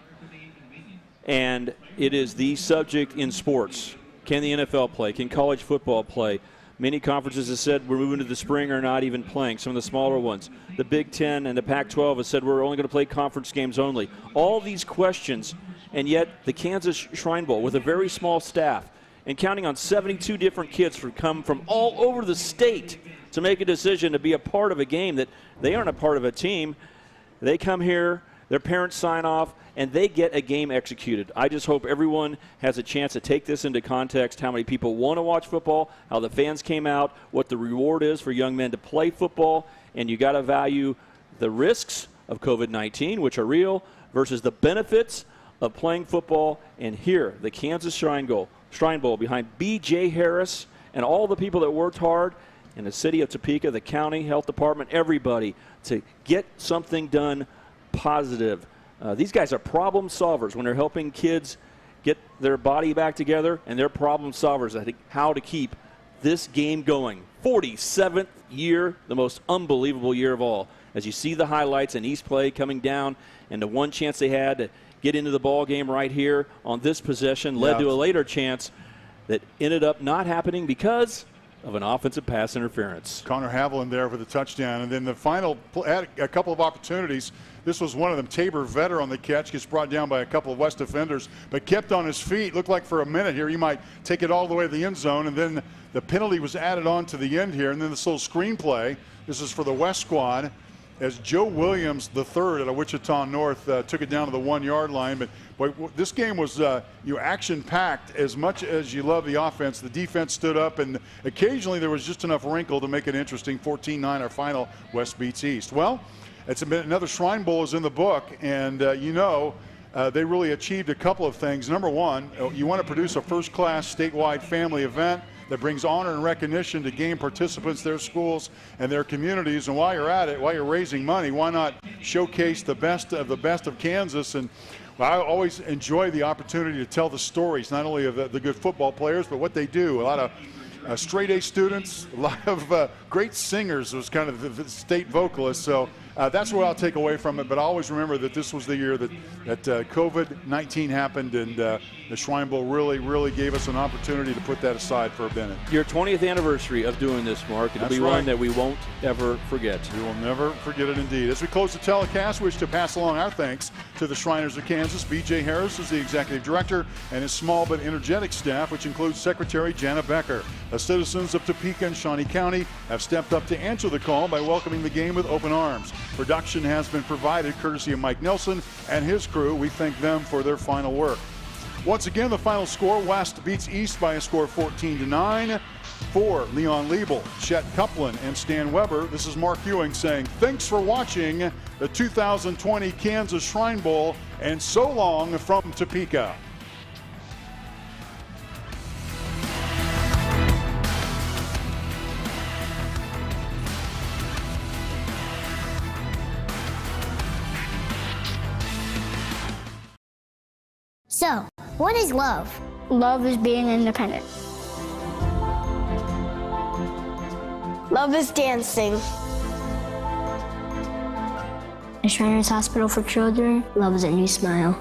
And it is the subject in sports. Can the NFL play? Can college football play? Many conferences have said we're moving to the spring or not even playing, some of the smaller ones. The Big Ten and the Pac-12 have said we're only going to play conference games only. All these questions, and yet the Kansas Shrine Bowl with a very small staff and counting on 72 different kids who come from all over the state to make a decision to be a part of a game that they aren't a part of a team. They come here, their parents sign off, and they get a game executed. I just hope everyone has a chance to take this into context, how many people want to watch football, how the fans came out, what the reward is for young men to play football, and you got to value the risks of COVID-19, which are real, versus the benefits of playing football. And here, the Kansas Shrine Bowl behind B.J. Harris and all the people that worked hard in the city of Topeka, the county health department, everybody, to get something done positive. These guys are problem solvers when they're helping kids get their body back together, and they're problem solvers, I think, how to keep this game going. 47th year, the most unbelievable year of all. As you see the highlights in East Play coming down, and the one chance they had to get into the ball game right here on this possession led to a later chance that ended up not happening because of an offensive pass interference.
Connor Haviland there for the touchdown. And then the final, had a couple of opportunities. This was one of them. Tabor Vetter on the catch, gets brought down by a couple of West defenders, but kept on his feet. Looked like for a minute here he might take it all the way to the end zone, and then the penalty was added on to the end here. And then this little screenplay, this is for the West squad, as Joe Williams III out of Wichita North took it down to the 1 yard line. But boy, this game was action-packed. As much as you love the offense, the defense stood up, and occasionally there was just enough wrinkle to make it interesting. 14-9 our final. West beats East. Well, it's another Shrine Bowl is in the book, and they really achieved a couple of things. Number one, you want to produce a first-class statewide family event that brings honor and recognition to game participants, their schools, and their communities. And while you're at it, while you're raising money, why not showcase the best of Kansas? And I always enjoy the opportunity to tell the stories, not only of the good football players, but what they do. A lot of straight-A students, a lot of great singers was kind of the state vocalists. So that's what I'll take away from it. But I always remember that this was the year that COVID-19 happened, and the Shrine Bowl really gave us an opportunity to put that aside for a minute.
Your 20th anniversary of doing this, Mark. It'll be one that we won't ever forget.
We will never forget it indeed. As we close the telecast, we wish to pass along our thanks to the Shriners of Kansas. B.J. Harris is the executive director, and his small but energetic staff, which includes Secretary Jana Becker. The citizens of Topeka and Shawnee County have stepped up to answer the call by welcoming the game with open arms. Production has been provided courtesy of Mike Nelson and his crew. We thank them for their final work. Once again, the final score, West beats East by a score of 14-9. For Leon Liebel, Chet Coupland, and Stan Weber, this is Mark Ewing saying thanks for watching the 2020 Kansas Shrine Bowl, and so long from Topeka.
So, what is love?
Love is being independent.
Love is dancing.
At Shriners Hospital for Children, love is a new smile.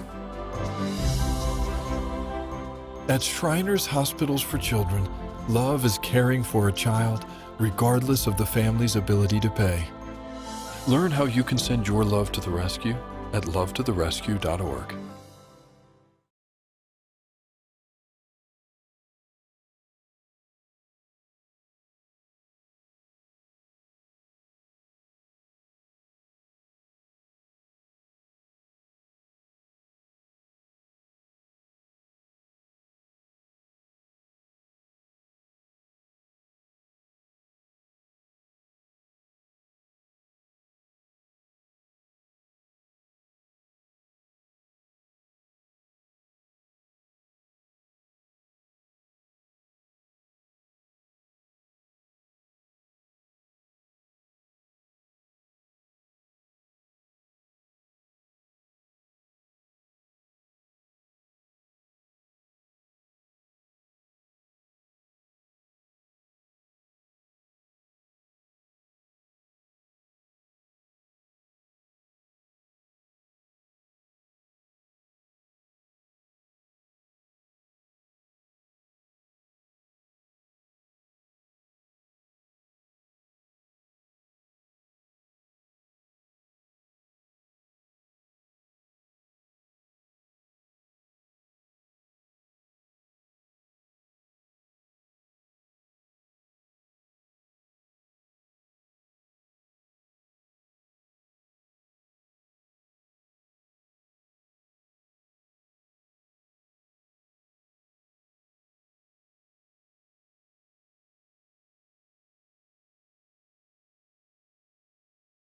At Shriners Hospitals for Children, love is caring for a child regardless of the family's ability to pay. Learn how you can send your love to the rescue at lovetotherescue.org.